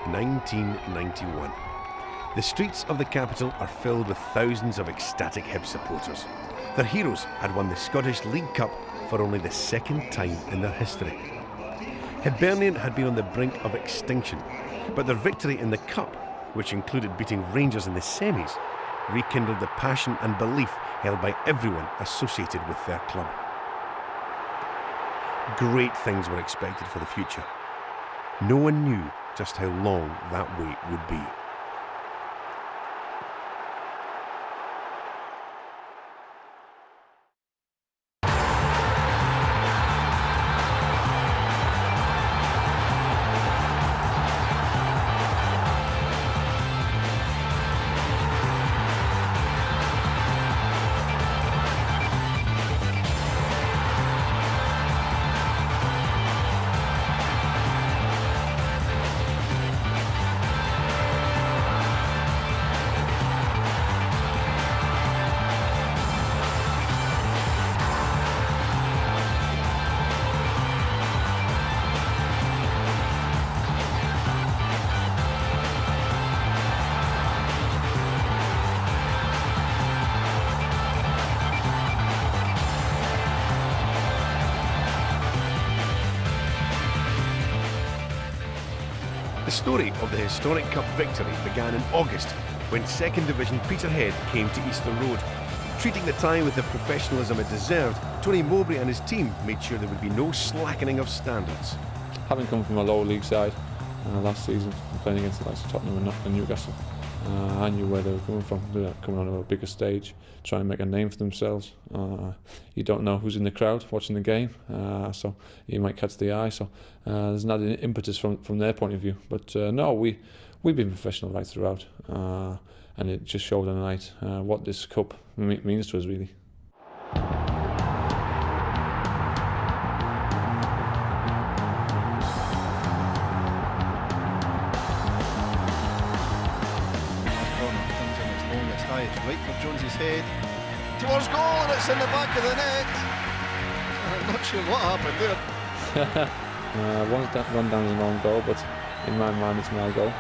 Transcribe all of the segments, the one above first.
1991. The streets of the capital are filled with thousands of ecstatic Hibs supporters. Their heroes had won the Scottish League Cup for only the second time in their history. Hibernian had been on the brink of extinction, but their victory in the Cup, which included beating Rangers in the semis, rekindled the passion and belief held by everyone associated with their club. Great things were expected for the future. No one knew just how long that wait would be. The story of the historic Cup victory began in August when Second Division Peterhead came to Easter Road. Treating the tie with the professionalism it deserved, Tony Mowbray and his team made sure there would be no slackening of standards. Having come from a lower league side last season, playing against the likes of Tottenham and Newcastle, I knew where they were coming from. They were coming on a bigger stage, trying to make a name for themselves. You don't know who's in the crowd watching the game, so you might catch the eye. So there's not an impetus from their point of view. But no, we've been professional right throughout, and it just showed on the night what this cup means to us, really. Right for Jones's head towards goal, and it's in the back of the net. I'm not sure what happened there. One's run down as an own goal, but in my mind it's my goal.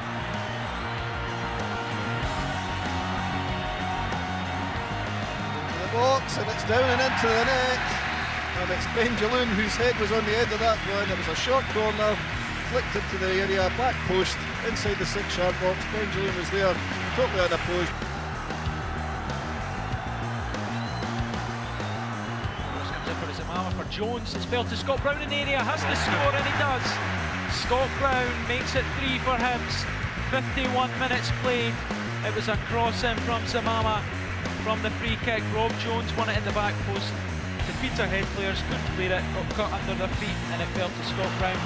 Into the box, and it's down and into the net, and it's Benjamin whose head was on the end of that one. It was a short corner, flicked into the area, back post, inside the 6-yard box. Benjamin was there, totally unopposed. For Jones, it's fell to Scott Brown in the area, has the score, and he does. Scott Brown makes it 3 for Hibs. 51 minutes played. It was a cross in from Zamama from the free kick. Rob Jones won it in the back post. The Peterhead players couldn't clear it, got cut under their feet, and it fell to Scott Brown.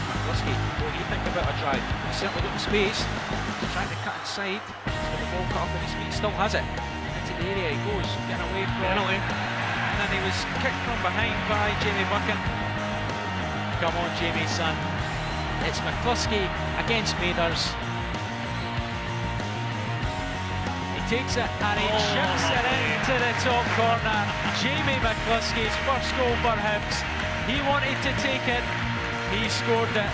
McCluskey, what do you think about a drive? He's certainly got the space. He's trying to cut inside. He's got the ball cut off at his feet, still has it. Into the area he goes, getting away from and he was kicked from behind by Jamie Buchan. Come on, Jamie, son. It's McCluskey against Maiders. He takes it and he chips it into the top corner. Jamie McCluskey's first goal for Hibs. He wanted to take it, he scored it.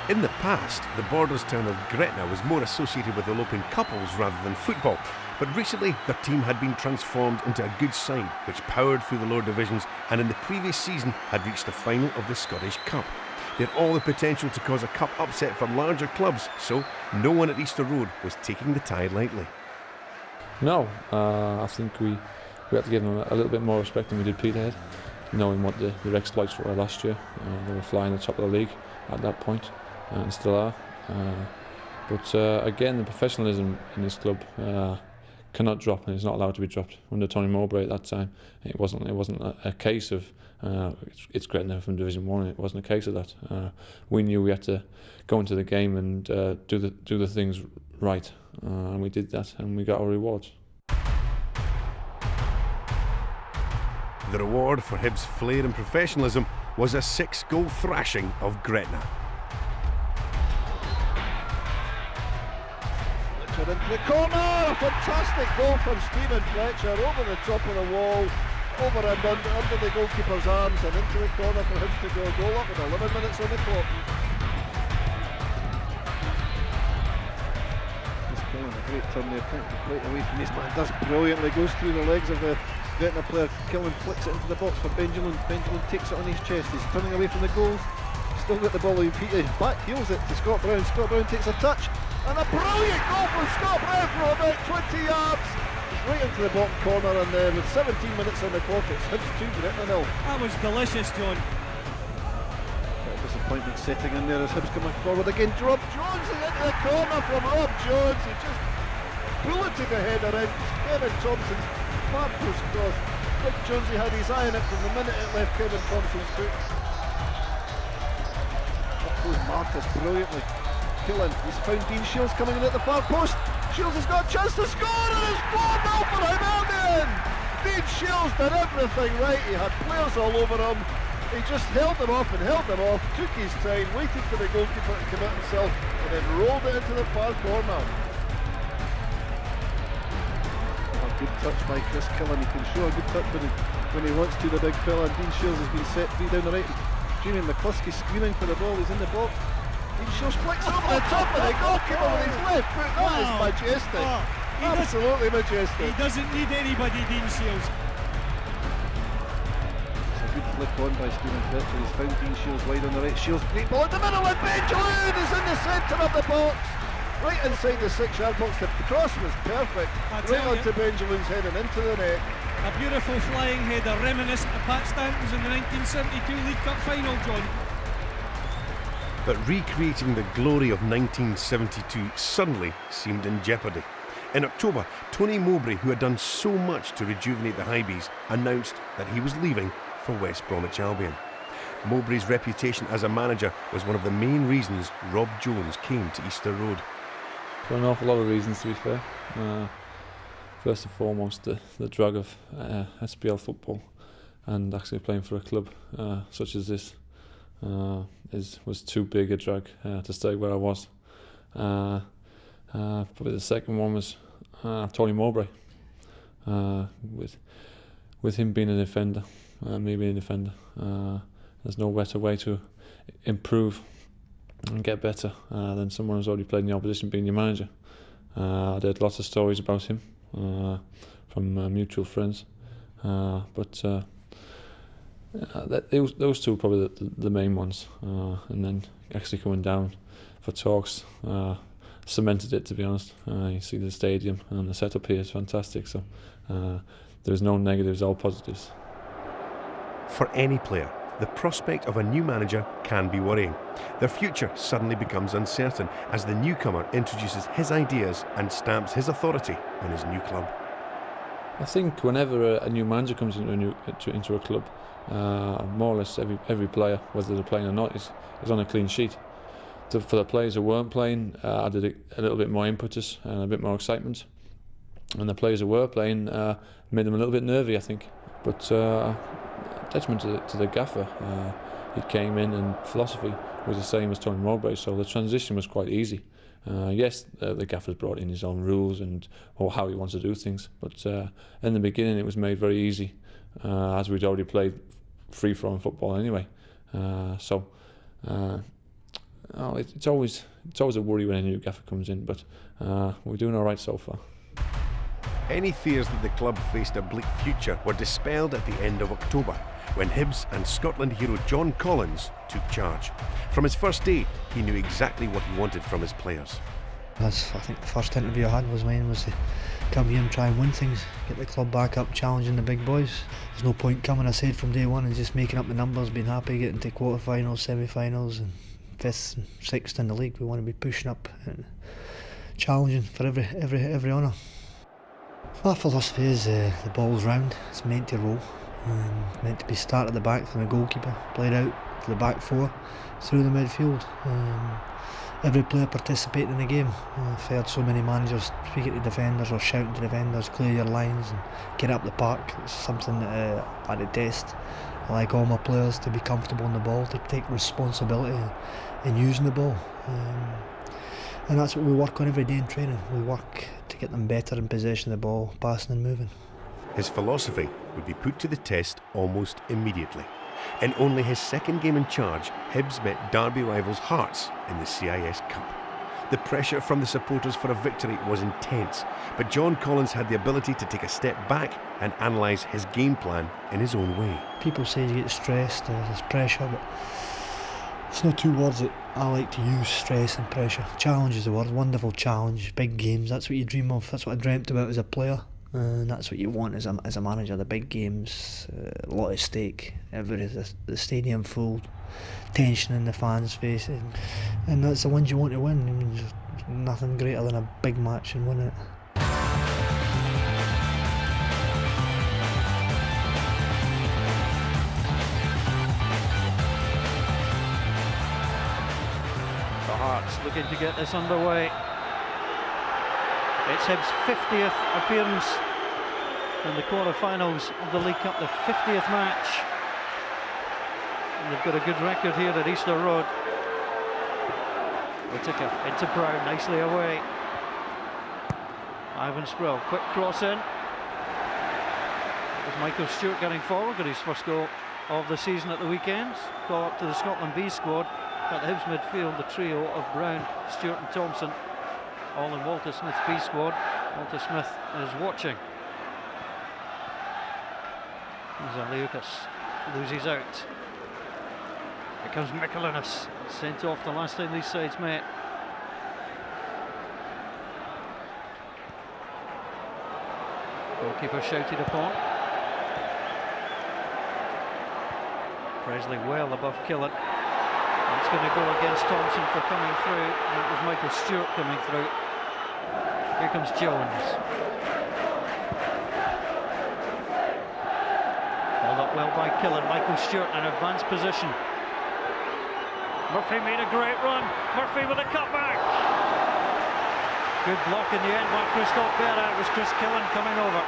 In the past, the borders town of Gretna was more associated with eloping couples rather than football, but recently their team had been transformed into a good side which powered through the lower divisions and in the previous season had reached the final of the Scottish Cup. They had all the potential to cause a cup upset for larger clubs, so no one at Easter Road was taking the tie lightly. No, I think we had to give them a little bit more respect than we did Peterhead, knowing what their exploits were last year. They were flying the top of the league at that point. And still are, but again, the professionalism in this club cannot drop, and it's not allowed to be dropped. Under Tony Mowbray at that time, it wasn't a case of it's Gretna from Division 1. It wasn't a case of that. We knew we had to go into the game and do the things right, and we did that, and we got our rewards. The reward for Hibs' flair and professionalism was a 6-goal thrashing of Gretna. Into the corner, a fantastic goal from Stephen Fletcher over the top of the wall. over and under the goalkeeper's arms and into the corner for Hibs to go goal up with 11 minutes on the clock. He's killing a great turn there, trying to play it away from this man, does brilliantly, goes through the legs of the Gretna player. Killen flicks it into the box for Benjamin. Benjamin takes it on his chest, he's turning away from the goals. Still got the ball in feet, back heels it to Scott Brown. Scott Brown takes a touch and a brilliant goal from Scott Brown from about 20 yards. He's right into the bottom corner, and with 17 minutes on the clock, it's Hibs 2, Gretna 0. That was delicious, John. Bit of disappointment setting in there as Hibs coming forward again. Rob Jones is into the corner from Rob Jones. He just bulleted the header in. Kevin Thompson's far post cross. Rob Jones, he had his eye on it from the minute it left Kevin Thompson's foot. Marcus brilliantly. Killen, he's found Dean Shields coming in at the far post. Shields has got a chance to score, and it's 4-0 for Hibernian. Dean Shields did everything right. He had players all over him. He just held them off, took his time, waited for the goalkeeper to commit himself, and then rolled it into the far corner. A good touch by Chris Killen. He can show a good touch when he wants to, the big fella. And Dean Shields has been set free down the right. Julian McCluskey screaming for the ball, he's in the box. Dean Shields flicks over the top of the goalkeeper with his left foot. That is majestic. Absolutely majestic. He doesn't need anybody, Dean Shields. It's a good flick on by Stephen Fletcher. He's found Dean Shields wide on the right. Shields great ball in the middle, and Benjamin is in the centre of the box. Right inside the 6-yard box. The cross was perfect. Right onto Benjamin's head and into the net. A beautiful flying header, reminiscent of Pat Stanton's in the 1972 League Cup final, John. But recreating the glory of 1972 suddenly seemed in jeopardy. In October, Tony Mowbray, who had done so much to rejuvenate the Hibees, announced that he was leaving for West Bromwich Albion. Mowbray's reputation as a manager was one of the main reasons Rob Jones came to Easter Road. For an awful lot of reasons, to be fair. First and foremost, the drug of SPL football, and actually playing for a club such as this was too big a drag to stay where I was. Probably the second one was Tony Mowbray, with him being a defender, me being a defender. There's no better way to improve and get better than someone who's already played in the opposition being your manager. I heard lots of stories about him from mutual friends, but those two are probably the main ones, and then actually coming down for talks cemented it, to be honest. You see the stadium and the setup here is fantastic, so there's no negatives, all positives. For any player, the prospect of a new manager can be worrying. Their future suddenly becomes uncertain as the newcomer introduces his ideas and stamps his authority on his new club. I think whenever a new manager comes into a club, more or less every player, whether they're playing or not, is on a clean sheet. For the players who weren't playing, added a little bit more impetus and a bit more excitement. And the players who were playing made them a little bit nervy, I think. But detriment to the gaffer, he came in and philosophy was the same as Tony Mowbray, so the transition was quite easy. Yes, the gaffer's brought in his own rules or how he wants to do things, but in the beginning it was made very easy, as we'd already played free-flowing football anyway. It's always a worry when a new gaffer comes in, but we're doing all right so far. Any fears that the club faced a bleak future were dispelled at the end of October, when Hibs and Scotland hero John Collins took charge. From his first day, he knew exactly what he wanted from his players. I think the first interview I had was to come here and try and win things, get the club back up, challenging the big boys. There's no point coming, I said from day one, and just making up the numbers, being happy, getting to quarter-finals, semi-finals, and 5th and 6th in the league. We want to be pushing up and challenging for every honour. My philosophy is the ball's round, it's meant to roll, and meant to be start at the back from the goalkeeper, played out to the back four, through the midfield. Every player participating in the game. I've heard so many managers speaking to defenders or shouting to defenders, clear your lines and get up the park. It's something that I detest. I like all my players to be comfortable on the ball, to take responsibility in using the ball. And that's what we work on every day in training. We work to get them better in possession of the ball, passing and moving. his philosophy would be put to the test almost immediately. In only his second game in charge, Hibs met Derby rivals Hearts in the CIS Cup. The pressure from the supporters for a victory was intense, but John Collins had the ability to take a step back and analyse his game plan in his own way. People say you get stressed, there's pressure, but it's not two words that I like to use, stress and pressure. Challenge is the word, wonderful challenge, big games, that's what you dream of, that's what I dreamt about as a player. And that's what you want as a manager, the big games, a lot at stake, the stadium full, tension in the fans' faces, and that's the ones you want to win. I mean, there's nothing greater than a big match and win it. The Hearts looking to get this underway. It's Hibs' 50th appearance in the quarter-finals of the League Cup, the 50th match. And they've got a good record here at Easter Road. Whittaker into Brown, nicely away. Ivan Sproul, quick cross in. It was Michael Stewart getting forward, got his first goal of the season at the weekend. Call up to the Scotland B squad. At the Hibs midfield, the trio of Brown, Stewart and Thompson, all in Walter Smith's B squad. Walter Smith is watching. Zaliukas loses out. Here comes Mikulinas, sent off the last time these sides met. Goalkeeper shouted upon. Presley well above Killen. It's going to go against Thompson for coming through. And it was Michael Stewart coming through. Here comes Jones. Held up well by Killen. Michael Stewart in advanced position. Murphy made a great run. Murphy with a cutback. Good block in the end by Christophe Berra. It was Chris Killen coming over.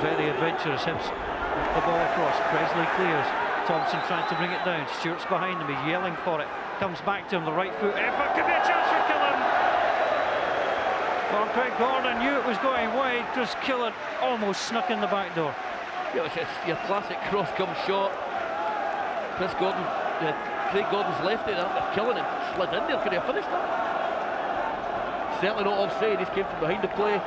Very adventurous. Hibs with the ball across. Presley clears. Thompson trying to bring it down. Stewart's behind him. He's yelling for it. Comes back to him. The right foot effort. Could be a chance for Killen. Well, Craig Gordon knew it was going wide. Chris Killen almost snuck in the back door. Yeah, it's your classic cross come short. Craig Gordon's left it up with Killen and slid in there. Could he have finished that? Certainly not offside. He's came from behind the play.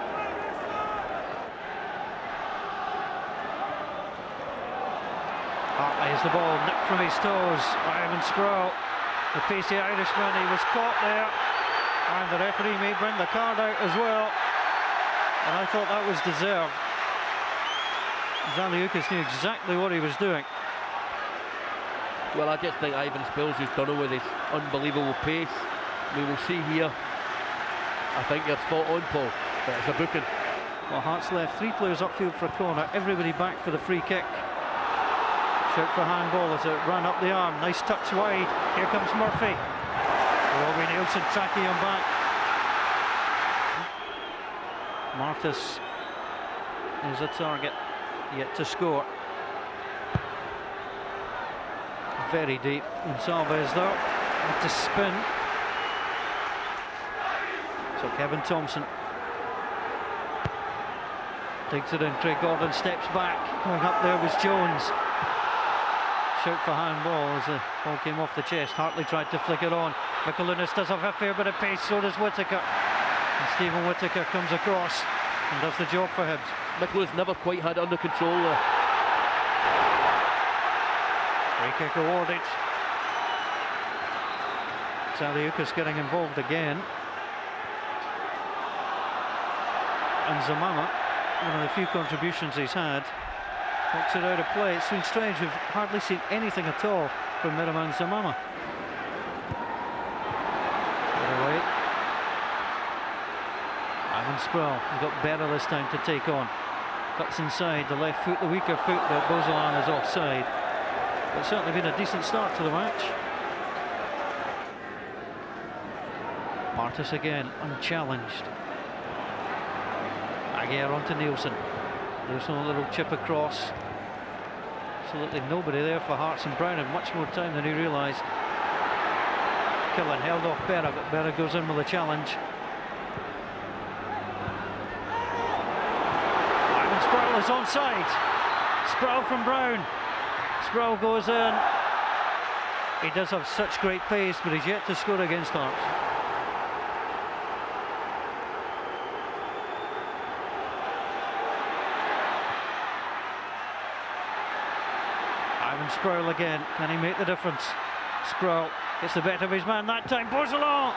Hartley has the ball nipped from his toes by Ivan Sproul. The pacey Irishman, he was caught there, and the referee may bring the card out as well, and I thought that was deserved. Zaliukas knew exactly what he was doing. Well, I just think Ivan Sproul's just done it with his unbelievable pace. We will see here. I think you're spot on, Paul, but it's a booking. Well, Hearts left three players upfield for a corner, everybody back for the free kick. Shout for handball as it ran up the arm. Nice touch wide. Here comes Murphy. Robbie Nielsen tracking him back. Martis is a target, yet to score. Very deep. And Salvez though had to spin. So Kevin Thompson digs it in. Craig Gordon steps back. Going up there was Jones. Shout for handball as the ball came off the chest. Hartley tried to flick it on. Mikulinas does have a fair bit of pace, so does Whittaker. And Stephen Whittaker comes across and does the job for Hibs. Mikulinas never quite had it under control there. Free kick awarded. Zaliukas getting involved again. And Zamama, one of the few contributions he's had, knocks it out of play. It's been strange, we've hardly seen anything at all from Miraman Zamama. Get away. Ivan Sproul, he's got better this time to take on. Cuts inside, the left foot, the weaker foot, but Bozolan is offside. But it's certainly been a decent start to the match. Martis again, unchallenged. Aguirre onto Nielsen. Nielsen a little chip across. Absolutely nobody there for Hearts, and Brown had much more time than he realised. Killen held off Berra, but Berra goes in with a challenge. is onside. Sproul from Brown. Sproul goes in. He does have such great pace, but he's yet to score against Hearts. Ivan Sproul again. Can he make the difference? Sproul gets the better of his man that time. Bourgelat.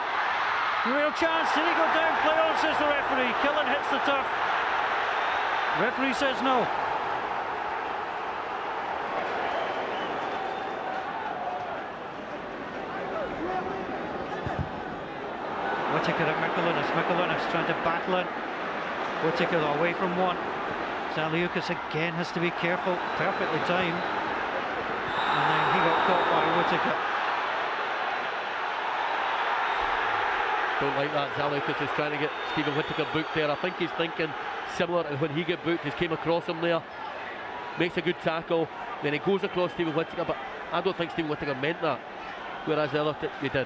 Real chance. Did he go down? Play on, says the referee. Killen hits the turf. Referee says no. Whittaker at Mikulinas. Mikulinas trying to battle it. Whittaker away from one. Zaliukas again has to be careful. Perfectly timed. And then he got caught by Whittaker. Don't like that. Zaliukas is trying to get Stephen Whittaker booked there. I think he's thinking similar to when he got booked. He came across him there, makes a good tackle, then he goes across Stephen Whittaker, but I don't think Stephen Whittaker meant that, whereas the other he did.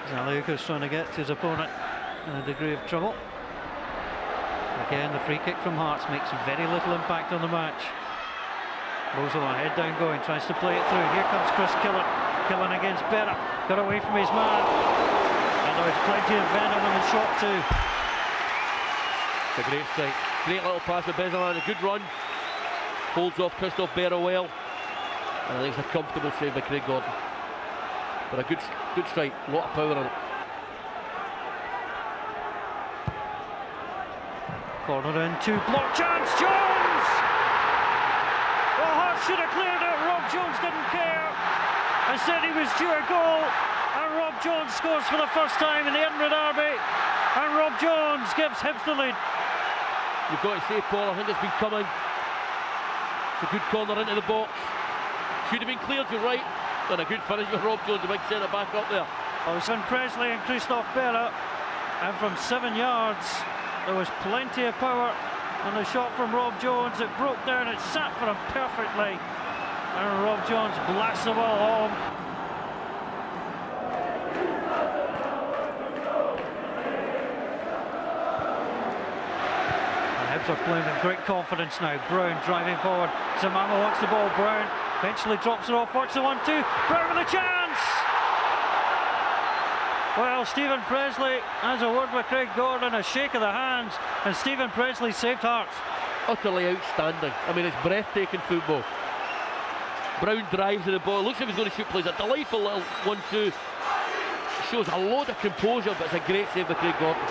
Zaliukas trying to get his opponent in a degree of trouble. Again, the free kick from Hearts makes very little impact on the match. Bourgelat head down going, tries to play it through. Here comes Chris Killen. Killen against Berra. Got away from his man. And there was plenty of venom in the shot too. It's a great strike. Great little pass to Bezalan. A good run. Holds off Christoph Berra well. And I think it's a comfortable save by Craig Gordon. But a good strike. A lot of power on it. Corner in, two block chance. Jones! Well, Hearts should have cleared it. Rob Jones didn't care. I said he was due a goal. And Rob Jones scores for the first time in the Edinburgh Derby. And Rob Jones gives Hibs the lead. You've got to say, Paul, I think it's been coming. It's a good corner into the box. Should have been cleared, you're right. And a good finish with Rob Jones, a big centre back up there. Olsen Presley and Christoph Berra. And from 7 yards, there was plenty of power. And the shot from Rob Jones, it broke down, it sat for him perfectly. And Rob Jones blasts the ball home. Hibs are playing with great confidence now. Brown driving forward. Zamama wants the ball. Brown eventually drops it off. Works the 1-2. Brown with a chance! Well, Stephen Presley has a word with Craig Gordon, a shake of the hands, and Stephen Presley saved Hearts. Utterly outstanding. I mean, it's breathtaking football. Brown drives to the ball. Looks like he's going to shoot. Plays a delightful little 1-2. Shows a lot of composure, but it's a great save by Craig Gordon.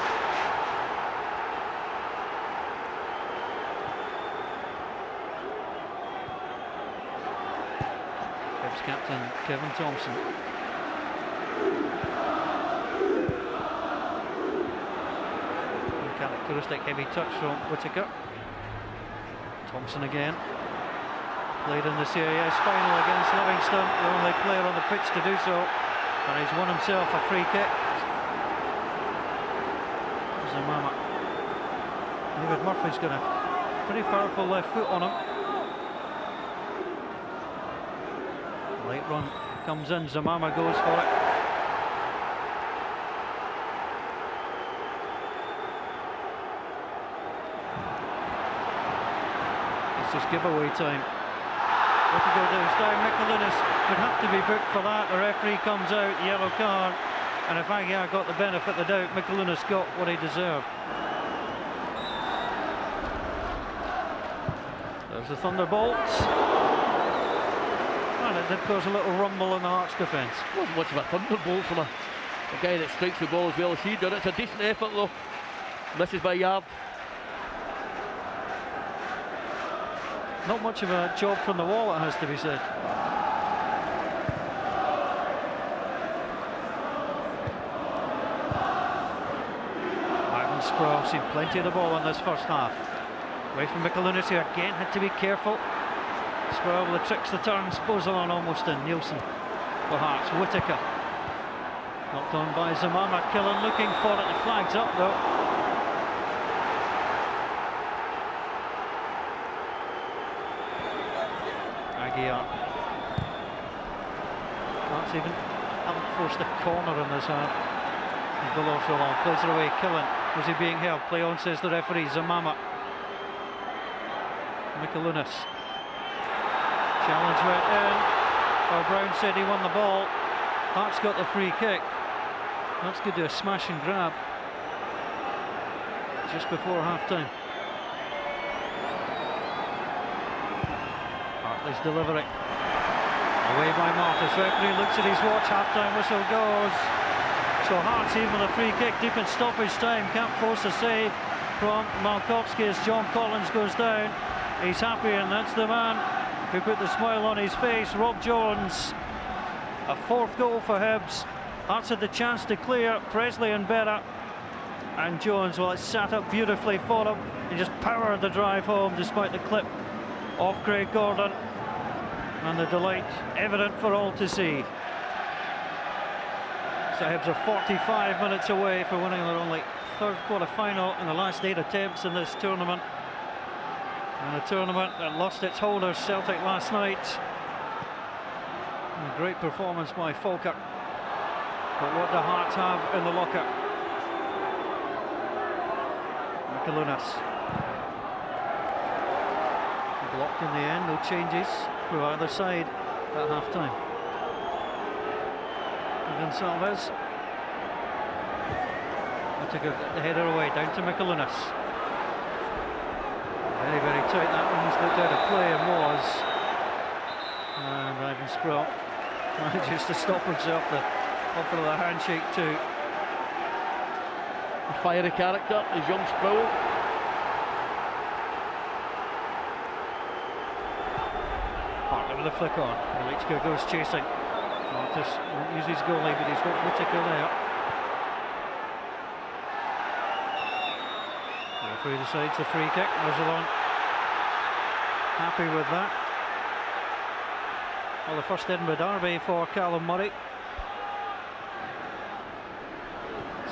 Captain Kevin Thompson. Characteristic heavy touch from Whittaker. Thompson again. Played in the CAS final against Livingston, the only player on the pitch to do so. And he's won himself a free kick. Zamama. David Murphy's got a pretty powerful left foot on him. Late run comes in, Zamama goes for it. It's just giveaway time. Whittaker goes down, Mikulinas would have to be booked for that. The referee comes out, yellow card. And if Aguiar got the benefit of the doubt, Mikulinas got what he deserved. There's the Thunderbolts. And it did cause a little rumble in the Hearts defence. Wasn't much of a thunderbolt from a guy that strikes the ball as well as he did. It's a decent effort though. Misses by a yard. Not much of a job from the wall, it has to be said. Ivan Sproul seen plenty of the ball in this first half. Away from Mikulinas, who again had to be careful. Sproul with the tricks, the turns, Bourgelat almost in. Nielsen for Hearts. Whittaker knocked on by Zamama. Killen looking for it. The flag's up though. Aguiar. Hearts even haven't forced a corner in this half. He's below so long. Plays it away. Killen. Was he being held? Play on, says the referee. Zamama. Mikalunas. Challenge went in. Well, Brown said he won the ball. Hearts got the free kick. Hearts could do a smash and grab just before half-time. Hartley's delivery. Away by Martis. Referee looks at his watch. Half-time whistle goes. So Hearts even with a free kick deep in stoppage time. Can't force a save from Malkowski as John Collins goes down. He's happy, and that's the man who put the smile on his face, Rob Jones. A fourth goal for Hibs. Hearts had the chance to clear. Presley and Berra. And Jones, well, it sat up beautifully for him. He just powered the drive home despite the clip off Craig Gordon. And the delight evident for all to see. So Hibs are 45 minutes away from winning their only third quarter-final in the last 8 attempts in this tournament. And a tournament that lost its holders, Celtic, last night. And a great performance by Falkirk. But what the Hearts have in the locker. Mikalunas. Blocked in the end, no changes for either side at half-time. Gonsalves. Took the header away, down to Mikalunas. Very, very tight that one. Looked out of play and was. And Ivan Sproul manages to stop himself. The offer of the handshake too. A fiery character is young Sproul. Hartley with a flick on. Elichka goes chasing. Martis won't use his goalie, but he's got Whittaker there. Referee decides the free kick. Muzzleon happy with that. Well, the first Edinburgh derby for Callum Murray.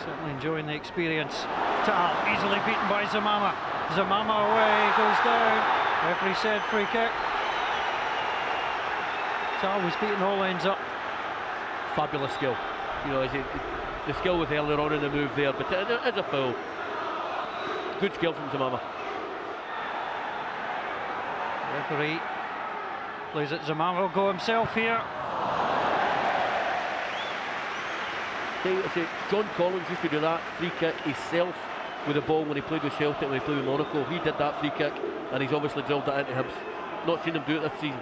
Certainly enjoying the experience. Tal easily beaten by Zamama. Zamama away, goes down. Referee said free kick. Tal was beating all ends up. Fabulous skill. You know, the skill was earlier on in the move there, but it's a foul. Good skill from Zamama. Referee plays it. Zamama will go himself here. John Collins used to do that free kick himself with the ball when he played with Celtic, when he played with Monaco. He did that free kick, and he's obviously drilled that into Hibs. Not seen him do it this season.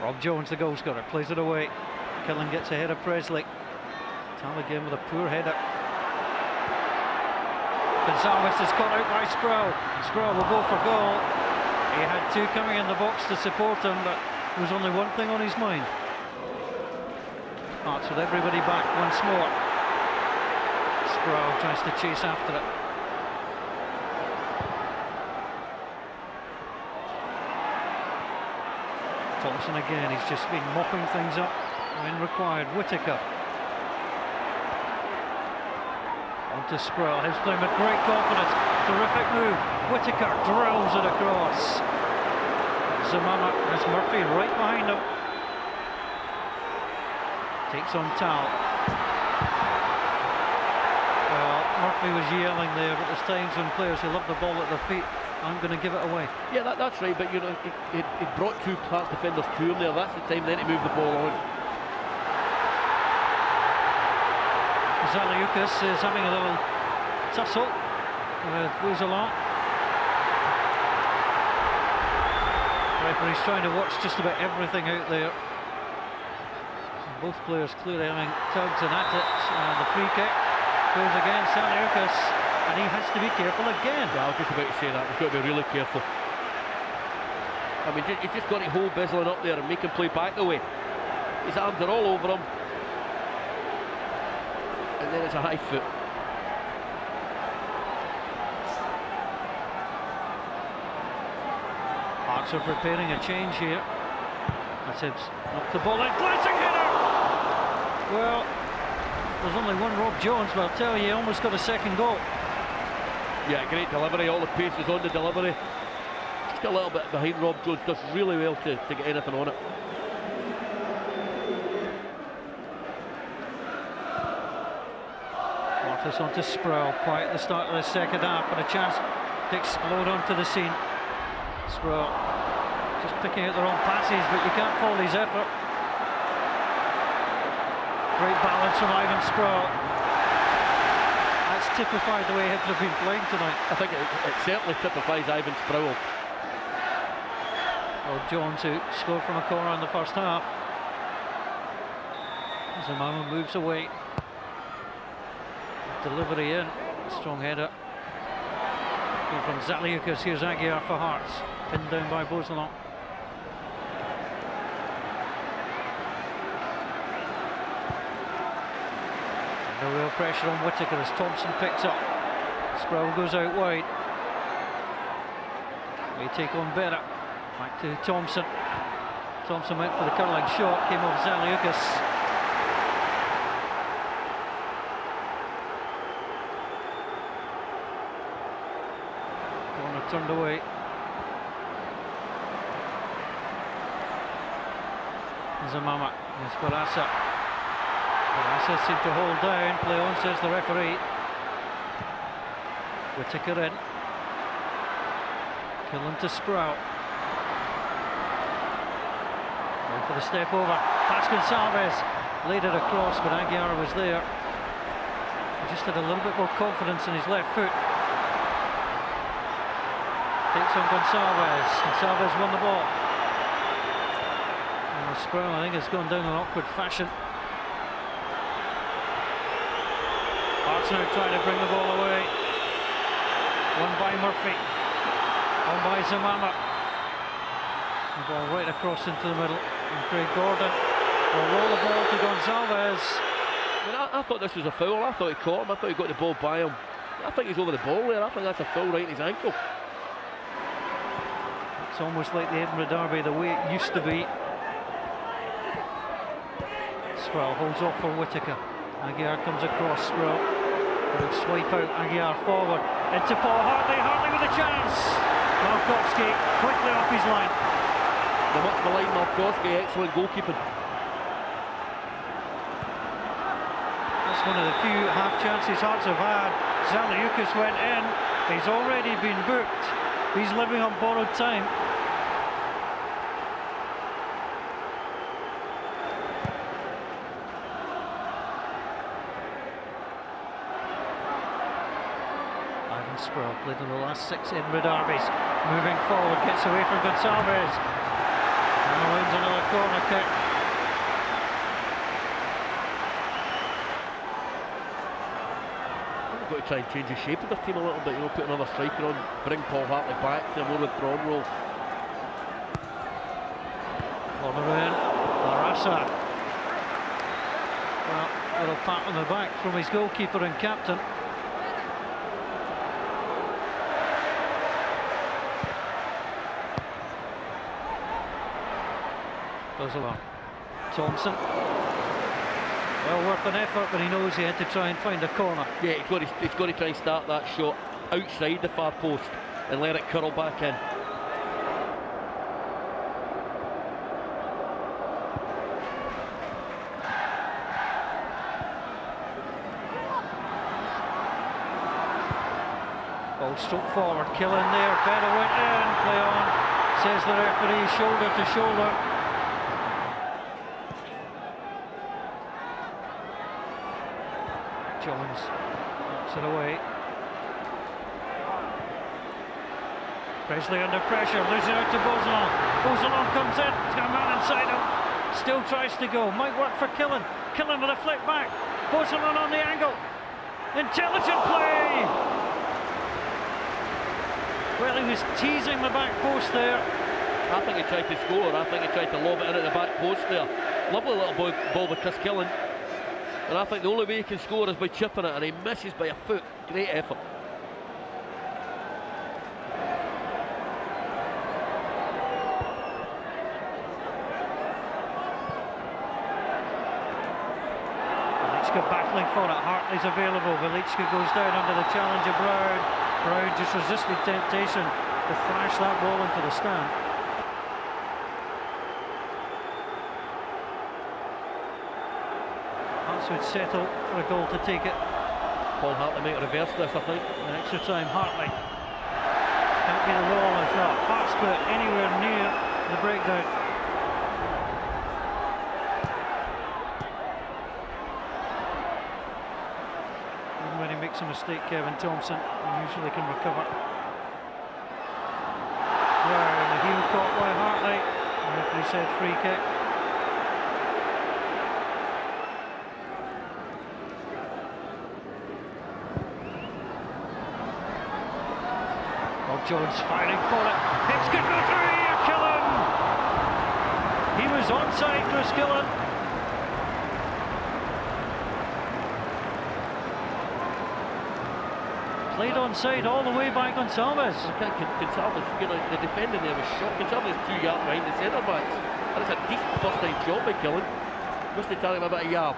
Rob Jones, the goal scorer, plays it away. Killen gets ahead of Presley. Tal again with a poor header. Gonsalves is caught out by Sproul. Sproul will go for goal. He had two coming in the box to support him, but there was only one thing on his mind. Hearts with everybody back once more. Sproul tries to chase after it. Thompson again, he's just been mopping things up when required. Whittaker. On to Sproul, he's playing with great confidence. Terrific move. Whittaker drills it across. Zamama has Murphy right behind him. Takes on Tal. Well, Murphy was yelling there, but there's times when players who love the ball at their feet aren't going to give it away. Yeah, that's right, but you know, it brought two Hearts defenders to him there. That's the time then to move the ball on. Zaliukas is having a little tussle with Bouzalon. Referee's trying to watch just about everything out there. Both players clearly having tugs and at it. And the free kick goes against Zaliukas, and he has to be careful again. Yeah, I was just about to say that. He's got to be really careful. I mean, he's just got to hold Bislin up there and make him play back the way. His arms are all over him. And then it's a high foot. Hearts are preparing a change here. That's Hibs. Up the ball, and glancing header! Well, there's only one Rob Jones, but I'll tell you, he almost got a second goal. Yeah, great delivery. All the pace is on the delivery. Just a little bit behind Rob Jones. Does really well to get anything on it. Martis on to Sproul, quiet at the start of the second half, but a chance to explode onto the scene. Sproul just picking out the wrong passes, but you can't fault his effort. Great balance from Ivan Sproul. That's typified the way Hibs have been playing tonight. I think it certainly typifies Ivan Sproul. Well, Jones, who scored from a corner in the first half. Zamama moves away. Delivery in. Strong header. From Zaliukas. Here's Aguiar for Hearts. Pinned down by Beauzelon. No real pressure on Whittaker as Thompson picks up. Sproul goes out wide. They take on Berra. Back to Thompson. Thompson went for the curling shot. Came off Zaliukas. Corner turned away. Zamama. Yes, Barassa. Barassa seemed to hold down. Play on, says the referee. Whittaker in. Killen to Sprout. Going for the step over. Pass Gonçalves. Laid it across, but Aguiar was there. He just had a little bit more confidence in his left foot. Takes on Gonçalves. Gonçalves won the ball. Sproul, I think, has gone down in awkward fashion. Hearts now trying to bring the ball away. Won by Murphy. On by Zamama. The ball right across into the middle. And Craig Gordon will roll the ball to Gonçalves. I thought this was a foul. I thought he caught him. I thought he got the ball by him. I think he's over the ball there. I think that's a foul right in his ankle. It's almost like the Edinburgh Derby the way it used to be. Sproul holds off for Whittaker. Aguiar comes across. Sproul will swipe out. Aguiar forward into Paul Hartley. Hartley with a chance. Malkowski quickly off his line. The much maligned Malkowski, excellent goalkeeping. That's one of the few half chances Hearts have had. Zaliukas went in. He's already been booked. He's living on borrowed time. Sproul played in the last 6 Edinburgh derbies. Moving forward, gets away from Gonçalves. And wins another corner kick. They've got to try and change the shape of their team a little bit, you know, put another striker on, bring Paul Hartley back to a more withdrawn role. Corner in, Barassa. Well, a little pat on the back from his goalkeeper and captain. Beauzelon. Thompson. Well worth an effort, but he knows he had to try and find a corner. Yeah, he's got to try and start that shot outside the far post and let it curl back in. Ball struck forward, Killen there, Berra went in, play on, says the referee, shoulder to shoulder. Jones knocks it away. Presley under pressure, losing out to Beauzelon. Beauzelon comes in, he's got a man inside him. Still tries to go, might work for Killen. Killen with a flick back. Beauzelon on the angle. Intelligent play! Well, he was teasing the back post there. I think he tried to score. I think he tried to lob it in at the back post there. Lovely little ball with Chris Killen. And I think the only way he can score is by chipping it, and he misses by a foot. Great effort. Velička battling for it. Hartley's available. Velička goes down under the challenge of Brown. Brown just resisted temptation to flash that ball into the stand. Would settle for a goal to take it. Paul Hartley might reverse this, I think. An extra time, Hartley. Can't be the wall as well. Hearts put anywhere near the breakdown. Even when he makes a mistake, Kevin Thompson, he usually can recover. Wow, the heel caught by Hartley. The referee said free kick. Jones firing for it. Hibs could go through here. Killen. He was onside, Chris Killen. Played onside all the way by Gonsalves. Gonsalves, the defender there was shot. Gonsalves is 2 yards behind the centre backs. That's a decent first time job by Killen. Must have taken him about a yard.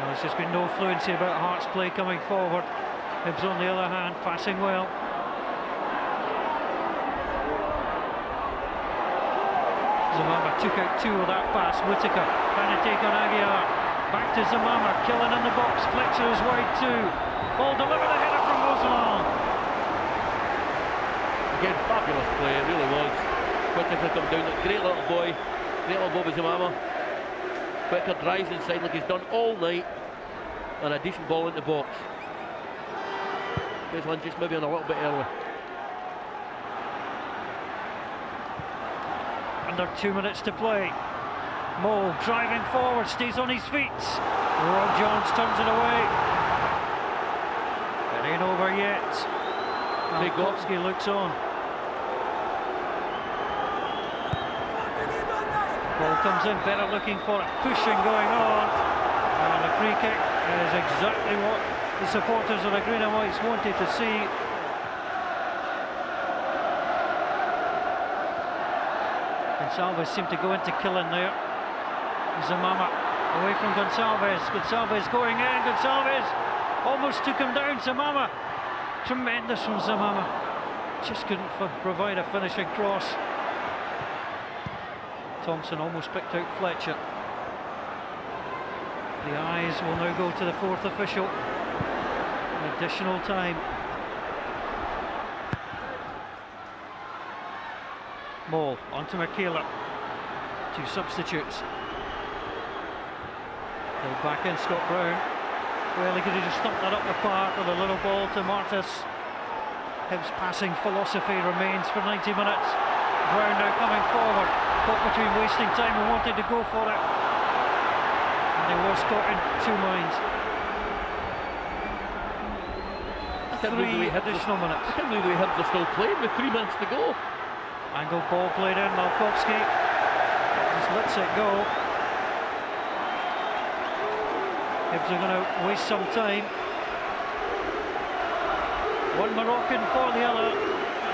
There's just been no fluency about Hearts' play coming forward. Hibs on the other hand, passing well. Zamama took out 2 with that pass. Whittaker trying to take on Aguiar. Back to Zamama, Killen in the box. Fletcher is wide too. Ball delivered, a header from Rosenall. Again, fabulous play, it really was. Whittaker come down, great little boy. Great little boy with Zamama. Whittaker drives inside like he's done all night. And a decent ball in the box. This one just maybe on a little bit early. Under 2 minutes to play. Mole driving forward, stays on his feet. Rob Jones turns it away. It ain't over yet. Malkowski looks on. Ball comes in, better looking for it. Pushing going on. And a free kick is exactly what the supporters of the Green and Whites wanted to see. Gonsalves seemed to go into Killen there. Zamama away from Gonsalves. Gonsalves going in. Gonsalves almost took him down. Zamama, tremendous from Zamama. Just couldn't provide a finishing cross. Thompson almost picked out Fletcher. The eyes will now go to the 4th official. Additional time. Mole onto McKayler. 2 substitutes. They'll back in Scott Brown. Well, he could have just thumped that up the park with a little ball to Martis. Hibs passing philosophy remains for 90 minutes. Brown now coming forward. Caught between wasting time and wanted to go for it. And he was caught in 2 minds. 3 additional minutes. I can't believe the Hibs are still playing with 3 minutes to go. Angle ball played in. Malkowski just lets it go. Hibs are going to waste some time. One Moroccan for the other.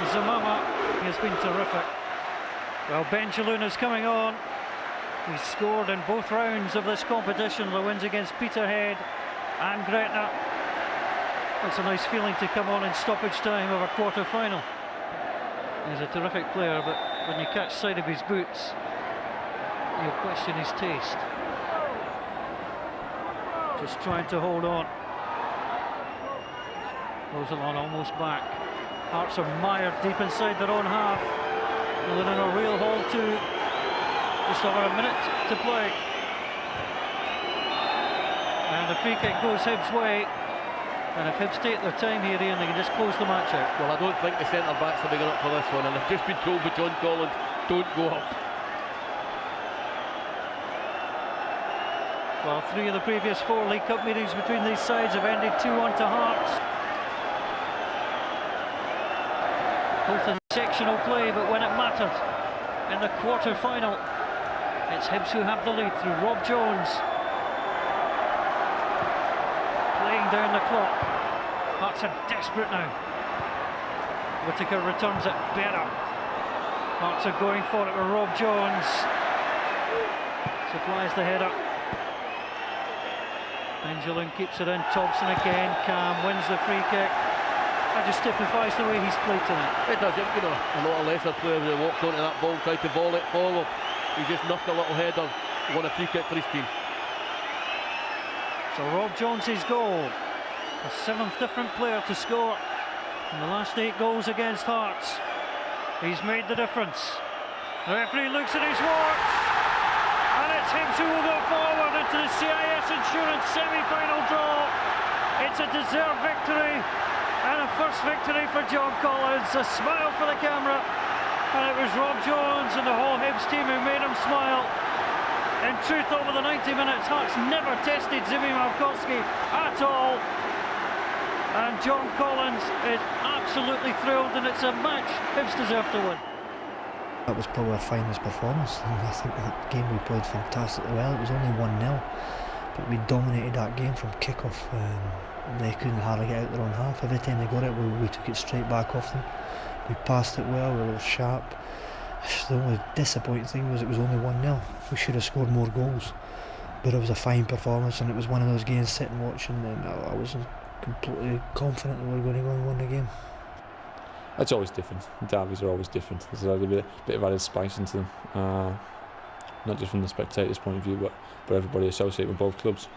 Zamama has been terrific. Well, Benjaloun is coming on. He's scored in both rounds of this competition, the wins against Peterhead and Gretna. It's a nice feeling to come on in stoppage time of a quarter-final. He's a terrific player, but when you catch sight of his boots, you question his taste. Just trying to hold on. Roselon almost back. Hearts are mired deep inside their own half. They're in a real hole too. Just over a minute to play. And the free kick goes Hibs' way. And if Hibs take their time here, Ian, they can just close the match out. Well, I don't think the centre-backs are big enough for this one, and they've just been told by John Collins, don't go up. Well, 3 of the previous 4 League Cup meetings between these sides have ended 2-1 to Hearts. Both in sectional play, but when it mattered in the quarter-final, it's Hibs who have the lead through Rob Jones. Playing down the clock. Hearts are desperate now. Whittaker returns it better. Hearts are going for it with Rob Jones. Supplies the header. Benjaloun keeps it in. Thompson again. Cam wins the free kick. That just typifies the way he's played tonight. It does, you know, a lot of lesser players that walked onto that ball, tried to volley it forward. He just knocked a little header, won a free kick for his team. So Rob Jones' goal A 7th different player to score in the last 8 goals against Hearts. He's made the difference. The referee looks at his watch, and it's Hibs who will go forward into the CIS Insurance semi-final draw. It's a deserved victory, and a first victory for John Collins. A smile for the camera, and it was Rob Jones and the whole Hibs team who made him smile. In truth, over the 90 minutes, Hearts never tested Zimi Malkowski at all. And John Collins is absolutely thrilled, and it's a match Hibs deserve to win. That was probably our finest performance, and I think that game we played fantastically well. It was only 1-0, but we dominated that game from kick-off. They couldn't hardly get out their own half. Every time they got it, we took it straight back off them. We passed it well, we were sharp. The only disappointing thing was it was only 1-0. We should have scored more goals, but it was a fine performance, and it was one of those games sitting watching, and I wasn't completely confident that we were going to go and win the game. It's always different. Derbies are always different. There's a little bit of added spice into them, not just from the spectators' point of view, but everybody associated with both clubs.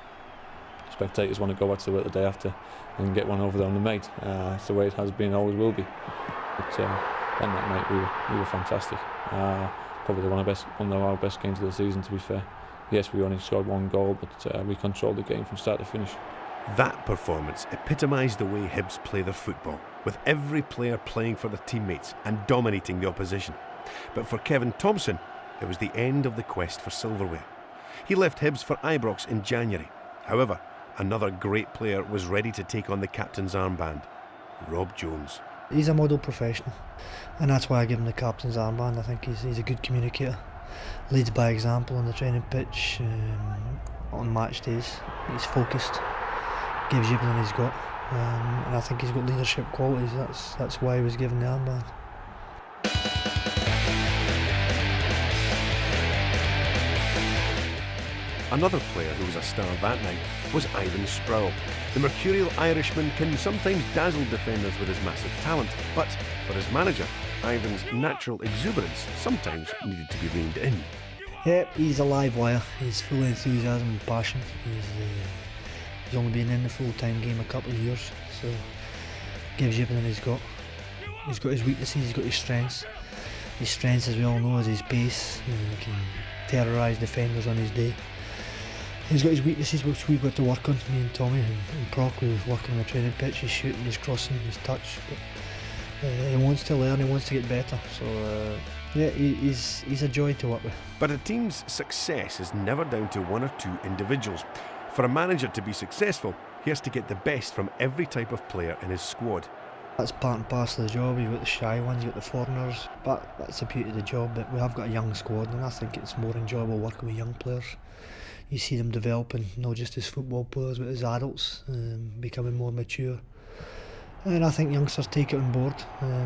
Spectators want to go back to work the day after and get one over there on the mate. It's the way it has been and always will be. But on that night we were fantastic. Probably one of our best games of the season, to be fair. Yes, we only scored 1 goal, but we controlled the game from start to finish. That performance epitomised the way Hibs play their football, with every player playing for their teammates and dominating the opposition. But for Kevin Thompson, it was the end of the quest for silverware. He left Hibs for Ibrox in January. However, another great player was ready to take on the captain's armband, Rob Jones. He's a model professional, and that's why I give him the captain's armband. I think he's a good communicator, leads by example on the training pitch, on match days. He's focused, gives you everything he's got, and I think he's got leadership qualities. That's why he was given the armband. Another player who was a star that night was Ivan Sproul. The mercurial Irishman can sometimes dazzle defenders with his massive talent, but for his manager, Ivan's natural exuberance sometimes needed to be reined in. Yeah, he's a live wire. He's full of enthusiasm and passion. He's only been in the full-time game a couple of years, so gives you everything he's got. He's got his weaknesses, he's got his strengths. His strengths, as we all know, is his pace. He can terrorise defenders on his day. He's got his weaknesses, which we've got to work on. Me and Tommy and Proc, we've working on the training pitch. His shooting, his crossing, his touch. But he wants to learn, he wants to get better. So yeah, he's a joy to work with. But a team's success is never down to 1 or 2 individuals. For a manager to be successful, he has to get the best from every type of player in his squad. That's part and parcel of the job. You've got the shy ones, you've got the foreigners, but that's the beauty of the job, that we have got a young squad, and I think it's more enjoyable working with young players. You see them developing, not just as football players, but as adults, becoming more mature. And I think youngsters take it on board.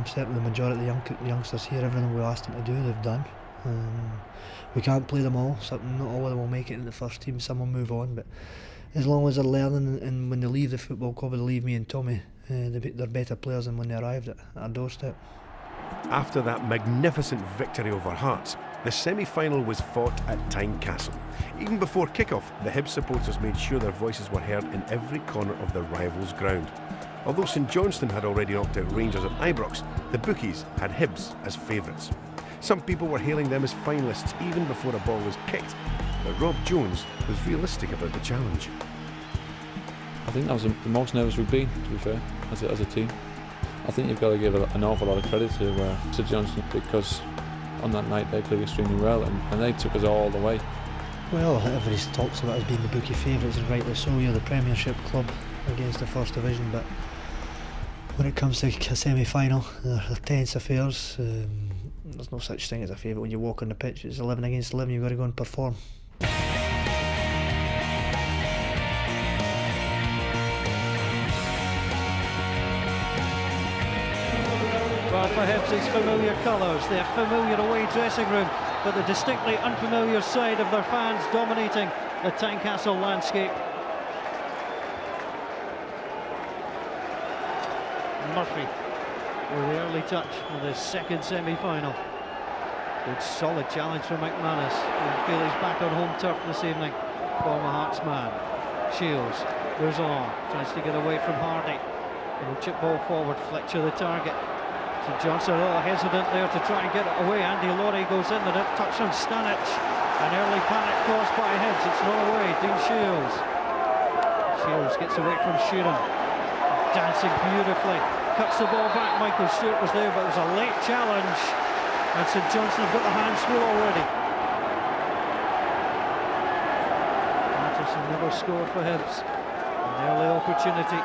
Certainly the majority of the youngsters here, everything we asked them to do, they've done. We can't play them all, so not all of them will make it in the first team, some will move on, but as long as they're learning, and when they leave the football club, they leave me and Tommy, they're better players than when they arrived at our doorstep. After that magnificent victory over Hearts, the semi-final was fought at Tynecastle. Even before kick-off, the Hibs supporters made sure their voices were heard in every corner of the rivals' ground. Although St Johnstone had already knocked out Rangers at Ibrox, the bookies had Hibs as favourites. Some people were hailing them as finalists even before a ball was kicked, but Rob Jones was realistic about the challenge. I think that was the most nervous we've been, to be fair, as a team. I think you've got to give an awful lot of credit to St Johnstone, because on that night they played extremely well, and they took us all the way. Well, everybody talks about us being the bookie favourites, and rightly so. You're the Premiership club against the First Division, but when it comes to a semi-final, they're tense affairs. There's no such thing as a favourite. When you walk on the pitch, it's 11 against 11, you've got to go and perform. Well, for Hibs, it's familiar colours, their familiar away dressing room, but the distinctly unfamiliar side of their fans dominating the Tynecastle landscape. Murphy with the early touch of his second semi-final. Good solid challenge from McManus. We feel he's back on home turf this evening. Former Hearts man. Shields Bourgeon tries to get away from Hardy. Little chip ball forward, Fletcher the target. St Johnson a little hesitant there to try and get it away. Andy Laurie goes in with it, touch on Stanic. An early panic caused by Hibs, it's not away. Dean Shields. Shields gets away from Sheeran. Dancing beautifully. Cuts the ball back, Michael Stewart was there, but it was a late challenge. And St Johnson have got the hands full already. Matterson never scored for Hibs. An early opportunity.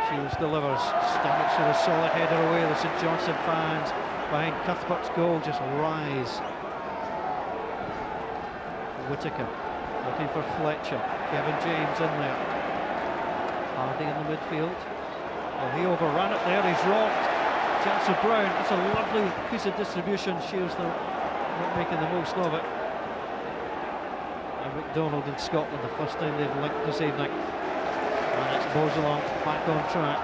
Shields delivers. Stanic with a solid header away. The St Johnson fans behind Cuthbert's goal just rise. Whittaker looking for Fletcher. Kevin James in there. Hardy in the midfield. Well, he overran it there. He's robbed. Chance of Brown. It's a lovely piece of distribution. Shields though not making the most of it. And McDonald in Scotland, the first time they've linked this evening. And it's Bourgeon back on track.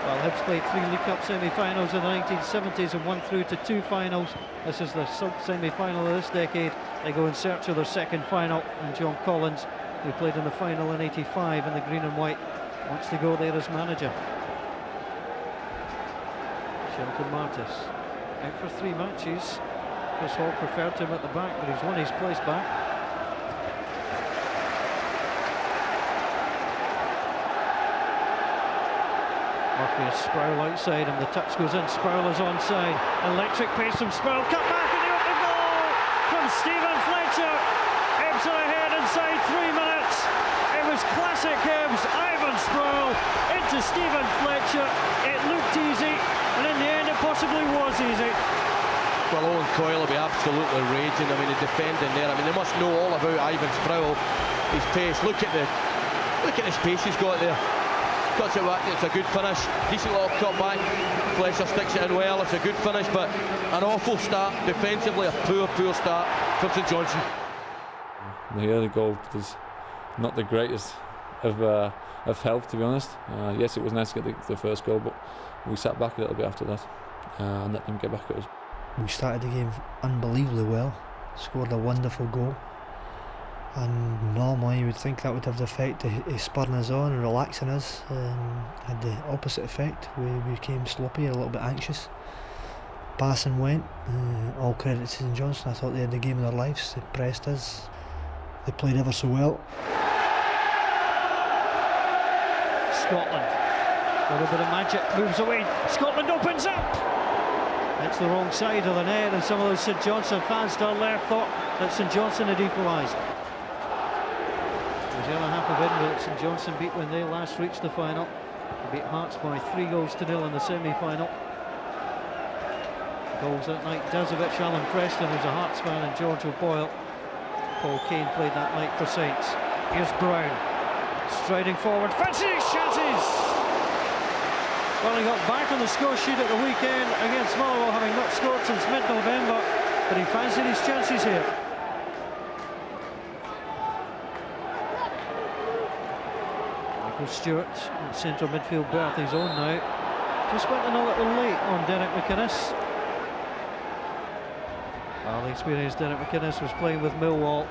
Well, Hibs played 3 League Cup semi-finals in the 1970s and won through to 2 finals. This is the semi-final of this decade. They go in search of their second final, and John Collins, who played in the final in '85 in the green and white, wants to go there as manager. Shelton Martis out for 3 matches. Chris Hall preferred him at the back, but he's won his place back. Murphy is Sproul outside him, the touch goes in, Sproul is onside. Electric pace from Sproul, cut back and the open goal from Stephen Fletcher. Hibs are ahead inside 3 minutes. It was classic Hibs. Ivan Sproul into Stephen Fletcher. It looked easy, and in the end it possibly was easy. Well, Owen Coyle will be absolutely raging. I mean, the defending there. I mean, they must know all about Ivan Sproul. His pace. Look at the space he's got there. Cuts it back, it's a good finish, decent little cut back, Fletcher sticks it in well, it's a good finish, but an awful start, defensively a poor start from St Johnson. The early goal was not the greatest of help, to be honest. Yes, it was nice to get the first goal, but we sat back a little bit after that and let them get back at us. We started the game unbelievably well, scored a wonderful goal. And normally you would think that would have the effect of spurring us on and relaxing us. Had the opposite effect. We became sloppy, a little bit anxious. Passing went. All credit to St Johnson. I thought they had the game of their lives. They pressed us. They played ever so well. Scotland. A little bit of magic. Moves away. Scotland opens up. It's the wrong side of the net, and some of those St Johnson fans to our left thought that St Johnson had equalised. The other half of Edinburgh that St Johnson beat when they last reached the final. They beat Hearts by 3-0 in the semi-final. Goals that night, Dazovic, Alan Preston, who's a Hearts fan, and George O'Boyle. Paul Kane played that night for Saints. Here's Brown, striding forward, fancy his chances! Well, he got back on the score sheet at the weekend against Motherwell, having not scored since mid-November, but he fancied his chances here. Stewart, central midfield berth, his own now. Just went in a little late on Derek McInnes. Well, the experienced Derek McInnes was playing with Millwall.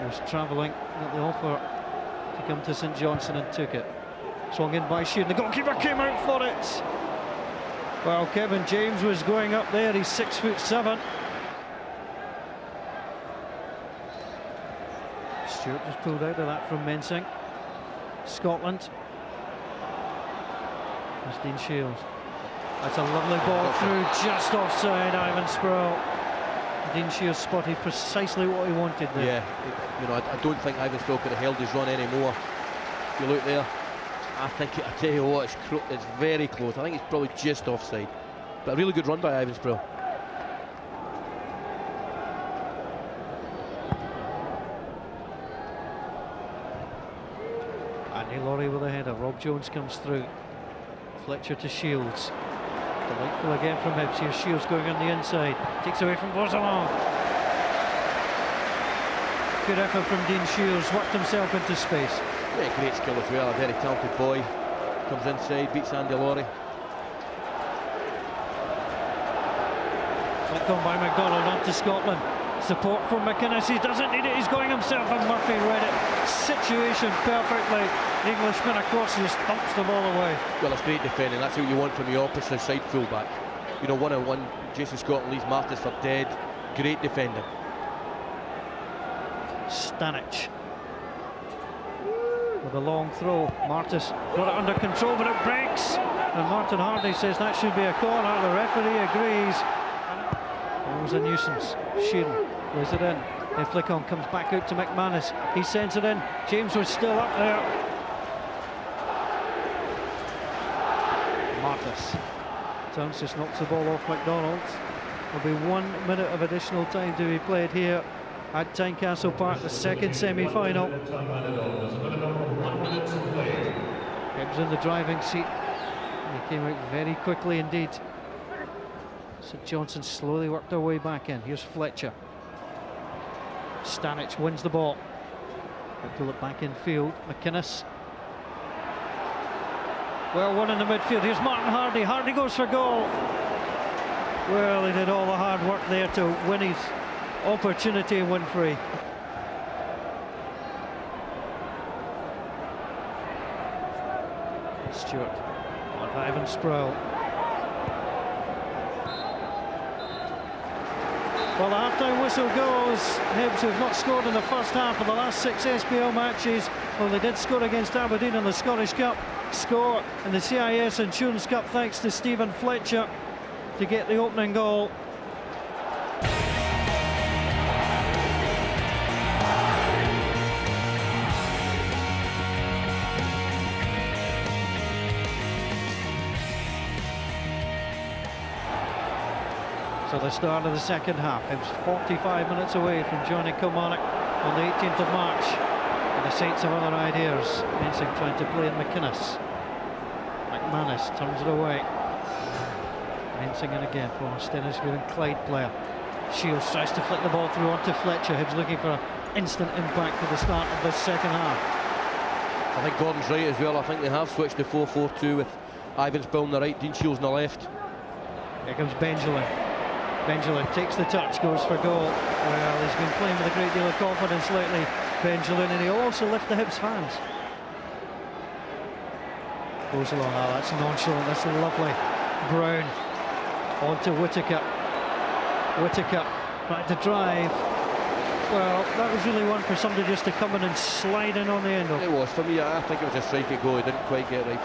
He was travelling at the offer to come to St Johnson and took it. Swung in by Sheeran, the goalkeeper came out for it. Well, Kevin James was going up there, he's 6'7". Stewart just pulled out of that from Mensing. Scotland. There's Dean Shields. That's a lovely ball through, just offside. Ivan Sproul. Dean Shields spotted precisely what he wanted there. Yeah, you know, I don't think Ivan Sproul could have held his run anymore. If you look there, I tell you what, it's very close. I think it's probably just offside. But a really good run by Ivan Sproul. Laurie with a header. Rob Jones comes through. Fletcher to Shields. Delightful again from Hibs. Here's Shields going on the inside. Takes away from Bourgeon. Good effort from Dean Shields. Worked himself into space. Yeah, great skill as well. A very talented boy. Comes inside, beats Andy Laurie. Flicked on by McDonald onto Scotland. Support from McInnes, he doesn't need it, he's going himself, and Murphy read it. Situation perfectly. The Englishman across, just thumps the ball away. Well, it's great defending. That's what you want from the opposite side fullback. You know, 1-on-1, Jason Scott leaves Martis for dead. Great defending. Stanic with a long throw. Martis got it under control, but it breaks. And Martin Hardy says that should be a corner. The referee agrees. It was a nuisance. Sheeran lays it in. Then Flickon comes back out to McManus. He sends it in. James was still up there. Martis turns, just knocks the ball off McDonald. There'll be 1 minute of additional time to be played here at Tynecastle Park, the second semi-final. Gibbs in the driving seat. He came out very quickly indeed. St Johnstone slowly worked their way back in. Here's Fletcher. Stanic wins the ball. They'll pull it back in field. McInnes. Well, one in the midfield. Here's Martin Hardy. Hardy goes for goal. Well, he did all the hard work there to win his opportunity and win free. Stewart on Ivan Sproul. Well, the half-time whistle goes. Hibs, who've not scored in the first half of the last 6 SPL matches. Well, they did score against Aberdeen in the Scottish Cup. Score in the CIS Insurance Cup thanks to Stephen Fletcher to get the opening goal. So the start of the second half. It was 45 minutes away from joining Kilmarnock on the 18th of March. And the Saints have other ideas. Mensing trying to play in McInnes. McManus turns it away. Mensing in again for Stennisfield and Clyde player. Shields tries to flick the ball through onto Fletcher. Hibs looking for an instant impact for the start of the second half. I think Gordon's right as well. I think they have switched to 4-4-2 with Ivans Bill on the right, Dean Shields on the left. Here comes Benjamin. Benjamin takes the touch, goes for goal. Well, he's been playing with a great deal of confidence lately, Benjamin, and he'll also lift the Hibs fans. Goes along, oh, that's nonchalant, that's lovely. Brown on to Whittaker. Whittaker trying to drive. Well, that was really one for somebody just to come in and slide in on the end of. It was, for me, I think it was a strike at goal, he didn't quite get it right.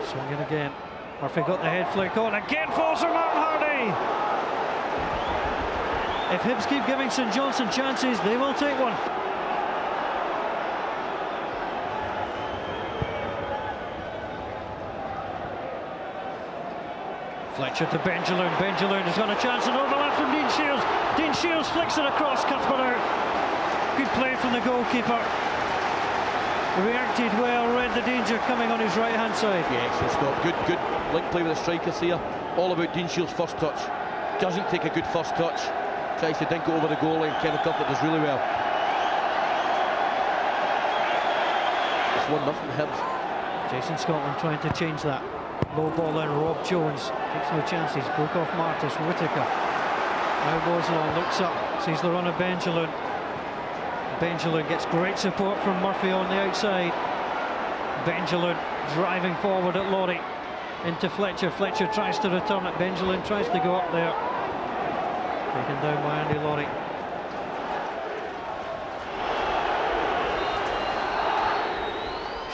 Swung in again. Murphy got the head flick on, again falls for Martin Hardy! If Hibs keep giving St Johnstone chances, they will take one. Fletcher to Benjamin. Benjamin has got a chance, and overlap from Dean Shields. Dean Shields flicks it across, Cuthbert out. Good play from the goalkeeper. Reacted well, read the danger coming on his right hand side. Yeah, excellent stop. Good link play with the strikers here. All about Dean Shields' first touch. Doesn't take a good first touch. Tries to dink it over the goalie, and Kenneth Cuthbert does really well. It's 1-0 Hibs. Jason Scotland trying to change that. Low ball in, Rob Jones takes no chances. Broke off Martis, Whittaker. Now Boslon looks up, sees the run of Benjamin. Benjamin gets great support from Murphy on the outside. Benjamin driving forward at Laurie. Into Fletcher. Fletcher tries to return it. Benjamin tries to go up there. Taken down by Andy Laurie.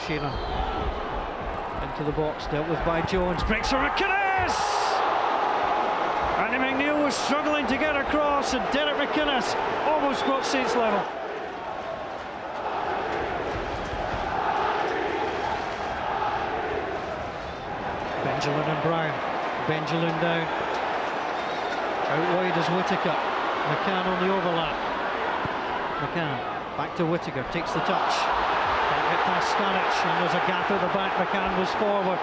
Sheeran into the box, dealt with by Jones. Breaks for McInnes! Andy McNeil was struggling to get across, and Derek McInnes almost brought Saints level. Benjamin and Brown. Benjamin down. Out wide is Whittaker. McCann on the overlap. McCann back to Whittaker. Takes the touch. Can't get past Stanic, and there's a gap at the back. McCann was forward.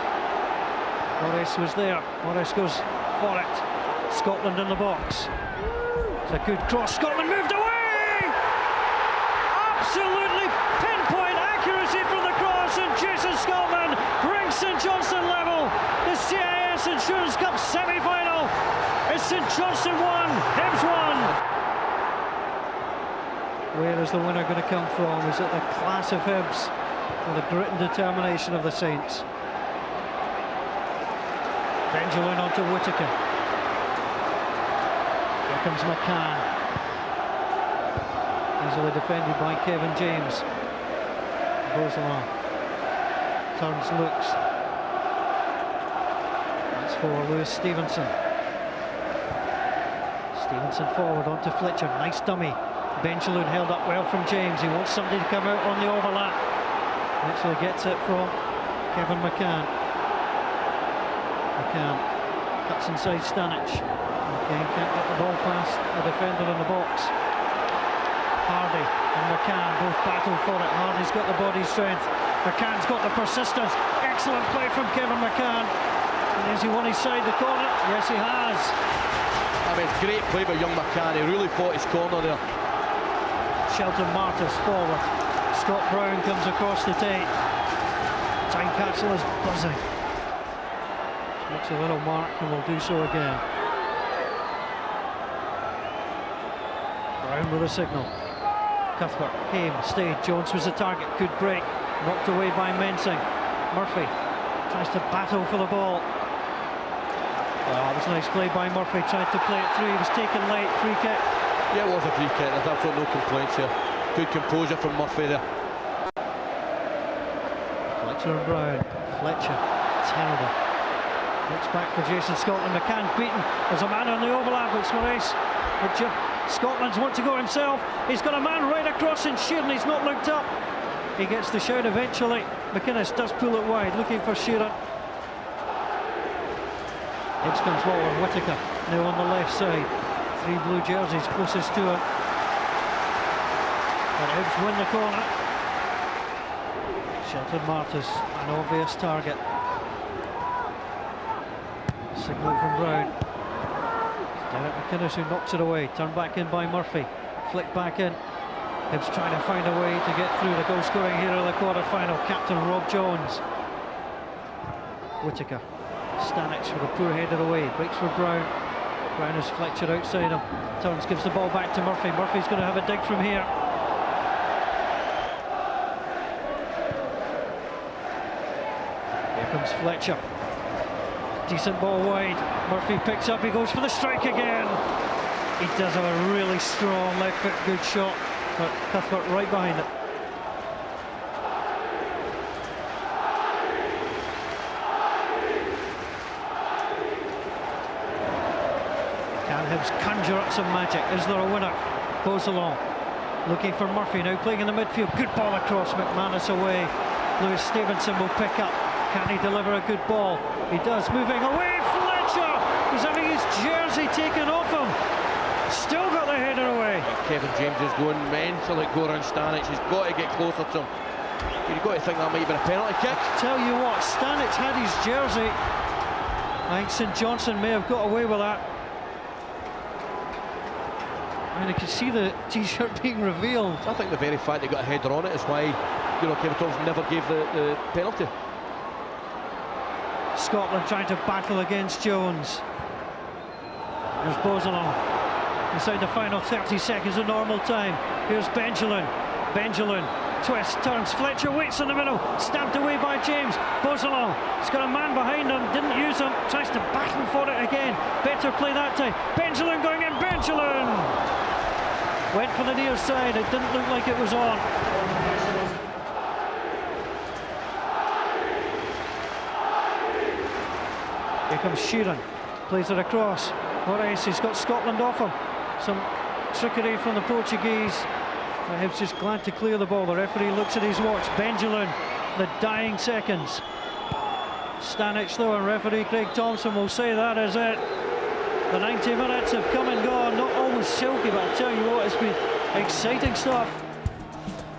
Morris was there. Morris goes for it. Scotland in the box. It's a good cross. Scotland moved away! Absolutely pinpoint accuracy from the cross, and Jason Scotland brings St Johnstone level. The CIS Insurance Cup semi-final. It's St Johnstone 1, the winner going to come from? Is it the class of Hibs or the grit and determination of the Saints? Benjamin onto Whittaker. Here comes McCann. Easily defended by Kevin James. Goes along. Turns, looks. That's for Lewis Stevenson. Stevenson forward onto Fletcher. Nice dummy. Benjamin held up well from James. He wants somebody to come out on the overlap. Actually gets it from Kevin McCann. McCann cuts inside Stanic. McCann can't get the ball past the defender in the box. Hardy and McCann both battle for it. Hardy's got the body strength. McCann's got the persistence. Excellent play from Kevin McCann. And has he won his side the corner? Yes, he has. I mean, it's great play by young McCann. He really fought his corner there. Shelton Martis forward. Scott Brown comes across the tape. Time capsule is buzzing. Makes a little mark and will do so again. Brown with a signal. Cuthbert came, stayed. Jones was the target. Good break. Knocked away by Mensing. Murphy tries to battle for the ball. That was a nice play by Murphy. Tried to play it through. He was taken late. Free kick. Yeah, it was a free kick. There's absolutely no complaints here. Good composure from Murphy there. Fletcher and Brown. Fletcher. Terrible. Looks back for Jason Scotland. McCann beaten. There's a man on the overlap. It's Maurice. Scotland's want to go himself. He's got a man right across in Sheeran. He's not looked up. He gets the shout eventually. McInnes does pull it wide, looking for Sheeran. Hibs comes forward. Whittaker now on the left side. Three blue jerseys closest to him. But Hibs win the corner. Shelton Martis, an obvious target. Signal from Brown. It's Derek McInnes who knocks it away. Turned back in by Murphy. Flick back in. Hibs trying to find a way to get through the goal scoring hero of the quarter-final. Captain Rob Jones. Whittaker. Stanic with a poor header away. Breaks for Brown. Brown has Fletcher outside him. Turns, gives the ball back to Murphy. Murphy's going to have a dig from here. Here comes Fletcher. Decent ball wide. Murphy picks up. He goes for the strike again. He does have a really strong left foot good shot. But Cuthbert right behind it. Can Hibs conjure up some magic? Is there a winner? Goes along. Looking for Murphy now, playing in the midfield. Good ball across, McManus away. Lewis Stevenson will pick up. Can he deliver a good ball? He does, moving away. Fletcher! He's having his jersey taken off him. Still got the header away. Kevin James is going mental at Goran Stanic. He's got to get closer to him. You've got to think that might have been a penalty kick. Tell you what, Stanic had his jersey. I think St Johnstone may have got away with that. And you can see the t-shirt being revealed. I think the very fact they got a header on it is why, Kevin Thompson never gave the penalty. Scotland trying to battle against Jones. There's Bosalon. Inside the final 30 seconds of normal time. Here's Benjamin. Benjamin twists, turns. Fletcher waits in the middle. Stamped away by James. Bosalon. He's got a man behind him. Didn't use him. Tries to battle for it again. Better play that time. Benjamin going in. Benjamin went for the near side. It didn't look like it was on. Here comes Sheeran. Plays it across. Moraes, he's got Scotland off him. Some trickery from the Portuguese. Hibs just glad to clear the ball. The referee looks at his watch. Benjamin, the dying seconds. Stanic though, and referee Craig Thompson will say that is it. The 90 minutes have come and gone. Not always silky, but I'll tell you what, it's been exciting stuff.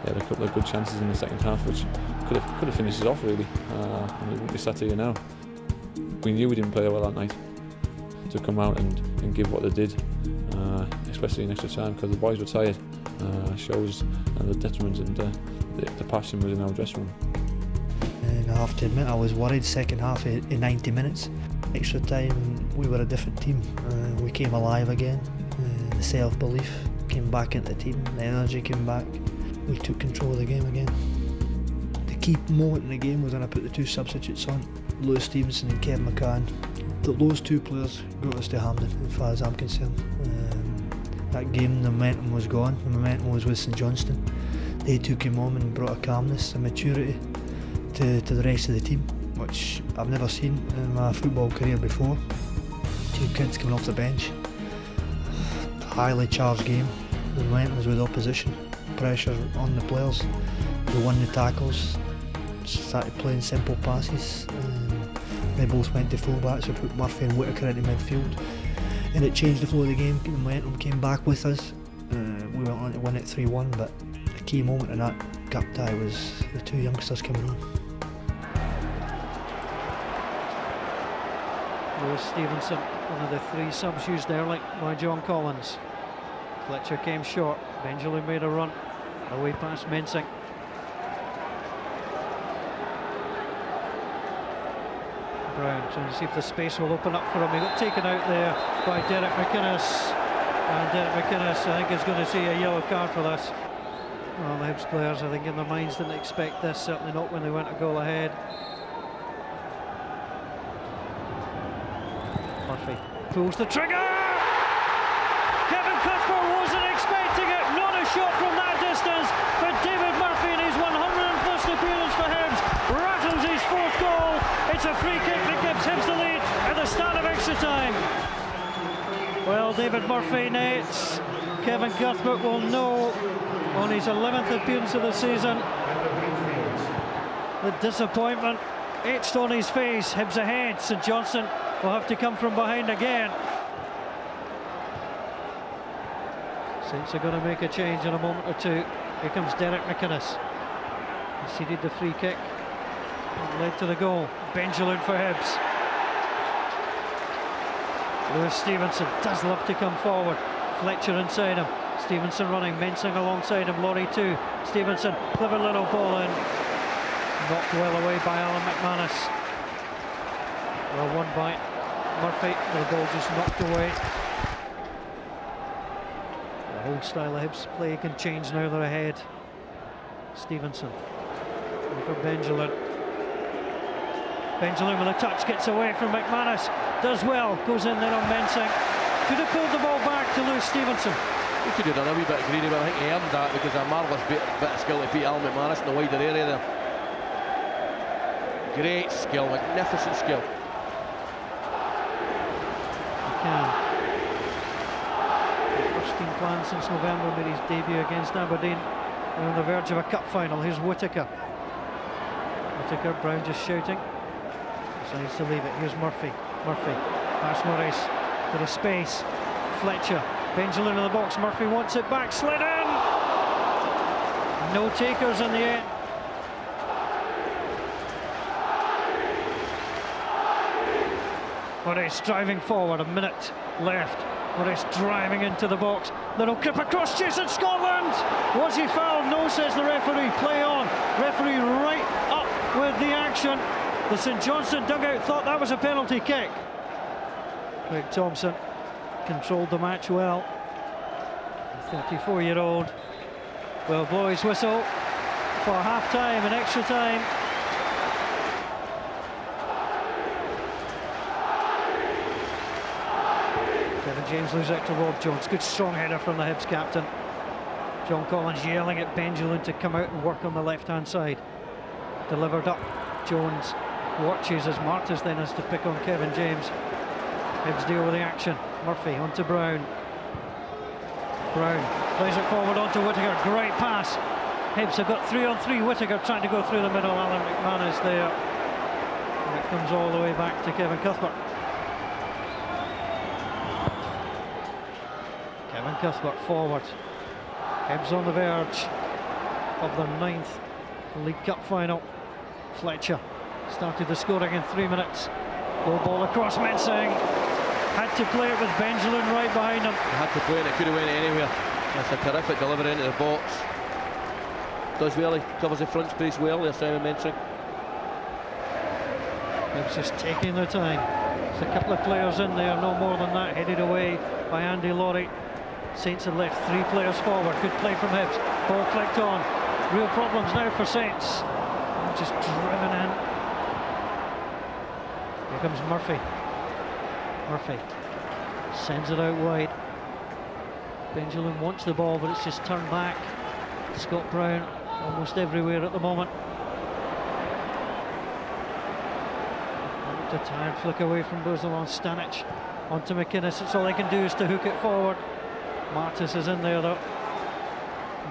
He had a couple of good chances in the second half, which could have finished it off really. And we wouldn't be sat here now. We knew we didn't play well that night. To come out and give what they did, especially in extra time, because the boys were tired, shows the detriment and the passion was in our dressing room. And I have to admit, I was worried second half in 90 minutes. Extra time, we were a different team. We came alive again. The self-belief came back into the team, the energy came back. We took control of the game again. The key moment in the game was when I put the 2 substitutes on, Lewis Stevenson and Kevin McCann. Those 2 players got us to Hampden, as far as I'm concerned. That game, the momentum was gone. The momentum was with St Johnstone. They took him on and brought a calmness, a maturity to the rest of the team, which I've never seen in my football career before. 2 kids coming off the bench. Highly charged game. The momentum was with opposition. Pressure on the players. They won the tackles. Started playing simple passes. They both went to fullbacks. We put Murphy and Whittaker into midfield. And it changed the flow of the game. The momentum came back with us. We went on to win it 3-1, but the key moment in that cup tie was the 2 youngsters coming on. Lewis Stevenson, one of the 3 subs used early by John Collins. Fletcher came short. Benjamin made a run. Away past Mensing. Brown trying to see if the space will open up for him. He got taken out there by Derek McInnes. And Derek McInnes, I think, is going to see a yellow card for this. Well, the Hibs players, I think, in their minds didn't expect this, certainly not when they went a goal ahead. Murphy pulls the trigger! Kevin Cuthbert wasn't expecting it, not a shot from that distance, but David Murphy in his 101st appearance for Hibs rattles his 4th goal. It's a free kick that gives Hibs the lead at the start of extra time. Well, David Murphy nets. Kevin Cuthbert will know on his 11th appearance of the season. The disappointment etched on his face. Hibs ahead. St Johnstone will have to come from behind again. Saints are going to make a change in a moment or 2. Here comes Derek McInnes. Conceded the free kick and led to the goal. Benjamin for Hibs. Lewis Stevenson does love to come forward. Fletcher inside him. Stevenson running, Mensing alongside him. Laurie too. Stevenson, clever little ball in. Knocked well away by Alan McManus. Well won by Murphy. The ball just knocked away. The whole style of Hibs play can change now they're ahead. Stevenson. And for Benjamin. Benjamin with a touch, gets away from McManus. Does well, goes in there on Mensing. Could have pulled the ball back to Lewis Stevenson. He could have done a wee bit greedy, but I think he earned that because a marvellous bit of skill to beat Alan McManus in the wider area there. Great skill, magnificent skill. He can. First team plan since November, made his debut against Aberdeen. They're on the verge of a cup final. Here's Whittaker. Whittaker, Brown just shouting. Decides to leave it. Here's Murphy. Murphy, past Morris. Bit of space. Fletcher. Benjamin in the box. Murphy wants it back. Slid in! No takers in the end. Morris driving forward. A minute left. Morris driving into the box. Little grip across chasing Scotland! Was he fouled? No, says the referee. Play on. Referee right up with the action. The St Johnstone dugout thought that was a penalty kick. Craig Thompson controlled the match well. The 34-year-old will blow his whistle for half-time and extra time. Kevin James loses it to Rob Jones. Good strong header from the Hibs captain. John Collins yelling at Benjamin to come out and work on the left-hand side. Delivered up. Jones watches as Martis then has to pick on Kevin James. Hibs deal with the action. Murphy onto Brown. Brown plays it forward onto Whittaker. Great pass. Hibs have got 3-on-3. Whittaker trying to go through the middle. Alan McManus there. And it comes all the way back to Kevin Cuthbert. Kevin Cuthbert forward. Hibs on the verge of their 9th League Cup final. Fletcher started the scoring in 3 minutes. Low ball across Mensing. Had to play it with Benjamin right behind him. Had to play it, it could have went anywhere. That's a terrific delivery into the box. Does well, he covers the front space well there, Simon Mensing. Hibs just taking their time. There's a couple of players in there, no more than that, headed away by Andy Laurie. Saints had left 3 players forward. Good play from Hibs. Ball flicked on. Real problems now for Saints. Just driven in. Here comes Murphy. Murphy sends it out wide. Benjamin wants the ball, but it's just turned back. Scott Brown almost everywhere at the moment. A tired flick away from Bozalon. Stanic onto McInnes. It's all they can do is to hook it forward. Martis is in there though.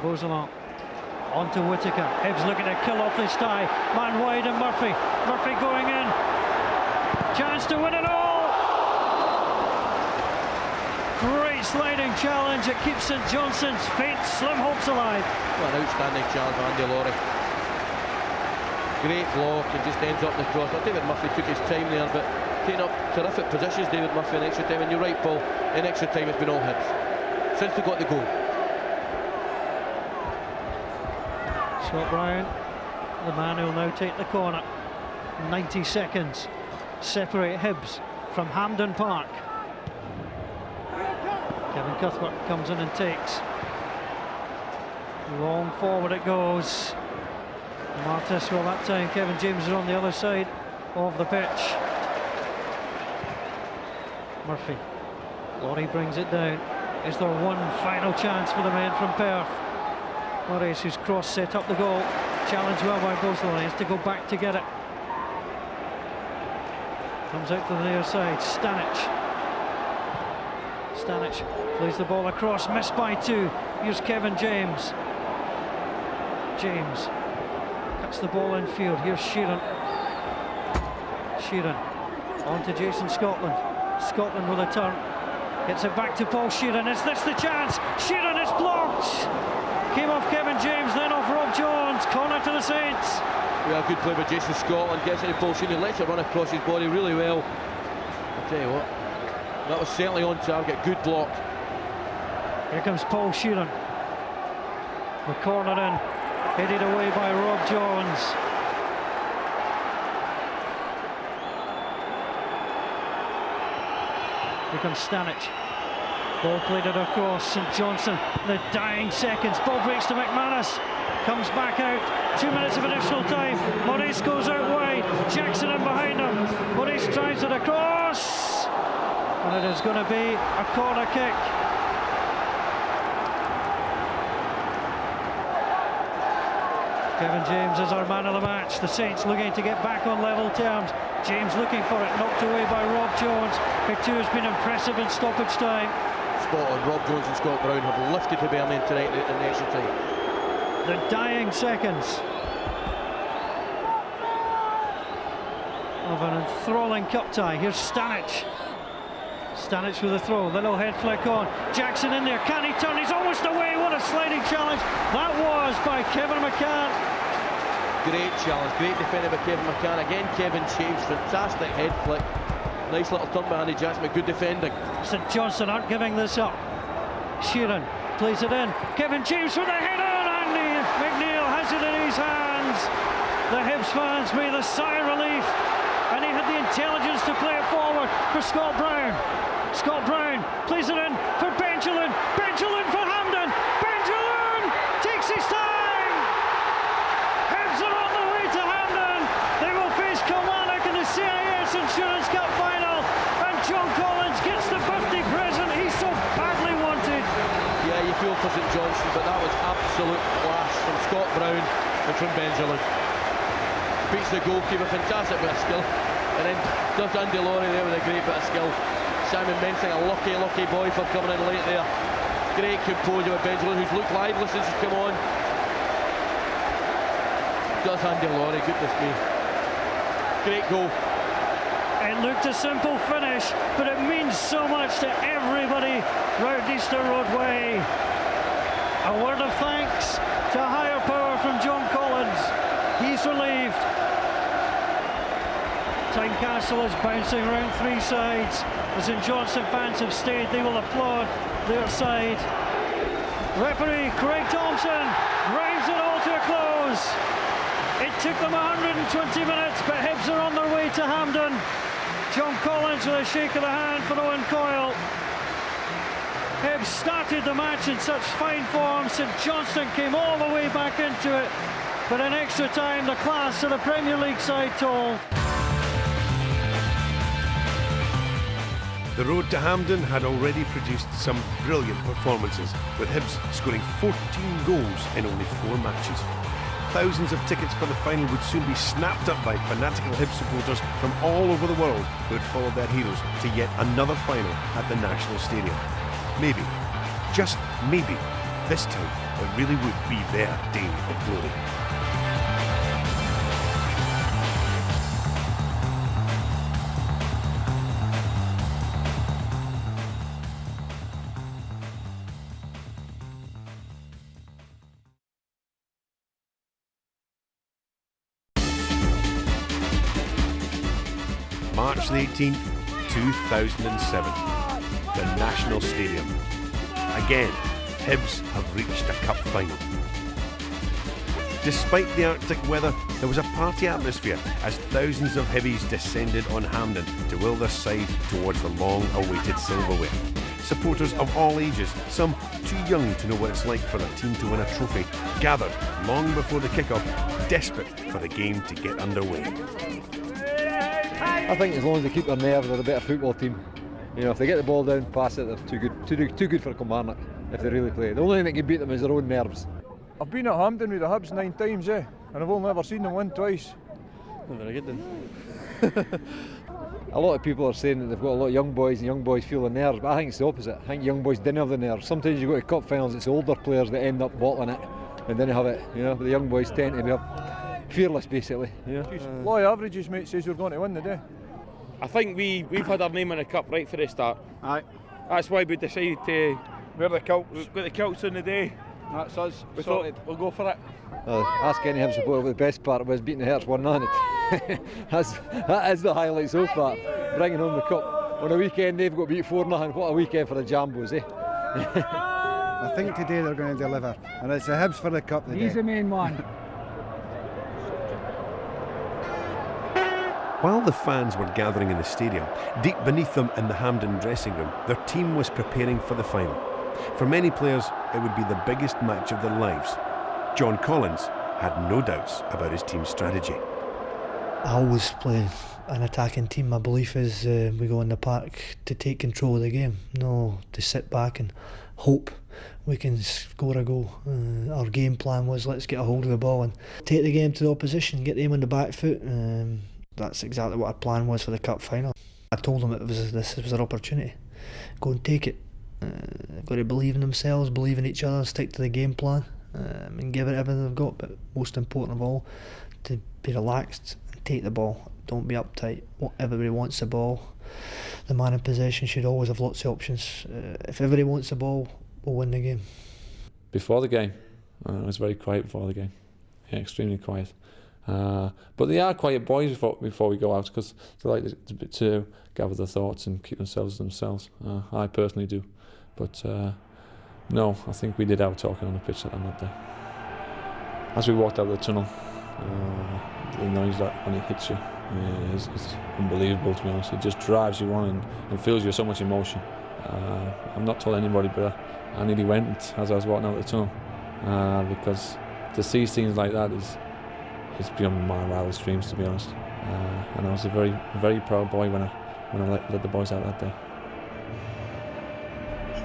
Bozalon onto Whittaker. Hibbs looking to kill off this tie. Man wide and Murphy. Murphy going in. Chance to win it all. Great sliding challenge. It keeps St Johnson's faint slim hopes alive. What an outstanding challenge by Andy Laurie. Great block and just ends up the cross. Well, David Murphy took his time there, but taking up terrific positions, David Murphy, in extra time. And you're right, Paul, in extra time it's been all Hibs since they got the goal. Scott Brown, the man who will now take the corner. 90 seconds separate Hibs from Hampden Park. Kevin Cuthbert comes in and takes. Long forward it goes. Martis, well that time Kevin James is on the other side of the pitch. Murphy. Laurie brings it down. Is there one final chance for the men from Perth? Murray's whose cross set up the goal. Challenged well by Bozalon. He has to go back to get it. Comes out to the near side. Stanic plays the ball across. Missed by 2. Here's Kevin James. James cuts the ball infield. Here's Sheeran. On to Jason Scotland. Scotland with a turn. Gets it back to Paul Sheeran. Is this the chance? Sheeran is blocked. Came off Kevin James, then off Rob Jones. Corner to the Saints. Yeah, good play by Jason Scotland. Gets it to Paul Sheeran. Lets it run across his body really well. I'll tell you what, that was certainly on target. Good block. Here comes Paul Sheeran. The corner in. Headed away by Rob Jones. Here comes Stanic. Ball played it across. St Johnson, the dying seconds. Ball breaks to McManus. Comes back out. 2 minutes of additional time. Maurice goes out wide. Jackson in behind him. Maurice drives it across. And it is going to be a corner kick. Kevin James is our man of the match. The Saints looking to get back on level terms. James looking for it, knocked away by Rob Jones. It too has been impressive in stoppage time. Spot on. Rob Jones and Scott Brown have lifted Hibernian tonight in the extra time. The dying seconds of an enthralling cup tie. Here's Stanic. Stanic with a throw, little head flick on. Jackson in there, can he turn? He's almost away. What a sliding challenge that was by Kevin McCann. Great challenge, great defending by Kevin McCann. Again, Kevin James, fantastic head flick. Nice little turn by Andy Jackson, but good defending. St Johnson aren't giving this up. Sheeran plays it in. Kevin James with a head on. Andy McNeil has it in his hands. The Hibs fans made a sigh of relief, and he had the intelligence to play it forward for Scott Brown. Scott Brown plays it in for Benjamin. Benjamin for Hampden. Benjamin takes his time. Hibs are on the way to Hampden. They will face Kilmarnock in the CIS Insurance Cup final. And John Collins gets the birthday present he so badly wanted. Yeah, you feel for St Johnson, but that was absolute class from Scott Brown and from Benjamin. Beats the goalkeeper, fantastic bit of skill. And then does Andy Laurie there with a great bit of skill. Simon Mensing, a lucky boy for coming in late there. Great composure with Benjamin, who's looked lively since he's come on. Does Andy Laurie, goodness me. Great goal. It looked a simple finish, but it means so much to everybody round Easter Road Way. A word of thanks to higher power from John Collins. He's relieved. Tynecastle is bouncing around 3 sides. The St Johnson fans have stayed. They will applaud their side. Referee Craig Thompson grinds it all to a close. It took them 120 minutes, but Hibs are on their way to Hampden. John Collins with a shake of the hand for Owen Coyle. Hibs started the match in such fine form. St Johnstone came all the way back into it, but in extra time the class of the Premier League side told. The road to Hampden had already produced some brilliant performances, with Hibs scoring 14 goals in only 4 matches. Thousands of tickets for the final would soon be snapped up by fanatical Hibs supporters from all over the world who had followed their heroes to yet another final at the National Stadium. Maybe, just maybe, this time it really would be their day of glory. March the 18th, 2007, the National Stadium. Again, Hibs have reached a cup final. Despite the Arctic weather, there was a party atmosphere as thousands of Hibbies descended on Hampden to will their side towards the long-awaited silverware. Supporters of all ages, some too young to know what it's like for their team to win a trophy, gathered long before the kick-off, desperate for the game to get underway. I think as long as they keep their nerves, they're a better football team. You know, if they get the ball down, pass it, they're too good for Kilmarnock if they really play. The only thing that can beat them is their own nerves. I've been at Hampden with the Hibs 9 times, and I've only ever seen them win twice. Not very good then. A lot of people are saying that they've got a lot of young boys and young boys feel the nerves, but I think it's the opposite. I think young boys didn't have the nerves. Sometimes you go to cup finals, it's the older players that end up bottling it and didn't have it. You know, the young boys tend to be fearless, basically. You know? A lot of averages, mate, says we're going to win today. I think we've had our name in the cup right for the start. Aye. That's why we decided to We're the Celts. We've got the Celts on the day. That's us. We thought we'll go for it. Ask any Hibs supporter what the best part was beating the Hearts 1-0. That is the highlight so far, bringing home the cup. On a weekend they've got beat 4-0. What a weekend for the Jambos, eh? I think today they're going to deliver, and it's the Hibs for the cup today. He's the main one. While the fans were gathering in the stadium, deep beneath them in the Hampden dressing room, their team was preparing for the final. For many players, it would be the biggest match of their lives. John Collins had no doubts about his team's strategy. I always play an attacking team. My belief is we go in the park to take control of the game, no to sit back and hope we can score a goal. Our game plan was let's get a hold of the ball and take the game to the opposition, get them on the back foot. That's exactly what our plan was for the cup final. I told them this was an opportunity. Go and take it. Got to believe in themselves, believe in each other, stick to the game plan, and give it everything they've got. But most important of all, to be relaxed and take the ball. Don't be uptight. Everybody wants the ball. The man in possession should always have lots of options. If everybody wants the ball, we'll win the game. Before the game, it was very quiet before the game. Yeah, extremely quiet. But they are quiet boys before we go out because they like to gather their thoughts and keep themselves to themselves. I personally do. But no, I think we did our talking on the pitch on that day. As we walked out of the tunnel, the noise that when it hits you is unbelievable, to be honest. It just drives you on and fills you with so much emotion. I'm not told anybody, but I nearly went as I was walking out of the tunnel because to see things like that is beyond my wildest dreams, to be honest. And I was a very, very proud boy when I led the boys out that day.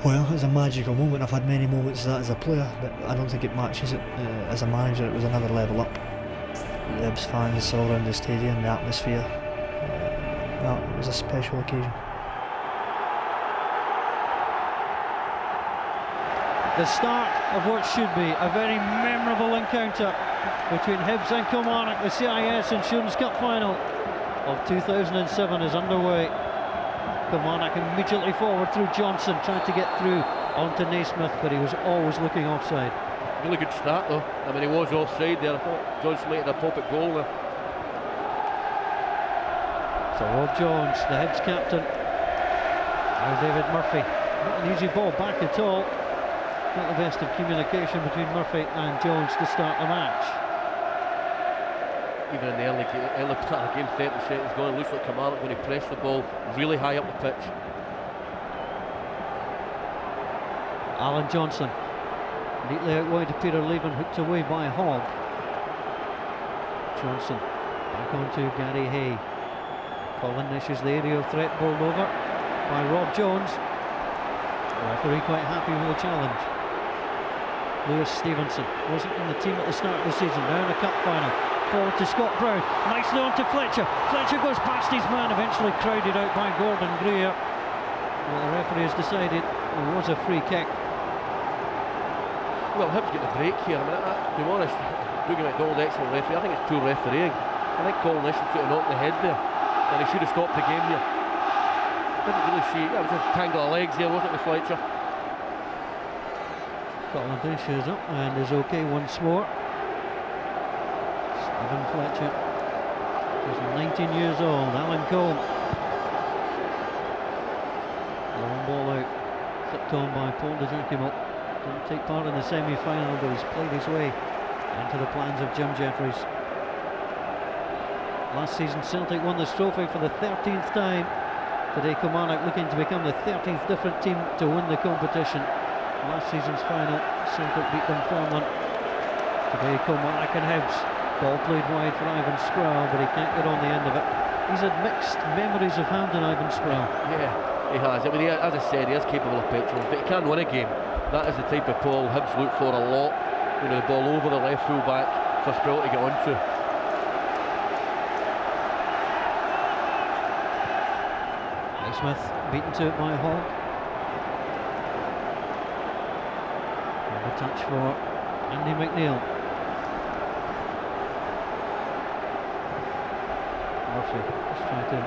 Well, it was a magical moment. I've had many moments of that as a player, but I don't think it matches it as a manager. It was another level up. The Hibs fans all around the stadium, the atmosphere. It was a special occasion. The start of what should be a very memorable encounter between Hibs and Kilmarnock. The CIS Insurance Cup final of 2007 is underway. Kilmarnock immediately forward through Johnson, trying to get through onto Naismith, but he was always looking offside. Really good start though. I mean, he was offside there. I thought Johnson made a pop-it goal there. So Rob Jones, the Hibs captain. Now David Murphy. Not an easy ball back at all. Not the best of communication between Murphy and Jones to start the match. Even in the early part of the game, 30 seconds gone, it looks like Kilmarnock going to press the ball really high up the pitch. Alan Johnson. Neatly out wide to Peter Leven, hooked away by Hogg. Johnson back onto Gary Hay. Colin Nish is the aerial threat, bowled over by Rob Jones. The referee quite happy with the challenge. Lewis Stevenson wasn't in the team at the start of the season, now in the cup final. Forward to Scott Brown, nicely on to Fletcher. Fletcher goes past his man, eventually crowded out by Gordon Greer. Well, the referee has decided it was a free kick. Well, Hibs get the break here. I mean, to be honest, Dougie McDonald, excellent referee. I think it's poor refereeing. I think Colin Nish took a knock in the head there, and he should have stopped the game here. Didn't really see. It was a tangle of legs there, wasn't it, with Fletcher? Colin Nish is up and is okay once more. Stephen Fletcher, just 19 years old. Alan Cole. Long ball out, flipped on by Paul DeJacquimo. Didn't take part in the semi-final, but he's played his way into the plans of Jim Jeffries. Last season Celtic won this trophy for the 13th time. Today Kilmarnock looking to become the 13th different team to win the competition. Last season's final, Celtic beat Dunfermline. Today Kilmarnock and Hibs. Ball played wide for Ivan Sproul, but he can't get on the end of it. He's had mixed memories of hounding Ivan Sproul. Yeah, he has. I mean, as I said, he is capable of petrels, but he can win a game. That is the type of ball Hibs look for a lot. You know, the ball over the left full back for Sproul to get onto. Smith beaten to it by Hogg. And a touch for Andy McNeil. Murphy is trying to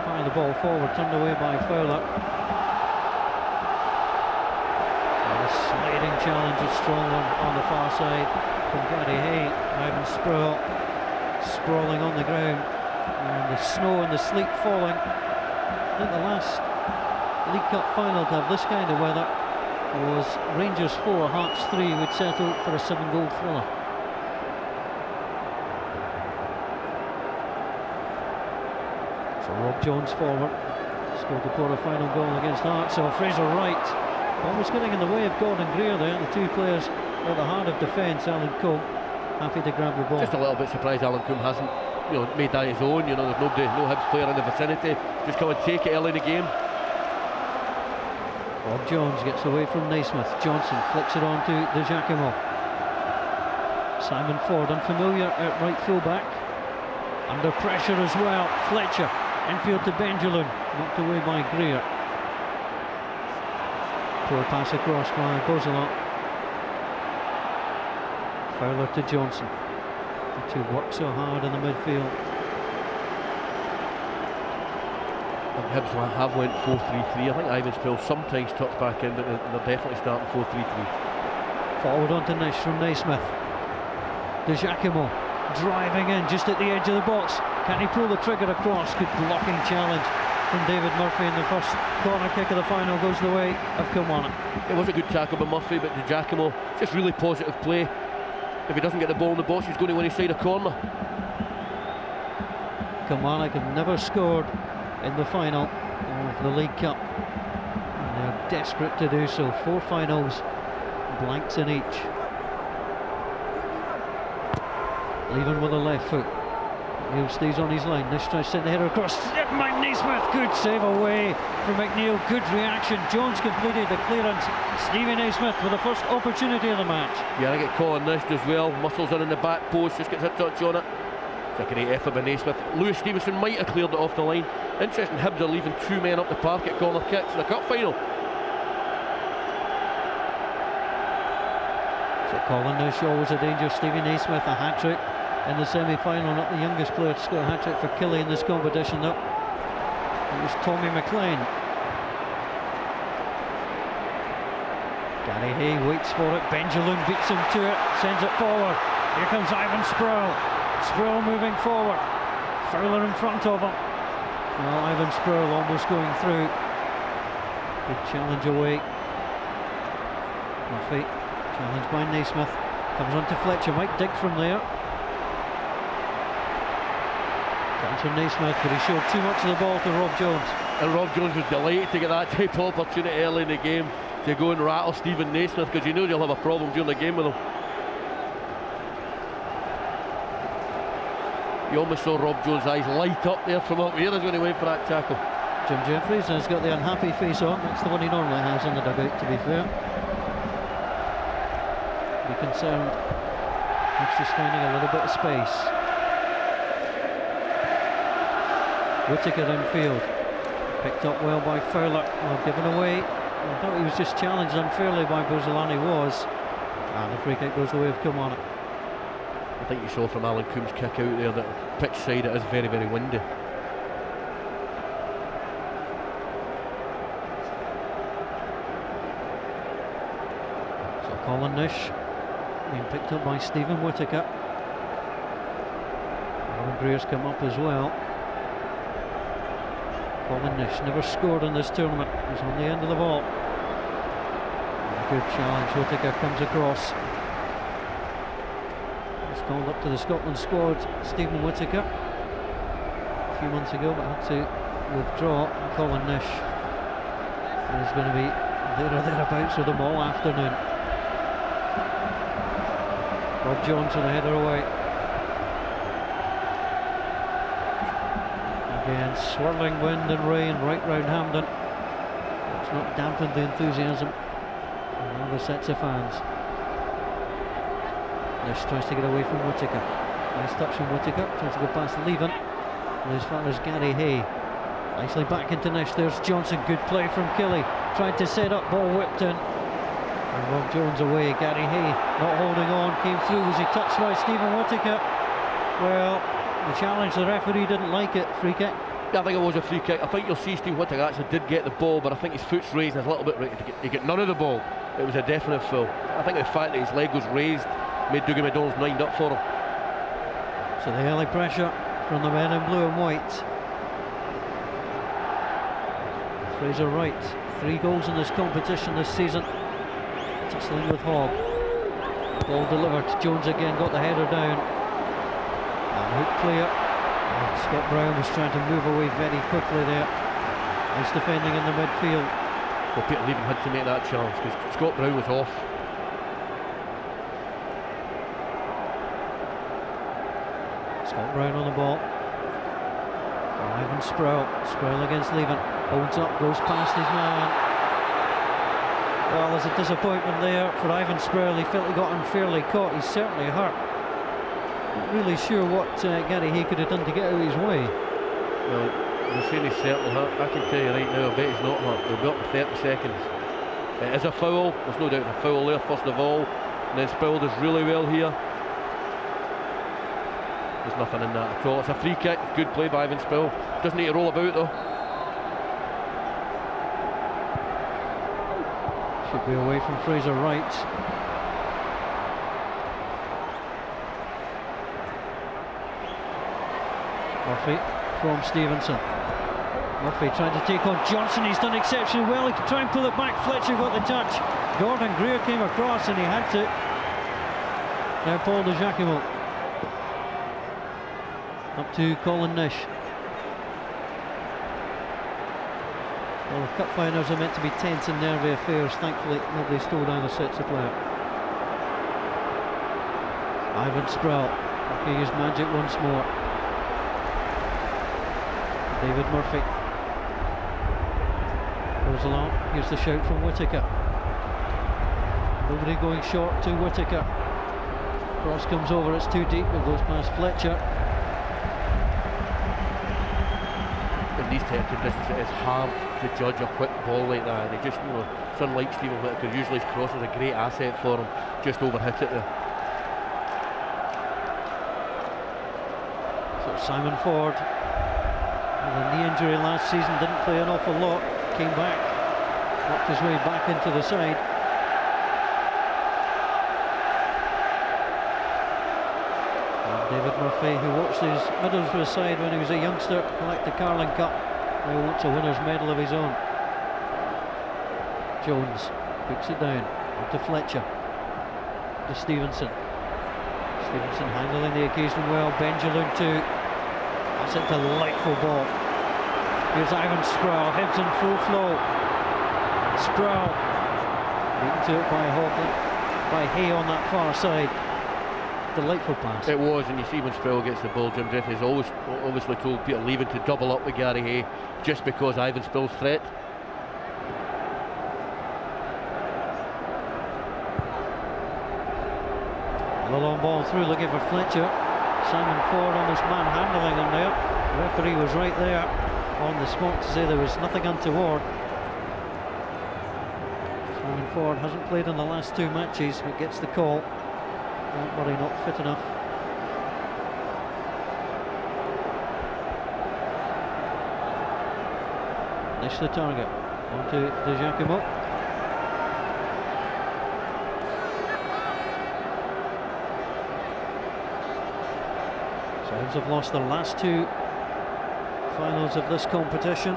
fire the ball forward, turned away by Fowler. And a sliding challenge is strong on the far side from Gary Hay. Ivan Sproul sprawling on the ground, and the snow and the sleet falling. I think the last League Cup final to have this kind of weather was Rangers 4, Hearts 3, which settled for a 7-goal thriller. So Rob Jones forward, scored the quarter-final goal against Hearts. So Fraser Wright almost getting in the way of Gordon Greer there. The two players at the heart of defence. Alan Combe happy to grab the ball. Just a little bit surprised Alan Combe hasn't, you know, made that his own. You know, there's nobody, no Hibs player in the vicinity. Just come and take it early in the game. Rob Jones gets away from Naismith. Johnson flicks it on to DeJacquimo. Simon Ford, unfamiliar at right full-back. Under pressure as well. Fletcher, infield to Benjelloun, knocked away by Greer. Poor pass across by Bozolot. Fowler to Johnson. The two work so hard in the midfield. Hibs have went 4-3-3. I think Ivan Sproul sometimes tucks back in, but they're definitely starting 4-3-3. Forward onto Nish from Naismith. DeJacquimo driving in just at the edge of the box. Can he pull the trigger across? Good blocking challenge from David Murphy, and the first corner kick of the final goes the way of Kilmarnock. It was a good tackle by Murphy, but DeJacquimo, just really positive play. If he doesn't get the ball in the box, he's going to win inside a corner. Kilmarnock have never scored in the final of the League Cup, and they're desperate to do so. 4 finals, blanks in each. Leaving with a left foot. McNeil stays on his line. Nish tries to send the header across. Mike Naismith, good save away from McNeil. Good reaction. Jones completed the clearance. Stevie Naismith with the first opportunity of the match. Yeah, I think Colin Nish as well. Muscles are in the back post. Just gets a touch on it. It's a great effort by Naismith. Lewis Stevenson might have cleared it off the line. Interesting, Hibs are leaving 2 men up the park at corner kicks in the cup final. So Colin Nish always a danger. Stevie Naismith a hat-trick in the semi-final, not the youngest player to score a hat-trick for Killie in this competition though. It was Tommy McLean. Gary Hay waits for it. Benjelloun beats him to it, sends it forward. Here comes Ivan Sproul. Sproul moving forward. Fowler in front of him. Well, Ivan Sproul almost going through. Good challenge away. Murphy, challenged by Naismith. Comes on to Fletcher, might dig from there. Comes from Naismith, but he showed too much of the ball to Rob Jones. And Rob Jones was delighted to get that type of opportunity early in the game. to go and rattle Stephen Naismith, because you know you'll have a problem during the game with him. You almost saw Rob Jones' eyes light up there from up here when he went for that tackle. Jim Jeffries has got the unhappy face on. That's the one he normally has in the dugout, to be fair. Be concerned. He's just finding a little bit of space. Whittaker infield. Picked up well by Fowler. Well, given away. I thought he was just challenged unfairly by Borzolani, was. And the free kick goes the way of Kilmarnock. I think you saw from Alan Coombs' kick out there that pitch side it is very, very windy. So Colin Nish being picked up by Stephen Whittaker. Alan Greer's come up as well. Colin Nish never scored in this tournament. He's on the end of the ball. Good challenge. Whittaker comes across. He's called up to the Scotland squad. Stephen Whittaker, a few months ago, but had to withdraw. Colin Nish is going to be there or thereabouts with them all afternoon. Rob Jones with a header away. Again, swirling wind and rain right round Hampden. It's not dampened the enthusiasm of other sets of fans. Nish tries to get away from Whittaker. Nice touch from Whittaker, tries to go past Leven. And as far as Gary Hay. Nicely back into Nish. There's Johnson, good play from Kelly. Tried to set up, ball whipped in. And Rob Jones away. Gary Hay not holding on, came through. Was he touched by Stephen Whittaker? Well, the challenge, the referee didn't like it. Free kick. Yeah, I think it was a free kick. I think you'll see Steve Whittaker actually did get the ball, but I think his foot's raised a little bit right. He got none of the ball. It was a definite foul. I think the fact that his leg was raised made Dougie McDonald's lined up for him. So the early pressure from the men in blue and white. Fraser Wright, 3 goals in this competition this season. Tussling with Hogg. Ball delivered. Jones again got the header down. And hook clear. And Scott Brown was trying to move away very quickly there. Nice defending in the midfield. Well, Peter Leven had to make that challenge because Scott Brown was off. Scott Brown on the ball. Ivan Sproul. Sproul against Leven. Holds up, goes past his man. Well, there's a disappointment there for Ivan Sproul. He felt he got unfairly caught. He's certainly hurt. Not really sure what Gary Hay could have done to get out of his way. Well, they're saying he's certainly hurt. I can tell you right now, I bet he's not hurt. They'll be up in 30 seconds. It is a foul. There's no doubt it's a foul there, first of all. And then Sproul does really well here. There's nothing in that at all. It's a free kick. Good play by Ivan Sproul. Doesn't need to roll about though. Should be away from Fraser Wright. Murphy from Stevenson. Murphy trying to take on Johnson. He's done exceptionally well. He could try and pull it back. Fletcher got the touch. Gordon Greer came across and he had to. Now Paul de Jacquemot. Up to Colin Nish. Well, the cup finals are meant to be tense and nervy affairs. Thankfully, nobody stole down the sets of play. Ivan Sproul. He used magic once more. David Murphy goes along. Here's the shout from Whittaker. Nobody going short to Whittaker. Cross comes over, it's too deep, it goes past Fletcher. In these type of conditions, it is hard to judge a quick ball like that. They just, it's unlike Stephen Whittaker. Usually his cross is a great asset for him. Just overhit it there. So Simon Ford, with a knee injury last season, didn't play an awful lot. Came back, worked his way back into the side. David Murphy, who watched his Middlesbrough side when he was a youngster, collect the Carling Cup. Now wants a winner's medal of his own. Jones hooks it down to Fletcher, to Stevenson. Stevenson handling the occasion well. Benjamin too. That's a delightful ball. Here's Ivan Sproul, heads in full flow. Sproul Beaten to it by Hay on that far side. Delightful pass. It was, and you see when Sproul gets the ball, Jim Drift is always obviously told Peter Leaving to double up with Gary Hay just because Ivan Sproul's threat. The long ball through, looking for Fletcher. Simon Ford almost manhandling him there. The referee was right there on the spot to say there was nothing untoward. Simon Ford hasn't played in the last 2 matches, but gets the call. Don't worry, not fit enough. Nish the target. On to De Giacomo. Hibs have lost the last 2 finals of this competition.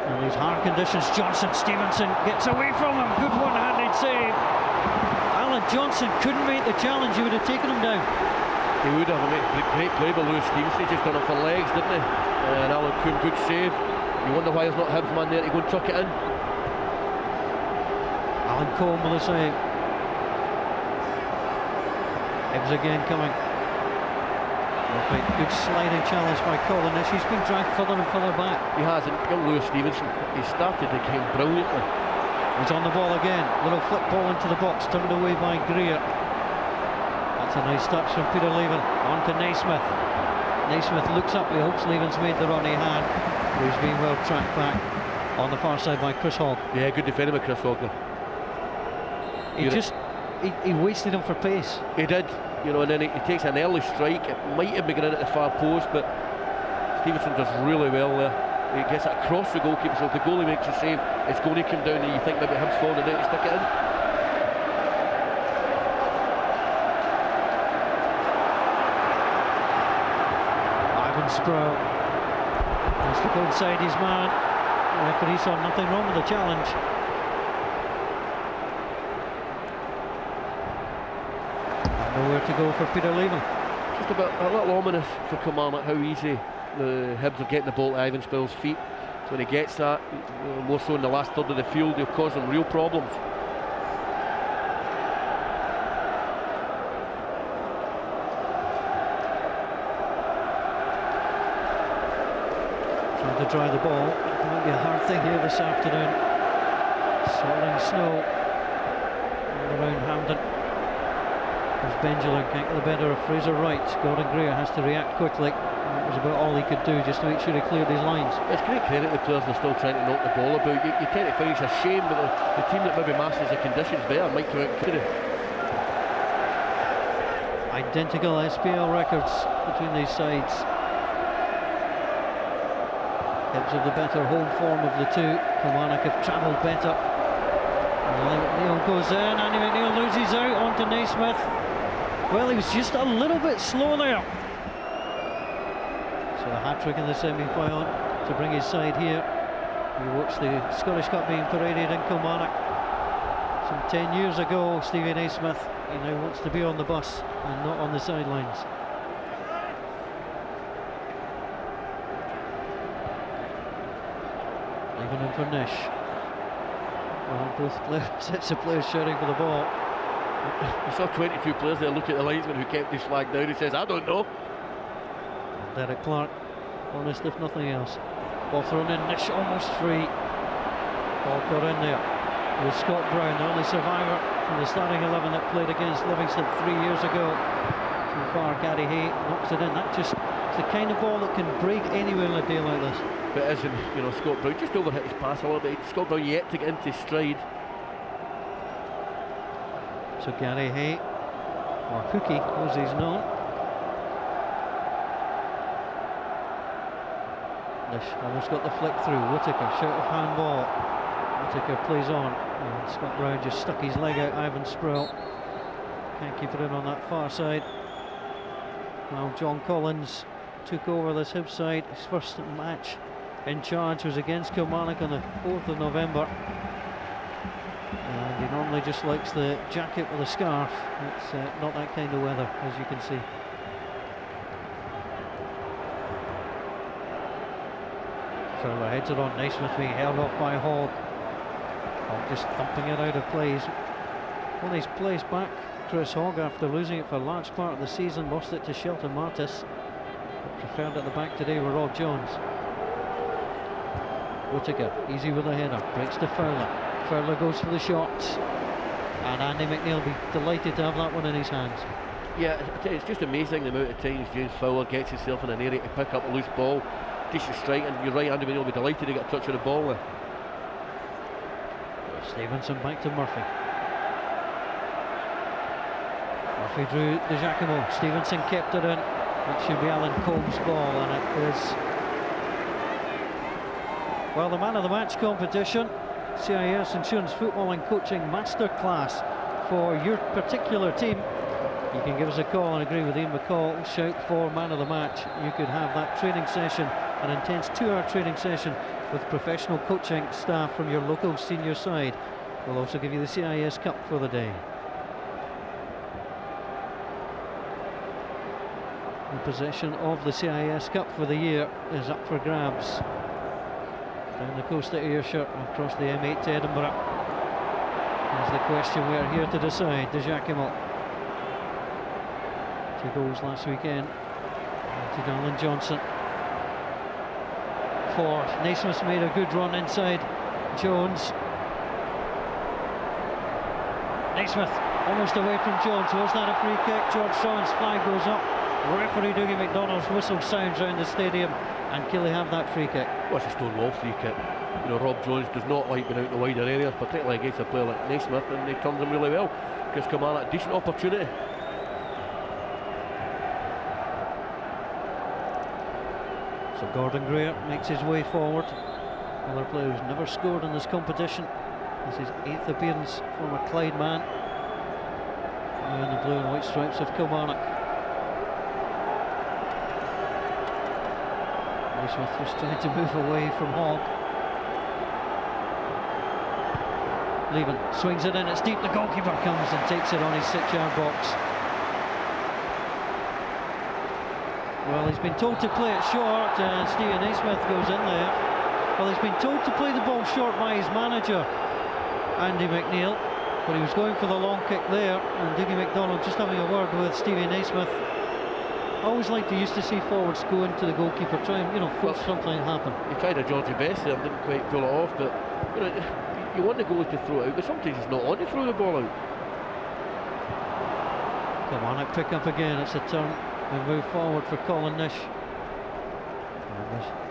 In these hard conditions, Stevenson gets away from him. Good one-handed save. Alan Johnson couldn't make the challenge. He would have taken him down. He would have. Great play by Lewis Stevenson. He just done it for legs, didn't he? And Alan Coombe, good save. You wonder why there's not Hibs man there to go and tuck it in. Alan Coombe with a save. Hibs again coming. Good sliding challenge by Colin Nish. He's been dragged further and further back. He has, and young Lewis Stevenson, he started the game brilliantly. He's on the ball again. Little flick ball into the box, turned away by Greer. That's a nice touch from Peter Leaving. On to Naismith. Naismith looks up. He hopes Leaving's made the runny hand. He's been well tracked back on the far side by Chris Hogg. Yeah, good defending by Chris Hogg there. He wasted him for pace. He did, you know, and then he takes an early strike. It might have been going in at the far post, but Stevenson does really well there. He gets it across the goalkeeper, so if the goalie makes a save, it's going to come down and you think maybe Hibs falling down to stick it in. Ivan Sproul has to go inside his man. The referee saw nothing wrong with the challenge. Nowhere to go for Peter Leaving. Just a little ominous for Kilmarnock how easy the Hibs are getting the ball to Ivan Sproul's feet. When he gets that, more so in the last third of the field, he'll cause them real problems. Trying to dry the ball. It might be a hard thing here this afternoon. Swirling snow all around Hampden. As Benjamin can't get the better of Fraser Wright. Gordon Greer has to react quickly. That was about all he could do just to make sure he cleared his lines. It's great credit the players that are still trying to knock the ball about. You tend to find it's a shame, but the team that maybe masters the conditions better might come out clear. Identical SPL records between these sides. Hibs have the better home form of the two. Kilmarnock have travelled better. Neil goes in, Andy McNeil loses out onto Naismith. Well, he was just a little bit slow there. So a hat-trick in the semi-final to bring his side here. You watch the Scottish Cup being paraded in Kilmarnock. Some 10 years ago, Stevie Naismith, he now wants to be on the bus and not on the sidelines. Leaving him for Nish. Well, both sets of players shouting for the ball. I saw 22 players there look at the linesman who kept his flag down. He says, I don't know. Derek Clark, honest if nothing else. Ball thrown in, Nish almost free. Ball got in there. It was Scott Brown, the only survivor from the starting 11 that played against Livingston 3 years ago. Too far, Gary Hay knocks it in. That just is the kind of ball that can break anywhere in a day like this. But it isn't, you know, Scott Brown just overhit his pass a little bit. Scott Brown yet to get into stride. So Gary Hay, or Hookie as he's known. Nish almost got the flick through. Whittaker, shout of handball. Whittaker plays on. And Scott Brown just stuck his leg out. Ivan Sproul can't keep it in on that far side. Now John Collins took over this Hibs side. His first match in charge was against Kilmarnock on the 4th of November. And he normally just likes the jacket with a scarf. It's not that kind of weather, as you can see. Further heads it on. Naismith being held off by Hogg. Hogg just thumping it out of plays. Well, he's placed back Chris Hogg after losing it for a large part of the season, lost it to Shelton Martis, but preferred at the back today with Rob Jones. Whittaker, easy with a header, breaks to Fowler. Fowler goes for the shot, and Andy McNeil will be delighted to have that one in his hands. Yeah, I tell you, it's just amazing the amount of times James Fowler gets himself in an area to pick up a loose ball, decent strike, and you're right, Andy McNeil will be delighted to get a touch of the ball there. Stevenson back to Murphy. Murphy drew the Giacomo. Stevenson kept it in. It should be Alan Combs' ball, and it is. Well, the man of the match competition, CIS Insurance Football and Coaching Masterclass for your particular team. You can give us a call and agree with Ian McCall. Shout for man of the match. You could have that training session, an intense 2-hour training session with professional coaching staff from your local senior side. We'll also give you the CIS Cup for the day. The possession of the CIS Cup for the year is up for grabs. Down the coast of Ayrshire and across the M8 to Edinburgh. That's the question we are here to decide. De Giacomo. 2 goals last weekend. To Donald Johnson. Ford. Naismith's made a good run inside. Jones. Naismith almost away from Jones. Was that a free kick? George Shaw's flag goes up. Referee Dougie McDonald's whistle sounds around the stadium, and Killie have that free kick. Well, it's a stonewall free kick. You know, Rob Jones does not like being out in the wider areas, particularly against a player like Naismith, and he turns him really well. Gives Kilmarnock a decent opportunity. So Gordon Greer makes his way forward. Another player who's never scored in this competition. This is his 8th appearance, former Clyde man. Now in the blue and white stripes of Kilmarnock. Naismith just trying to move away from Hogg. Leven swings it in, it's deep, the goalkeeper comes and takes it on his 6-yard box. Well, he's been told to play it short, and Stephen Naismith goes in there. Well, he's been told to play the ball short by his manager, Andy McNeil, but he was going for the long kick there, and Dougie McDonald just having a word with Stevie Naismith. I always like to used to see forwards go into the goalkeeper, try and, force something to happen. He tried a Georgie Best there and didn't quite pull it off, but you want the goalie to throw it out, but sometimes he's not on to throw the ball out. Kilmarnock pick up again, it's a turn and move forward for Colin Nish.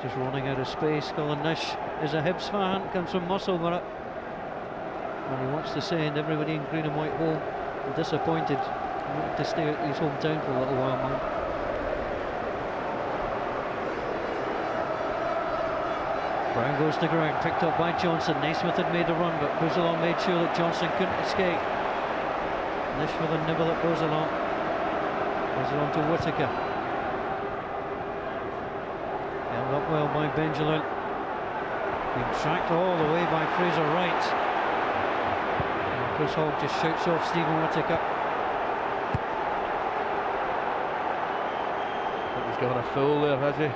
Just running out of space. Colin Nish is a Hibs fan, comes from Musselburgh, and he wants to send everybody in green and white home. Disappointed, he wanted to stay at his hometown for a little while, man. Brown goes to ground, picked up by Johnson. Naismith had made a run, but Bouzelon made sure that Johnson couldn't escape. Nish with a nibble at Bouzelon. Bouzelon to Whittaker. Held up well by Benjamin. Being tracked all the way by Fraser Wright. And Chris Hogg just shouts off Stephen Whittaker. I think he's given a foul there, has he?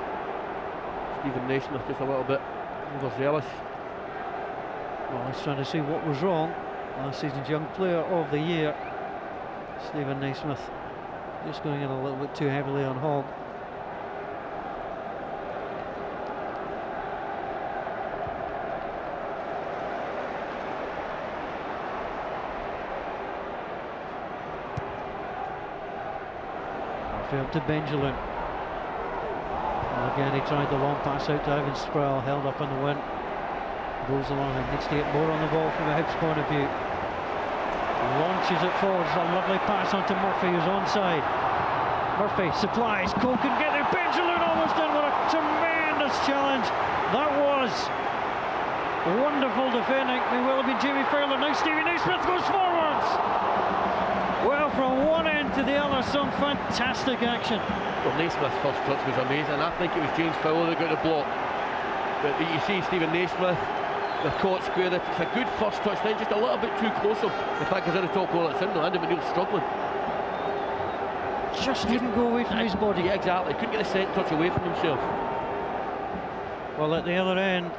Stephen Naismith just a little bit overzealous. Well, he's trying to see what was wrong. Last season's Young Player of the Year, Stephen Naismith, just going in a little bit too heavily on Hogg. Failed to Benjamin. Again, he tried the long pass out to Ivan Sproul, held up in the wind. Goes along and needs to get more on the ball from a Hibs point of view. Launches it forward, it's a lovely pass onto Murphy, who's onside. Murphy supplies, Cole can get there, Benjamin almost in with a tremendous challenge. That was wonderful defending. It will have been Jamie Fowler, now Stevie Naismith goes forwards. Well, from one end to the other, some fantastic action. Well, Naismith's first touch was amazing. I think it was James Fowler that got the block. But you see Stephen Naismith, they're caught square. It's a good first touch, then just a little bit too close. In fact, he's in the top corner, it's in there. Andy McNeil's struggling. Just didn't go away from his body. Yeah, exactly. Couldn't get a second touch away from himself. Well, at the other end,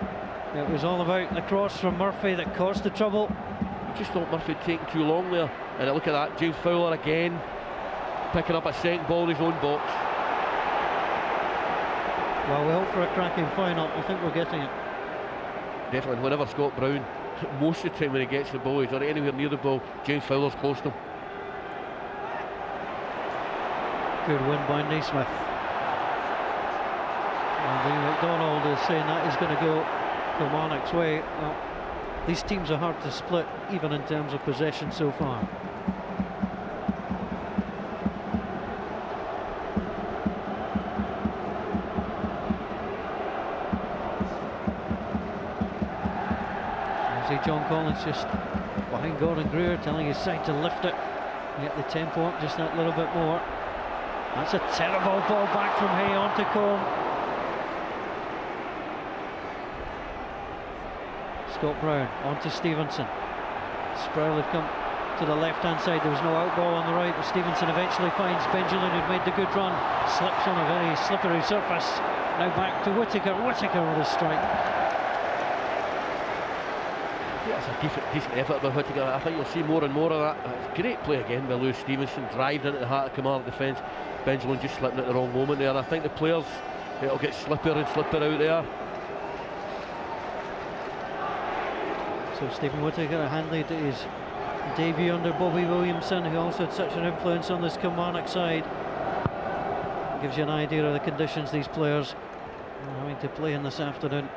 It was all about the cross from Murphy that caused the trouble. I just thought Murphy had taken too long there. And look at that, James Fowler again, picking up a second ball in his own box. Well, we hope for a cracking final. I think we're getting it. Definitely, whenever Scott Brown, most of the time when he gets the ball, he's not anywhere near the ball, James Fowler's close to him. Good win by Naismith. And Lee McDonald is saying that is going to go Kilmarnock's way. Well, these teams are hard to split, even in terms of possession so far. John Collins just behind Gordon Greer, telling his side to lift it, get the tempo up just that little bit more. That's a terrible ball back from Hay on to Combe. Scott Brown on to Stevenson. Sproul had come to the left hand side, there was no out ball on the right, but Stevenson eventually finds Benjamin, who'd made the good run, slips on a very slippery surface. Now back to Whittaker. Whittaker with a strike. Yeah, it's a decent effort by Whittaker. I think you'll see more and more of that. It's great play again by Lewis Stevenson, driving into the heart of Kilmarnock defence. Benjamin just slipping at the wrong moment there. I think the players, it'll get slippier and slippier out there. So Stephen Whittaker handled his debut under Bobby Williamson, who also had such an influence on this Kilmarnock side. Gives you an idea of the conditions these players are having to play in this afternoon.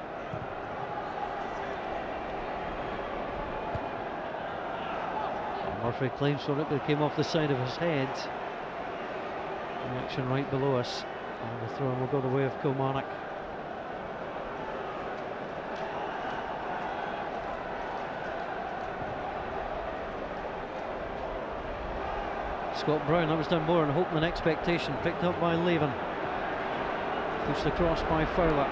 Murphy claims for it, but it came off the side of his head. The action right below us, and the throw will go the way of Kilmarnock. Scott Brown, that was done more in hope than expectation, picked up by Levin. Pushed across by Fowler.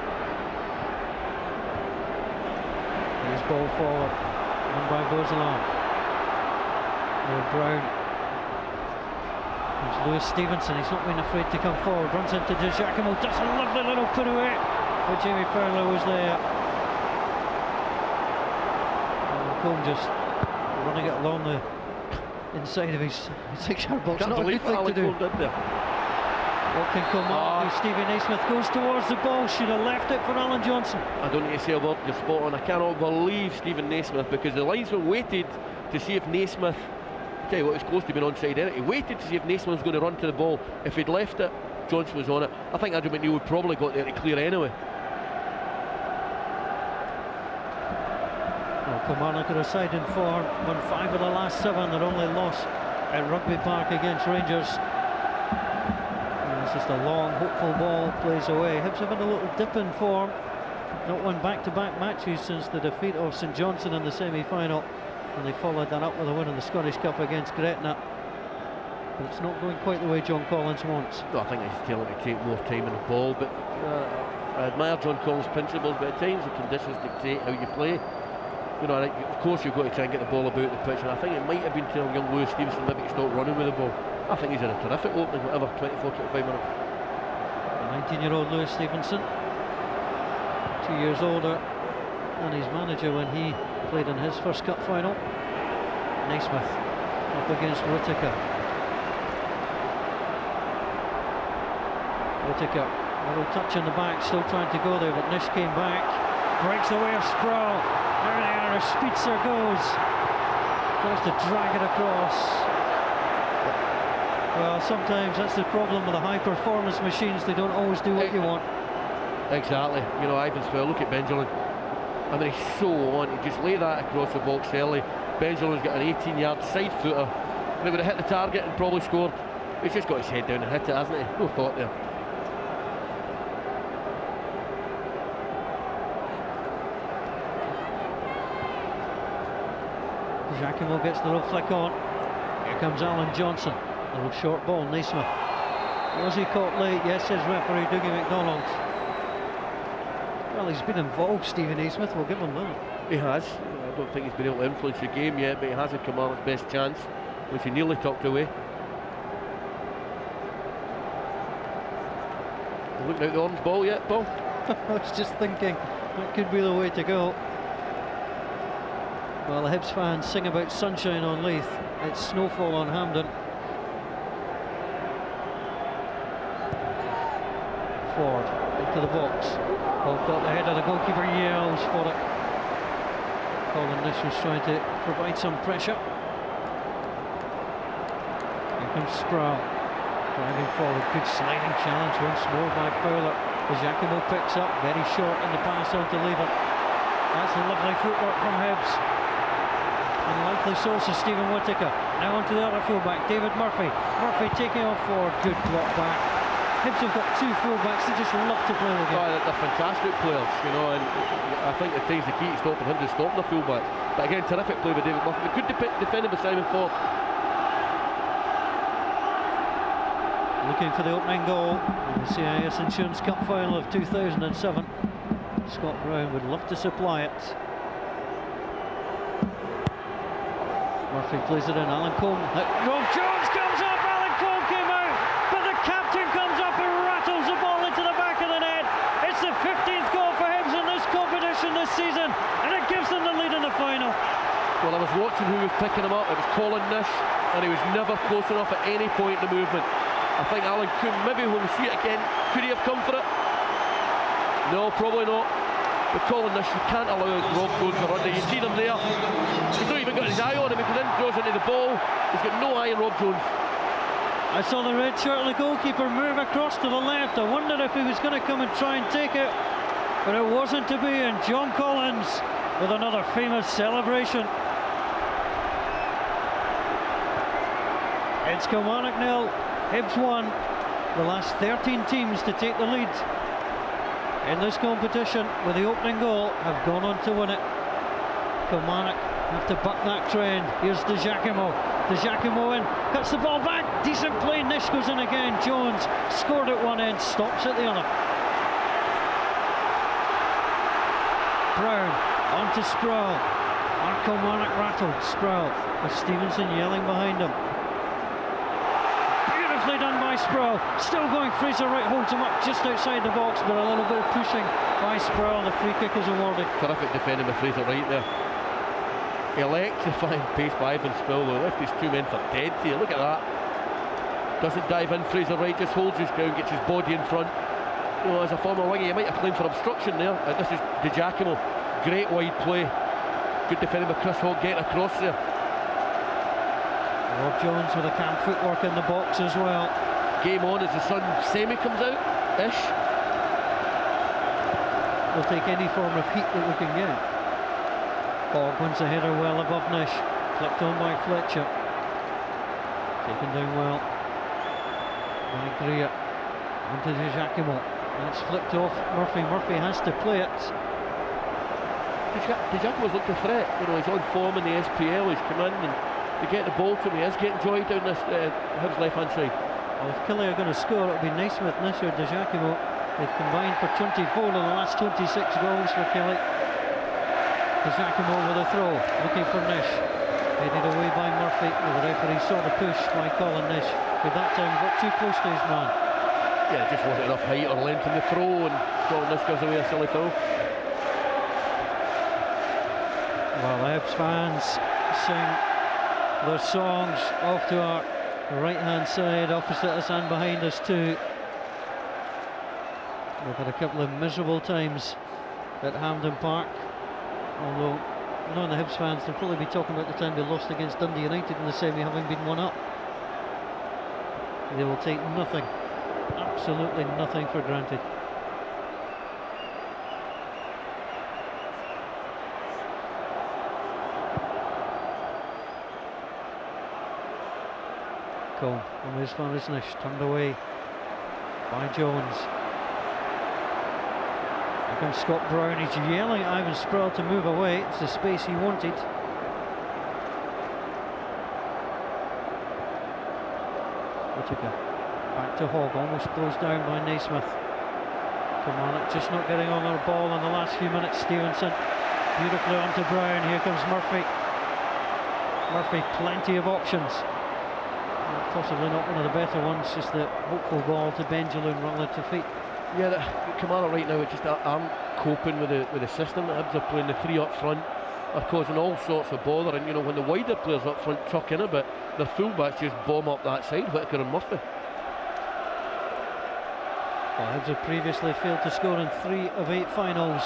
His ball forward, won by Beausoleil. Brown. There's Lewis Stevenson, he's not been afraid to come forward, runs into De Giacomo, does a lovely little pirouette, but Jamie Fowler was there. And Combe just running it along the inside of his 6-yard box. Not a good thing to do. What can come up? Stevie Naismith goes towards the ball, should have left it for Alan Johnson. I don't need to say a word, you're spot on. I cannot believe Stephen Naismith, because the linesman waited to see if Naismith, I tell you what, it was close to being onside, isn't it? He waited to see if Naismith was going to run to the ball. If he'd left it, Johnson was on it. I think Andrew McNeil would probably got there to clear anyway. Well, Kilmarnock are a side in form, won 5 of the last 7, their only loss at Rugby Park against Rangers. And it's just a long, hopeful ball, plays away. Hibs have had a little dip in form, not won back-to-back matches since the defeat of St Johnstone in the semi-final. And they followed that up with a win in the Scottish Cup against Gretna. But it's not going quite the way John Collins wants. No, I think he's telling him to take more time in the ball, but I admire John Collins' principles, but at times the conditions dictate how you play. You know, of course you've got to try and get the ball about the pitch, and I think it might have been telling young Lewis Stevenson maybe to stop running with the ball. I think he's had a terrific opening, whatever, 24-25 minutes. 19-year-old Lewis Stevenson, 2 years older than his manager when he played in his first cup final. Naismith up against Whittaker. Whittaker, a little touch in the back, still trying to go there, but Nish came back, breaks the way of Sproul. There they are, Spitzer goes, tries to drag it across. Well, sometimes that's the problem with the high performance machines, they don't always do what you want. Exactly, you know, Ivan Sproul, look at Benjamin. I mean, he's so on to just lay that across the box early. Benjamin's got an 18-yard side footer. They would have hit the target and probably scored. He's just got his head down and hit it, hasn't he? No thought there. Giacomo gets the little flick on. Here comes Alan Johnson. A little short ball, Naismith. Was he caught late? Yes, says referee Dougie MacDonald. Well, he's been involved, Stephen Naismith, we'll give him that. He has. I don't think he's been able to influence the game yet, but he has had Kilmarnock's best chance, which he nearly tucked away. Looking out the orange ball yet, Paul? I was just thinking, That could be the way to go. Well, the Hibs fans sing about sunshine on Leith. It's snowfall on Hampden. Ford into the box. Oh, got the head of the goalkeeper, yells for it. Colin Nish was trying to provide some pressure. Here comes Sproul, driving forward. Good sliding challenge once more by Fowler. As Giacomo picks up, very short in the pass on to Lever. That's a lovely footwork from Hibs. Unlikely source is Stephen Whittaker. Now onto the other fullback, David Murphy. Murphy taking off forward, good block back. Hibs have got two fullbacks, they just love to play the game. Oh, they're fantastic players, you know, and I think at times the key to stopping him is stopping the fullback. But again, terrific play by David Murphy. Good defending by Simon Ford. Looking for the opening goal in the CIS Insurance Cup final of 2007. Scott Brown would love to supply it. Murphy plays it in, Alan Cole. Rob Jones comes up, Alan Cole came out, but the captain comes up and rattles the ball into the back of the net. It's the 15th goal for Hibs in this competition this season, and it gives them the lead in the final. Well, I was watching who was picking him up. It was Colin Nish, and he was never close enough at any point in the movement. I think Alan Coombe, maybe when we see it again, could he have come for it? No, probably not. But Colin Nish, you can't allow Rob Jones to run there. You see them there. He's not even got his eye on him. He comes in, draws into the ball. He's got no eye on Rob Jones. I saw the red shirt of the goalkeeper move across to the left. I wondered if he was going to come and try and take it, but it wasn't to be. And John Collins with another famous celebration. It's Kilmarnock 0, Hibs 1. The last 13 teams to take the lead in this competition with the opening goal have gone on to win it. Kilmarnock have to buck that trend. Here's De Giacomo in, cuts the ball back, decent play, Nish goes in again. Jones scored at one end, stops at the other. Brown onto Sproul. Are Kilmarnock rattled? Sproul with Stevenson yelling behind him. Beautifully done by Sproul. Still going, Fraser Wright holds him up just outside the box, but a little bit of pushing by Sproul. The free kick is awarded. Terrific defending by Fraser Wright there. Electrifying pace by Ivan Sproul. He left his two men for dead here. Look at that. Doesn't dive in. Fraser Wright just holds his ground, gets his body in front. You know, as a former winger, you might have claimed for obstruction there. This is De Giacomo. Great wide play. Good defending by Chris Hogg getting across there. Rob Jones with a camp footwork in the box as well. Game on as the sun semi comes out ish. We'll take any form of heat that we can get. Hogg wins the header well above Nish. Flicked on by Fletcher. Taken down well by Greer. Onto De Giacomo. That's flicked off Murphy. Murphy has to play it. De Giacomo's looked a threat. You know, he's on form in the SPL. He's come in and to get the ball to him. He is getting joy down this Hibs left hand side. Well, if Killie are going to score, it'll be Naismith, Nish or De Giacomo. They've combined for 24 of the last 26 goals for Killie. De Giacomo with a throw, looking for Nish. Headed away by Murphy. The referee saw the push by Colin Nish, who that time got too close to his man. Yeah, just wasn't enough height or length in the throw, and Colin Nish gives away a silly throw. Well, the Hibs fans sing their songs off to our right hand side, opposite us and behind us too. We've had a couple of miserable times at Hampden Park, although none of the Hibs fans will probably be talking about the time they lost against Dundee United in the semi, having been one up. They will take nothing, absolutely nothing for granted. On as far as Nish, turned away by Jones. Here comes Scott Brown, he's yelling at Ivan Sproul to move away. It's the space he wanted. Whittaker back to Hogg, almost closed down by Naismith. Kilmarnock just not getting on their ball in the last few minutes. Stevenson beautifully onto Brown. Here comes Murphy. Murphy, plenty of options. Possibly not one of the better ones, just the hopeful ball to Benjamin relative feet. Yeah, Kilmarnock right now just aren't coping with the system that Hibs are playing. The three up front are causing all sorts of bother, and you know, when the wider players up front tuck in a bit, their fullbacks just bomb up that side, Whittaker and Murphy. Well, Hibs have previously failed to score in 3 of 8 finals.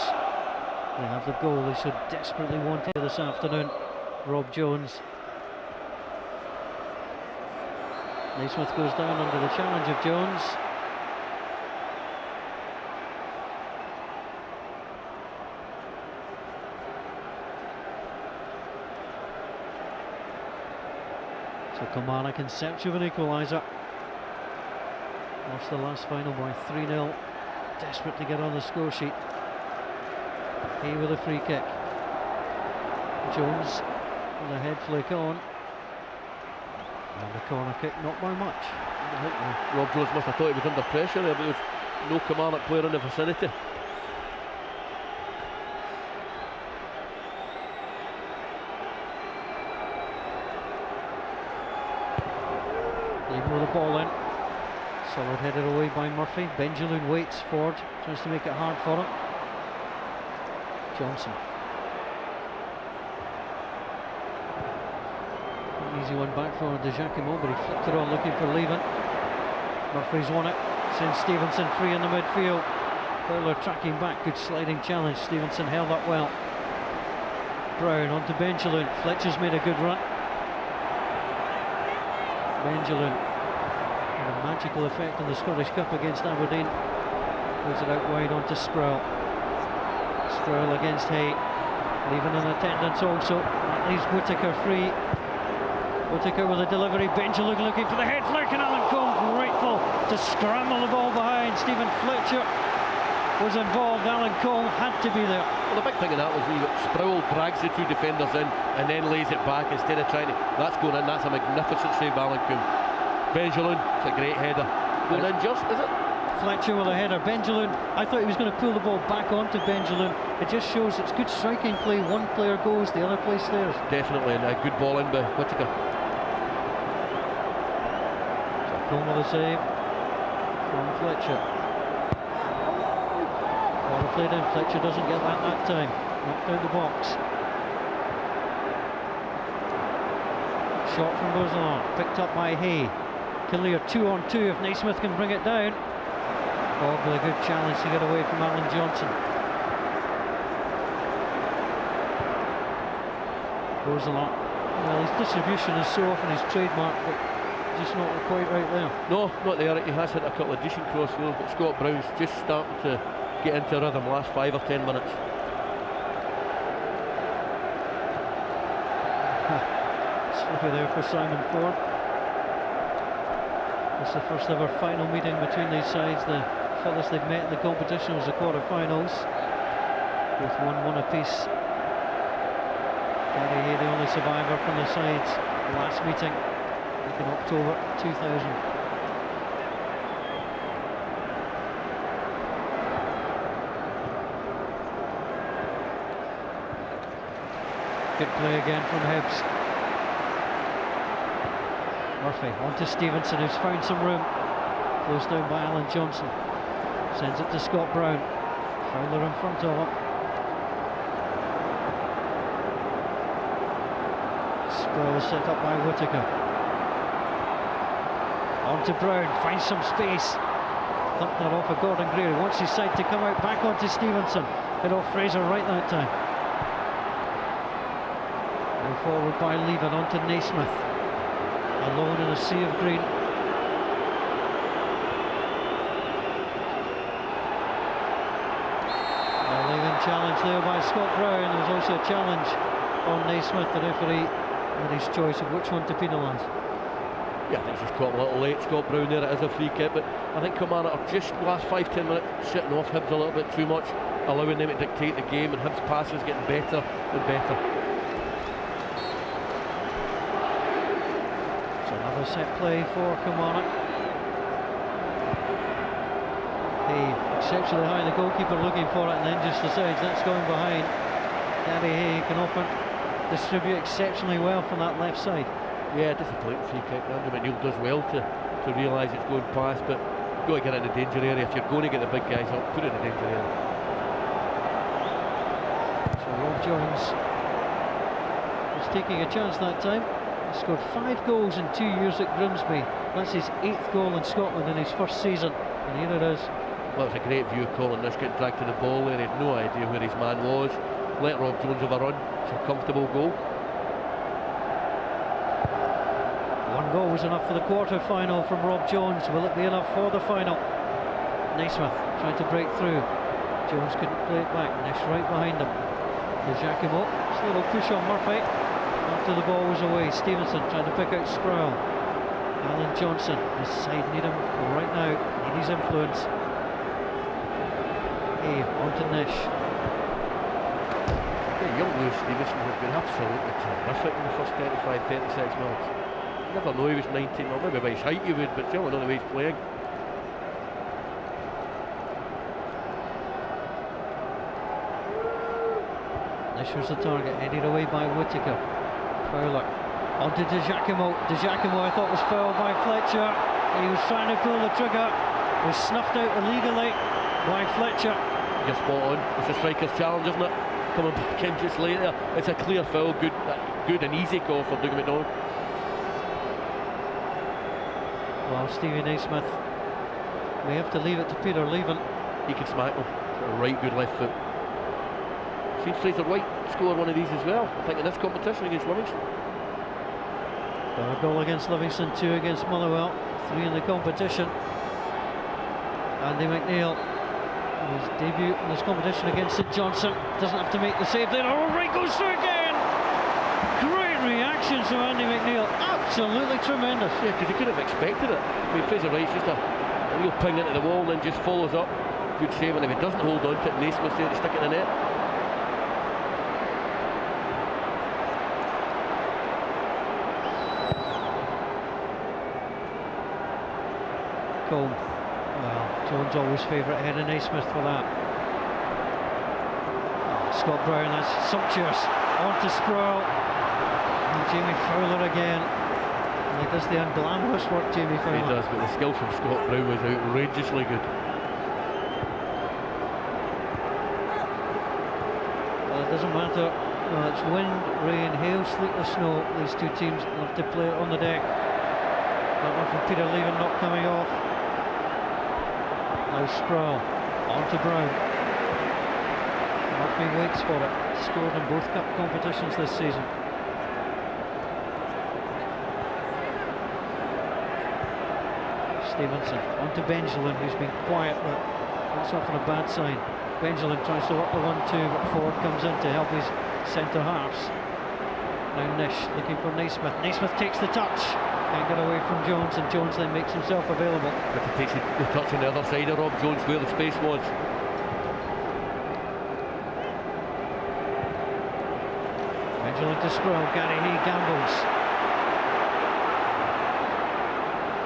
They have the goal they so desperately wanted this afternoon. Rob Jones. Naismith goes down under the challenge of Jones. So Kilmarnock in search of an equaliser. Lost the last final by 3-0. Desperate to get on the score sheet. He with a free kick. Jones with a head flick on. And the corner kick, not by much. I think Rob Jones must have thought he was under pressure there, but there was no Kilmarnock player in the vicinity. Even with the ball in. Solid headed away by Murphy. Benjamin waits forward, tries to make it hard for him. Johnson. An easy one back for De Giacomo, but he flicked it on looking for Leven. Murphy's won it. Sends Stevenson free in the midfield. Fowler tracking back, good sliding challenge. Stevenson held up well. Brown onto Benjamin. Fletcher's made a good run. Benjamin had a magical effect in the Scottish Cup against Aberdeen. Plays it out wide onto Sproul. Sproul against Hay. Leaving in attendance also. That leaves Whittaker free. Whittaker with a delivery. Benjamin looking for the head flick, and Alan Cole grateful to scramble the ball behind. Stephen Fletcher was involved. Alan Cole had to be there. Well, the big thing in that was Sproul drags the 2 defenders in and then lays it back instead of trying to. That's going in. That's a magnificent save, Alan Cole. Benjamin, it's a great header. Going in just, is it? Fletcher with a header. Benjamin, I thought he was going to pull the ball back onto Benjamin. It just shows it's good striking play. One player goes, the other player stays. Definitely, and a good ball in by Whittaker. So Cole with a save from Fletcher. Ball played in. Fletcher doesn't get that time. Knocked out the box. Shot from Bozellon, picked up by Hay. Killier 2-on-2 if Naismith can bring it down. Bob with a good challenge to get away from Alan Johnson. Bozellon. Well, his distribution is so often his trademark, but just not quite right there. No, not there. He has hit a couple of decent crossfields, but Scott Brown's just starting to get into rhythm last 5 or 10 minutes. Slippery there for Simon Ford. It's the first ever final meeting between these sides. The furthest they've met in the competition was the quarter-finals. Both 1-1 apiece. Gary Hay, the only survivor from the sides last meeting back in October 2000. Good play again from Hibs. Murphy onto Stevenson, who's found some room. Closed down by Alan Johnson. Sends it to Scott Brown. Fowler in front of him. Sproul set up by Whittaker. Onto Brown, finds some space. Thumped that off of Gordon Greer. Wants his side to come out, back onto Stevenson. Hit off Fraser right that time. Go forward by Leven onto Naismith. Alone in a sea of green. A leaving challenge there by Scott Brown. There was also a challenge on Naismith. The referee with his choice of which one to penalise. Yeah, I think he's just caught a little late. Scott Brown there, it is a free kick, but I think Kilmarnock are just last 5-10 minutes sitting off Hibs a little bit too much, allowing them to dictate the game, and Hibs' passes getting better and better. Another set play for Kilmarnock. He exceptionally high, the goalkeeper looking for it, and then just decides that's going behind. Gary Hay can often distribute exceptionally well from that left side. Yeah, disappointing free kick. Andrew McNeil does well to realise it's going past, but got to get it in the danger area. If you're going to get the big guys up, put it in the danger area. So Rob Jones was taking a chance that time. He scored 5 goals in 2 years at Grimsby. That's his 8th goal in Scotland in his first season, and here it is. Well, it's a great view, Colin. This getting dragged to the ball there. He had no idea where his man was. Let Rob Jones overrun. It's a comfortable goal. 1 goal was enough for the quarter-final from Rob Jones. Will it be enough for the final? Naismith tried to break through. Jones couldn't play it back. Nish right behind him. There's Giacomo. Just a little push on Murphy after the ball was away. Stevenson trying to pick out Sproul. Alan Johnson, his side need him right now. Need his influence. Hey, on to Nish. Yeah, young Lewis Stevenson has been absolutely terrific in the first 35-36 minutes. Never know he was 19, or maybe by his height you would, but still I don't know the way he's playing. Nish was the target, headed away by Whittaker. Fowler onto De Giacomo. De Giacomo, I thought, was fouled by Fletcher. He was trying to pull the trigger. Was snuffed out illegally by Fletcher. You're spot on. It's a striker's challenge, isn't it? Coming back in just later. It's a clear foul. Good and easy call for Dougie McDonald. Well, Stevie Naismith may have to leave it to Peter Leven. He can smack him. A right good left foot. Seen Fraser White score one of these as well, I think, in this competition against Livingston. A goal against Livingston, 2 against Motherwell, 3 in the competition. Andy McNeil, his debut in this competition against St Johnstone, doesn't have to make the save there. Oh, right goes through again! Great reactions from Andy McNeil, absolutely tremendous. Yeah, because he could have expected it. I mean, Fraser Wright's just a real ping into the wall and then just follows up. Good save, and if he doesn't hold on to it, Naismith's there to stick it in the net. Combe. Well, Jones always favourite head of Naismith for that. Scott Brown, that's sumptuous. On to Sproul. And Jamie Fowler again. And he does the unglamorous work, Jamie Fowler. He does, but the skill from Scott Brown was outrageously good. Well, it doesn't matter. Well, it's wind, rain, hail, sleet or snow. These two teams have to play it on the deck. That one from Peter Leven not coming off. Now Sproul, on to Brown. Murphy waits for it. Scored in both cup competitions this season. Stevenson, on to Benjamin, who's been quiet, but that's often a bad sign. Benjamin tries to work the 1-2, but Ford comes in to help his centre halves. Now Nish looking for Naismith. Naismith takes the touch. Can't get away from Jones, and Jones then makes himself available. But he takes the touch on the other side of Rob Jones where the space was. Benjamin to Sproul, Gary Hay gambles.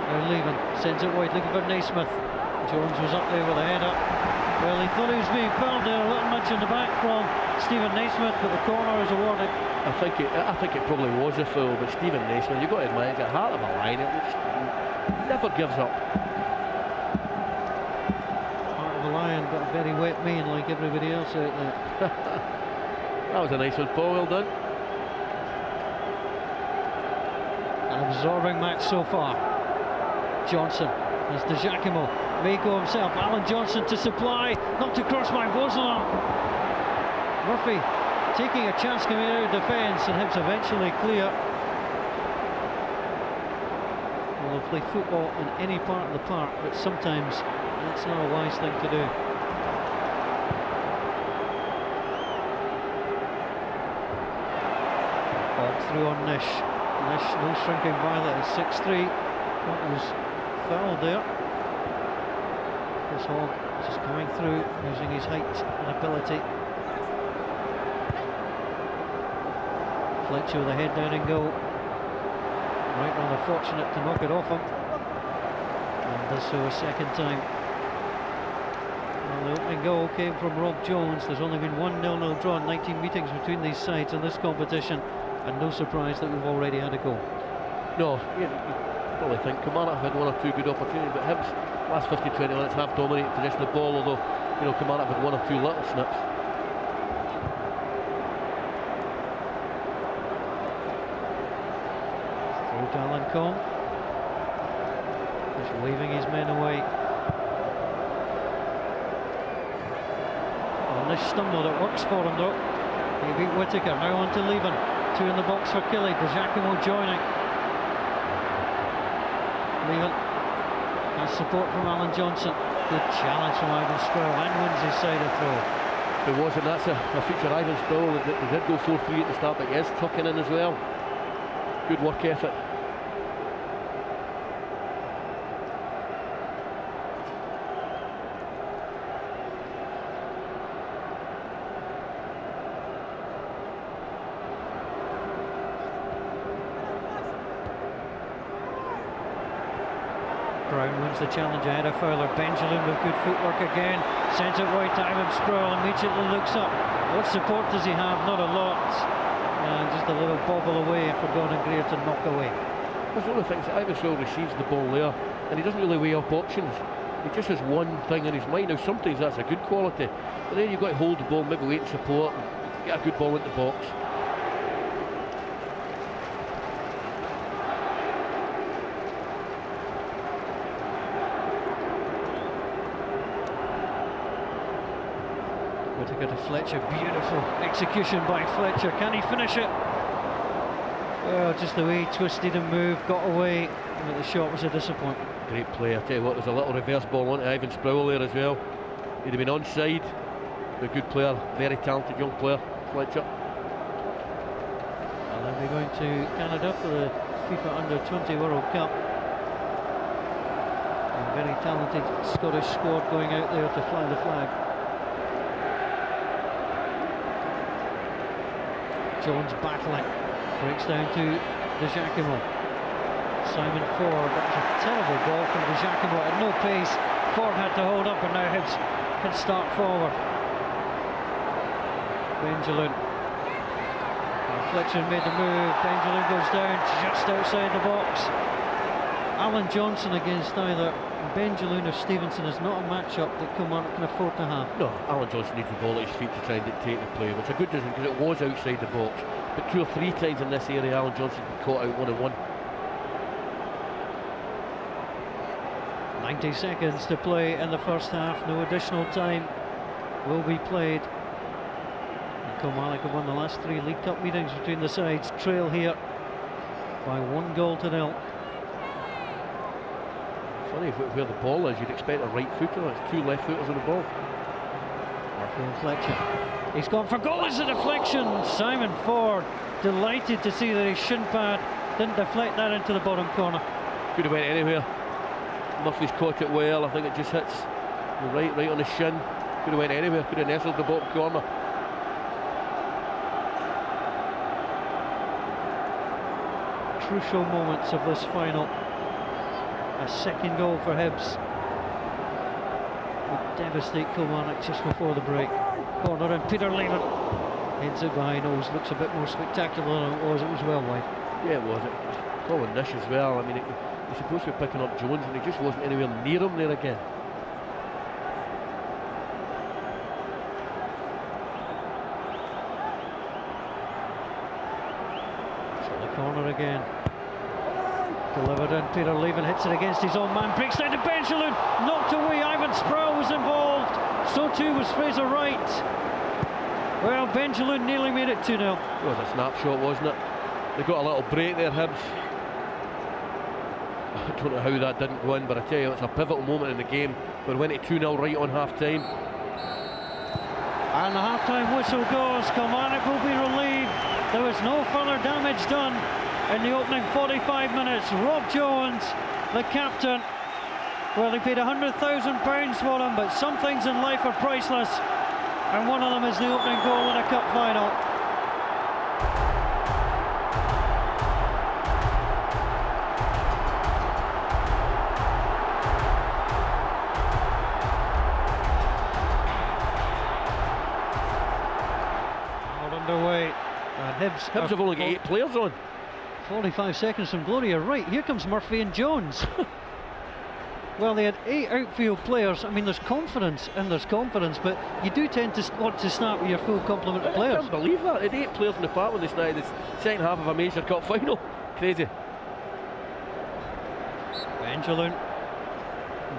Now Leven sends it wide, looking for Naismith. Jones was up there with a header. Well, he thought he was being fouled there, a little nudge in the back from Stephen Naismith, but the corner is awarded. I think it probably was a foul, but Stephen Naismith, you've got to admit, he's got heart of a lion. It never gives up. Heart of a lion, but a very wet mane like everybody else out there. That was a nice one, Paul, well done. An absorbing match so far. Johnson, there's De Giacomo, may go himself. Alan Johnson to supply, not to cross by Bozola. Murphy taking a chance coming out of defence, and Hibs eventually clear. Well, they'll play football in any part of the park, but sometimes that's not a wise thing to do. Ball through on Nish. Nish, no shrinking violet, it's 6-3. That was fouled there. Chris Hogg just coming through, using his height and ability. Fletcher with a head down and goal. Right on, fortunate to knock it off him. And does so a second time. Well, the opening goal came from Rob Jones. There's only been one 0-0 draw in 19 meetings between these sides in this competition, and no surprise that we've already had a goal. No, you probably think Kilmarnock had one or two good opportunities, but Hibs last 15-20 minutes have dominated possession of the ball, although Kilmarnock have had one or two little snips. Through to Alan Combe. Just waving his men away. On this stumble, it works for him though. He beat Whittaker, now on to Leven. Two in the box for Killy, De Giacomo joining. Leven has support from Alan Johnson. Good challenge from Ivan Sproul and wins his side of throw. It was, and that's a feature Ivan Sproul. They did go 4-3 at the start, but he is tucking in as well. Good work ethic. Brown wins the challenge ahead of Fowler. Benjamin with good footwork again. Sends it right to Ivan Sproul. Immediately looks up. What support does he have? Not a lot. And just a little bobble away for Gordon Greer to knock away. That's one of the things that Ivan Sproul receives the ball there, and he doesn't really weigh up options. He just has one thing in his mind. Now sometimes that's a good quality, but then you've got to hold the ball, maybe wait and support, and get a good ball into the box. Whittaker to Fletcher, beautiful execution by Fletcher. Can he finish it? Well, just the way he twisted and moved, got away, but the shot was a disappointment. Great play, I tell you what, there's a little reverse ball onto Ivan Sproul there as well. He'd have been onside. A good player, very talented young player, Fletcher. And then we're going to Canada for the FIFA Under-20 World Cup. A very talented Scottish squad going out there to fly the flag. Jones battling, breaks down to De Giacomo. Simon Ford, that was a terrible ball from De Giacomo at no pace. Ford had to hold up, and now Hibs can start forward. Benjamin. Fletcher made the move. Benjamin goes down just outside the box. Alan Johnson against either Benjamin or Stevenson is not a matchup that Kilmarnock can afford to have. No, Alan Johnson needs the ball at his feet to try and dictate the play, which is a good decision because it was outside the box. But 2 or 3 times in this area, Alan Johnson got caught out 1-on-1. 90 seconds to play in the first half. No additional time will be played. And Kilmarnock have won the last 3 League Cup meetings between the sides. Trail here by 1-0. Funny where the ball is, you'd expect a right footer. It's 2 left footers on the ball. Murphy and Fletcher. He's gone for goal. It's a deflection. Simon Ford delighted to see that his shin pad didn't deflect that into the bottom corner. Could have went anywhere. Murphy's caught it well. I think it just hits right on the shin. Could have went anywhere. Could have nestled the bottom corner. Crucial moments of this final. A second goal for Hibs would devastate Kilmarnock just before the break. Corner and Peter Leven heads it behind nose. Looks a bit more spectacular than it was. It was well wide. Yeah, it was. Colin Nish as well. I mean, he's supposed to be picking up Jones, and he just wasn't anywhere near him there again. So the corner again. Delivered in, Peter Leven hits it against his own man, breaks down to Benjamin, knocked away. Ivan Sproul was involved, so too was Fraser Wright. Well, Benjamin nearly made it 2-0. It was a snapshot, wasn't it? They got a little break there, Hibs. I don't know how that didn't go in, but I tell you, it's a pivotal moment in the game. We went to 2-0 right on half-time. And the half-time whistle goes. Kilmarnock will be relieved. There was no further damage done in the opening 45 minutes. Rob Jones, the captain, well, they paid £100,000 for him, but some things in life are priceless, and one of them is the opening goal in a cup final. All underway, and Hibs have only got 8 players on. 45 seconds from glory. You're right, here comes Murphy and Jones. Well, they had 8 outfield players. I mean, there's confidence, but you do tend to want to start with your full complement of players. I can't believe that. They had 8 players in the park when they started the second half of a major cup final. Crazy. Benjamin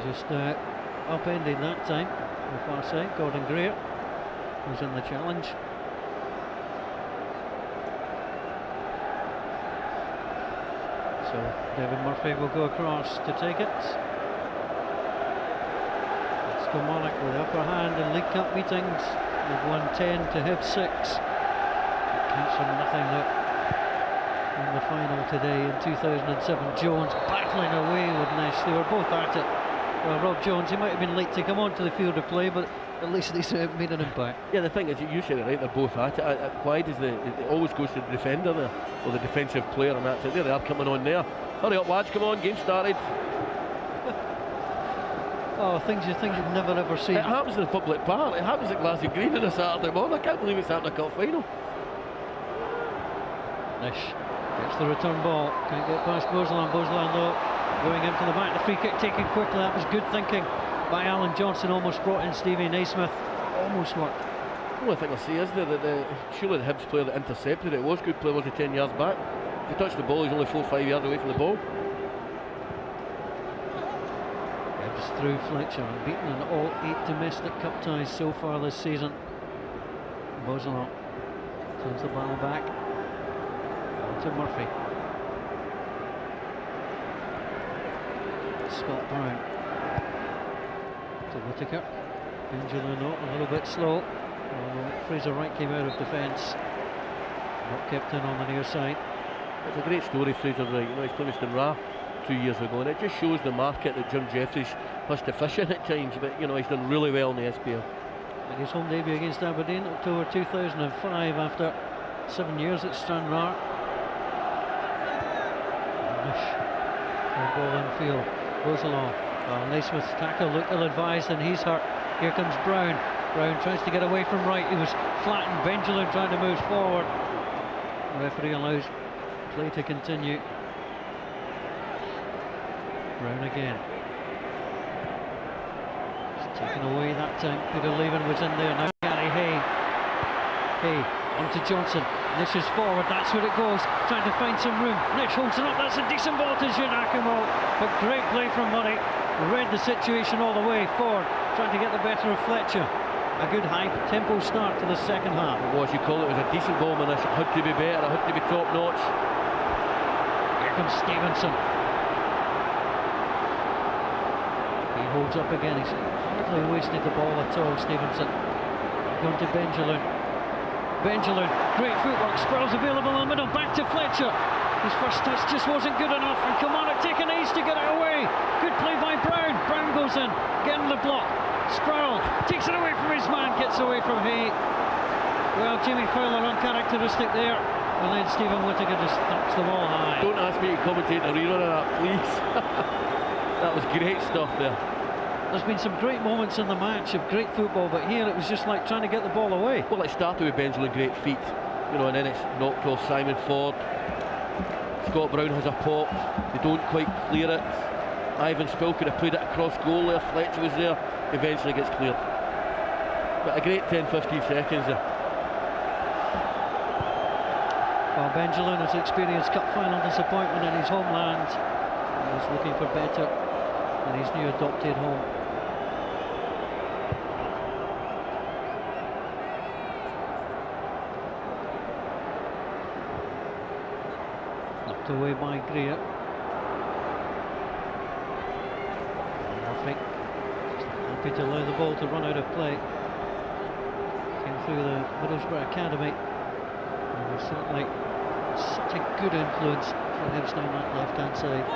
just upended that time on the far side. Gordon Greer was in the challenge. So David Murphy will go across to take it. It's Kilmarnock with the upper hand in League Cup meetings. They've won 10 to Hibs 6. It counts for nothing that in the final today in 2007. Jones battling away with Nish. They were both at it. Well, Rob Jones, he might have been late to come onto the field of play, but at least he's made an impact. Yeah, the thing is, you said it right, they're both at it. Why does it always goes to the defender there, or the defensive player, and that's it. There they are coming on there. Hurry up, lads, come on, game started. Oh, things you think you've never ever seen. It happens in the public park, it happens at Glasgow Green on a Saturday morning. I can't believe it's happened in a cup final. Nish gets the return ball, can't get past Bozeland. Bozeland though, going in for the back, the free kick taken quickly. That was good thinking by Alan Johnson. Almost brought in Stevie Naismith. Almost worked. The only thing I see is that surely the Hibs player that intercepted it was good play, was he 10 yards back? If he touched the ball, he's only 4 or 5 yards away from the ball. Hibs through Fletcher, beaten in all 8 domestic cup ties so far this season. Bozeland turns the ball back on to Murphy. Scott Brown to Whittaker. Angelo a little bit slow. Fraser Wright came out of defence. Not kept in on the near side. It's a great story, Fraser Wright. You know, he's played with Stinrah 2 years ago, and it just shows the market that Jim Jeffries has to fish in at times. But you know, he's done really well in the SPL. And his home debut against Aberdeen, October 2005, after 7 years at Stranraer. Ball in field. Goes along. Naismith's tackle looked ill-advised, and he's hurt. Here comes Brown. Brown tries to get away from Wright. He was flattened. Benjamin trying to move forward. The referee allows play to continue. Brown again. It's taken away that time. Peter Levin was in there. Now Gary Hay onto Johnson. Nish is forward, that's where it goes, trying to find some room. Nish holds it up, that's a decent ball to Giacomo, but great play from Murray. Read the situation all the way forward, trying to get the better of Fletcher. A good high tempo start to the second half. It was, you call it was a decent ball, man. It had to be better, it had to be top notch. Here comes Stevenson. He holds up again, he's hardly wasted the ball at all, Stevenson. Going to Benjamin. Great footwork, Spurls available in the middle, back to Fletcher. His first touch just wasn't good enough, and Kilmarnock taking ace to get it away. Good play by Brown. Brown goes in, getting the block. Spurl takes it away from his man, gets away from Hay. Well, Jimmy Fowler uncharacteristic there, and then Stephen Whittaker just thumps the ball high. Don't ask me to commentate the rerun of that, please. That was great stuff there. There's been some great moments in the match of great football, but here it was just like trying to get the ball away. Well, it started with Benjamin, great feet, you know, and then it's knocked off Simon Ford. Scott Brown has a pop, they don't quite clear it. Ivan Spill could have played it across goal there, Fletcher was there, eventually gets cleared. But a great 10-15 seconds there. Well, Benjamin has experienced cup final disappointment in his homeland. He's looking for better in his new adopted home. Knocked away by Greer. Murphy happy to allow the ball to run out of play. Came through the Middlesbrough Academy. And was certainly such a good influence for him down that left-hand side.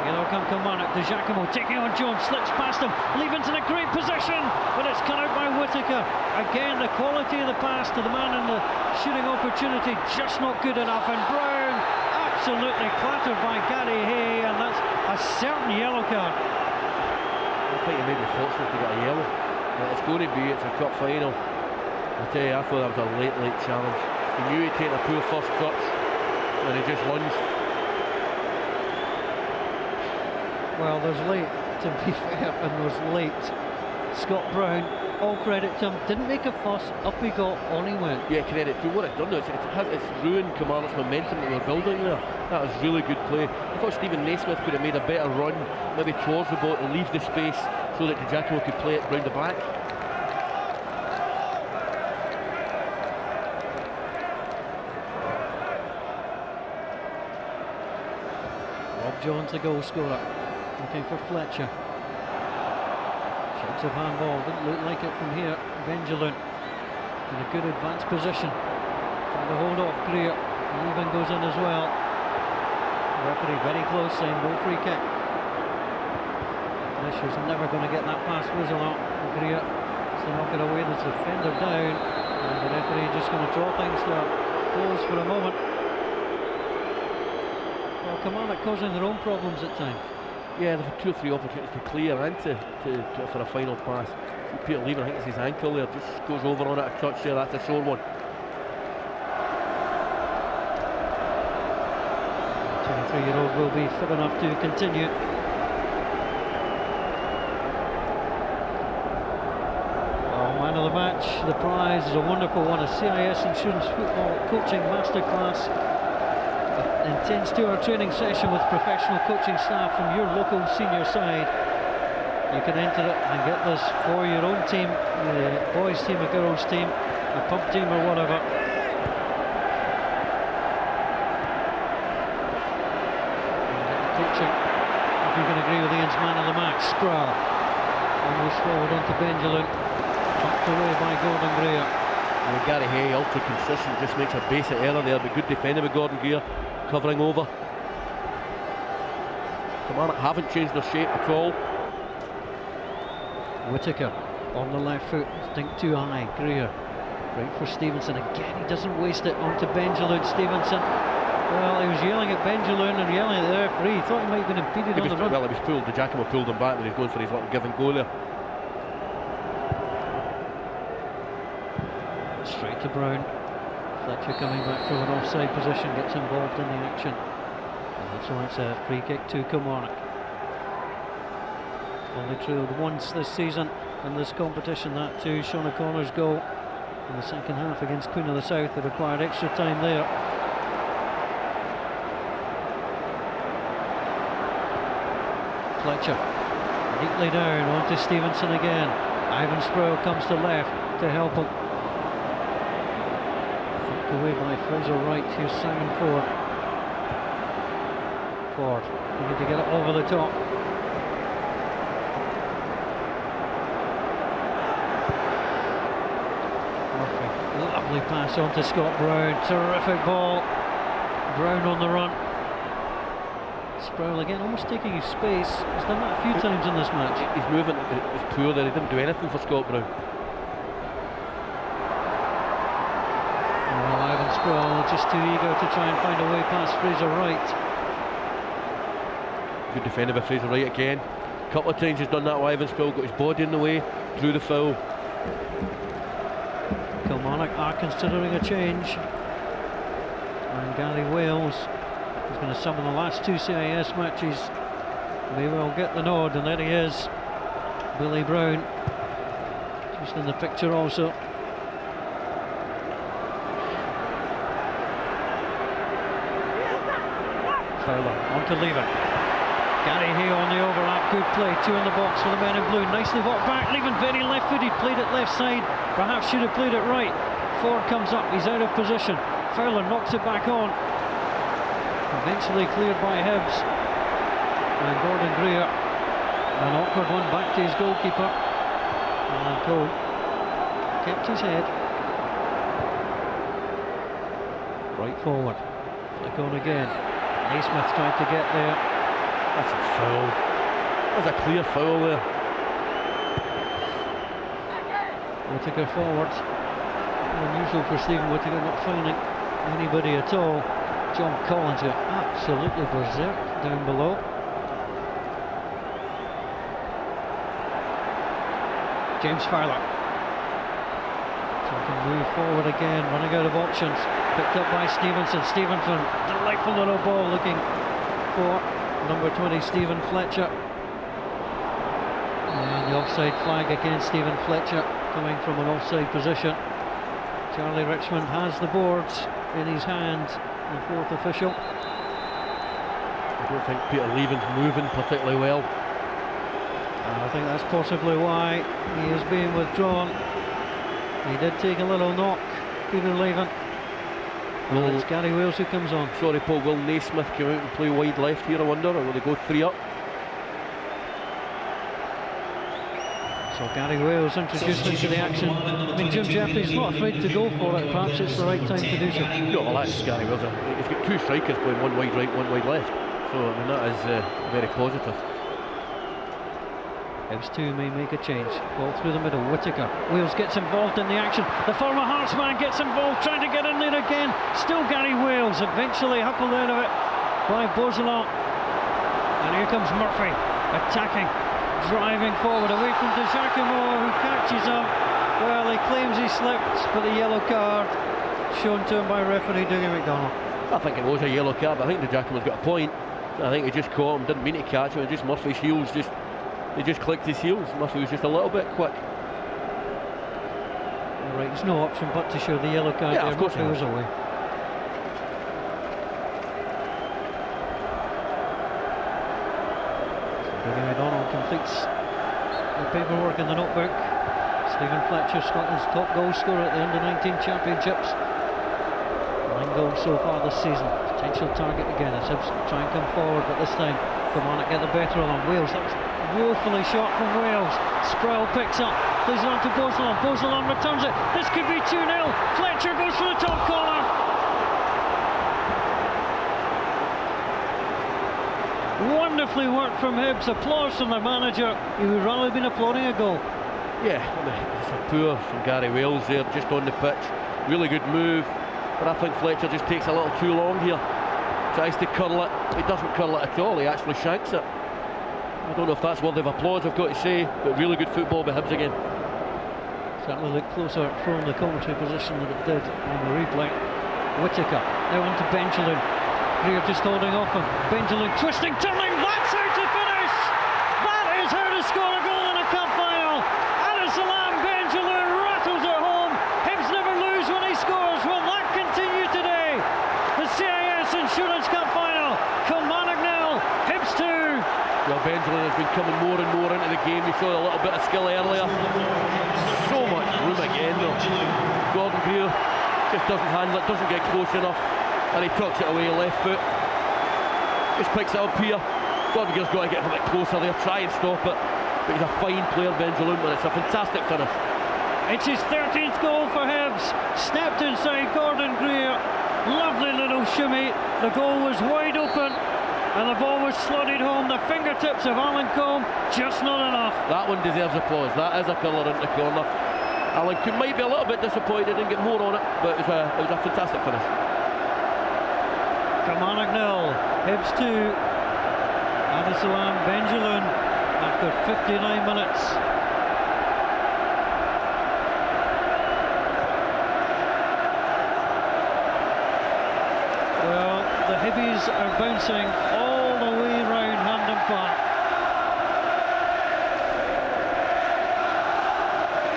Here come Kilmarnock, Giacomo taking on Jones, slips past him, leaving to the great possession, but it's cut out by Whittaker. Again, the quality of the pass to the man in the shooting opportunity just not good enough, and Brown absolutely clattered by Gary Hay, and that's a certain yellow card. I think he may be fortunate to get a yellow. It's going to be, it's a cup final. I tell you, I thought that was a late challenge. He knew he'd taken a poor first touch, and he just lunged. Well, there's late, to be fair, and there's late. Scott Brown, all credit to him, didn't make a fuss, up he got, on he went. Yeah, credit to what it's done now. It's ruined Kilmarnock's momentum that they were building there. That was really good play. I thought Stephen Naismith could have made a better run, maybe towards the ball to leave the space so that Giacomo could play it round the back. Rob Jones, the goal scorer, looking for Fletcher. Shouts of handball, didn't look like it from here. Benjamin in a good advanced position, trying to hold off Greer. Leven goes in as well. The referee very close, saying no free kick. Fisher's never going to get that past whistle out. Greer has to knock it away. There's the defender down, and the referee just going to draw things to a close for a moment. Well, Kilmarnock causing their own problems at times. Yeah, they've had 2 or 3 opportunities to clear and for a final pass. Peter Leven, I think it's his ankle there, just goes over on it a touch there. That's a sore one. 23-year-old will be fit enough to continue. Oh, man of the match, the prize is a wonderful one, a CIS Insurance Football Coaching Masterclass. An intense 2-hour training session with professional coaching staff from your local senior side. You can enter it and get this for your own team, the boys team, a girls team, a pub team or whatever. Coaching, if you can agree with Ian's man of the match, Sproul. Almost forward onto Benjamin, tucked away by Gordon Greer. And Gary Hay, ultra consistent, just makes a basic error there, but good defending with Gordon Greer, covering over. Kilmarnock haven't changed their shape at all. Whittaker on the left foot, think too high. Greer, right for Stevenson again. He doesn't waste it onto Benjamin. Stevenson, well, he was yelling at Benjamin and yelling at the referee. He thought he might have been impeded on the run. Well, he was pulled. Giacomo pulled him back when he was going for his little give and go there. Straight to Brown. Fletcher coming back from an offside position, gets involved in the action. And so it's a free kick to Kilmarnock. Only trailed once this season in this competition, that too. Sean O'Connor's goal in the second half against Queen of the South. They required extra time there. Fletcher neatly down onto Stevenson again. Ivan Sproul comes to left to help him. Flicked away by Fraser Wright. Here's Simon Ford. Ford needed to get it over the top. Lovely pass on to Scott Brown, terrific ball. Brown on the run. Sproul again, almost taking his space. He's done that a few times in this match. His movement is poor there, he didn't do anything for Scott Brown. Well, Ivan Sproul just too eager to try and find a way past Fraser Wright. Good defender by Fraser Wright again. A couple of times he's done that with Ivan Sproul, got his body in the way, drew the foul. Kilmarnock are considering a change, and Gary Wales is going to summon the last 2 CIS matches. May well get the nod, and there he is, Billy Brown, just in the picture also. Fowler on to Leven. Gary Hay on the overlap, good play, 2 in the box for the men in blue, nicely walked back. Leven very left-footed, played it left side, perhaps should have played it right. Ford comes up, he's out of position. Fowler knocks it back on, eventually cleared by Hibbs. And Gordon Greer, an awkward one back to his goalkeeper. And Cole kept his head. Right forward, flick on again. Naismith tried to get there. That's a foul. That's a clear foul there. Whittaker forward. Unusual for Stephen Whittaker, not finding anybody at all. John Collins got absolutely berserk down below. James Fowler. So he can move forward again, running out of options. Picked up by Stevenson. Stevenson, delightful little ball looking for number 20, Stephen Fletcher. And the offside flag against Stephen Fletcher, coming from an offside position. Charlie Richmond has the boards in his hand, the fourth official. I don't think Peter Leven's moving particularly well. And I think that's possibly why he is being withdrawn. He did take a little knock, Peter Leven. And it's Gary Wales who comes on. Sorry, Paul, will Naismith come out and play wide left here, I wonder, or will they go 3 up? So Gary Wales introduced into the action. I mean, Jim Jeffries not afraid to go for it. Perhaps it's the right time to do so. No, well, that's Gary Wales. He's got 2 strikers playing one wide right, one wide left. So, I mean, that is very positive. Hibs 2 may make a change. Ball through the middle. Whittaker. Wales gets involved in the action. The former Hearts man gets involved, trying to get in there again. Still Gary Wales, eventually huckled out of it by Beausoleil. And here comes Murphy, attacking, driving forward away from De Giacomo, who catches him. Well, he claims he slipped, but the yellow card shown to him by referee Dougie McDonald. I think it was a yellow card, but I think De Giacomo's got a point. I think he just caught him, didn't mean to catch him, and just Murphy's heels he just clicked his heels. Murphy was just a little bit quick. Right, there's no option but to show the yellow card. Yeah, there. of course Murphy was away. Dougie McDonald completes the paperwork in the notebook. Stephen Fletcher, Scotland's top goal scorer at the Under-19 Championships. 9 goals so far this season. Potential target again as Hibs try and come forward, but this time Kilmarnock get the better of them. Wales, that was woefully shot from Wales. Sproul picks up, plays it on to Beausoleil. Beausoleil returns it. This could be 2-0. Fletcher goes for the top corner. Wonderfully worked from Hibs. Applause from the manager. He would rather have been applauding a goal. Yeah, I mean, it's a poor from Gary Wales there, just on the pitch. Really good move, but I think Fletcher just takes a little too long here. Tries to curl it. He doesn't curl it at all. He actually shanks it. I don't know if that's worthy of applause, I've got to say, but really good football by Hibs again. Certainly looked closer from the commentary position than it did on the replay. Whittaker, now on to Benjamin. Greer just holding off him. Benjamin twisting, turning, that's how to finish! That is how to score a goal in a cup final! Salam Benjamin rattles it home. Hibs never lose when he scores. Will that continue today? The CIS Insurance Cup final. Kilmarnock 0, Hibs 2. Well, Benjamin has been coming more and more into the game. You saw a little bit of skill earlier. So much room again though. Gordon Greer just doesn't handle it, doesn't get close enough, and he tucks it away left foot. Just picks it up here. Gordon Greer's got to get a bit closer there, try and stop it. But he's a fine player, Benjamin, and it's a fantastic finish. It's his 13th goal for Hibs. Stepped inside Gordon Greer. Lovely little shimmy. The goal was wide open, and the ball was slotted home. The fingertips of Alan Combe, just not enough. That one deserves applause. That is a killer into the corner. Alan Combe might be a little bit disappointed, didn't get more on it, but it was a fantastic finish. Kilmarnock 0, Hibs 2. Abdessalam Benjamin after 59 minutes. Well, the Hibbies are bouncing all the way round Hampden Park.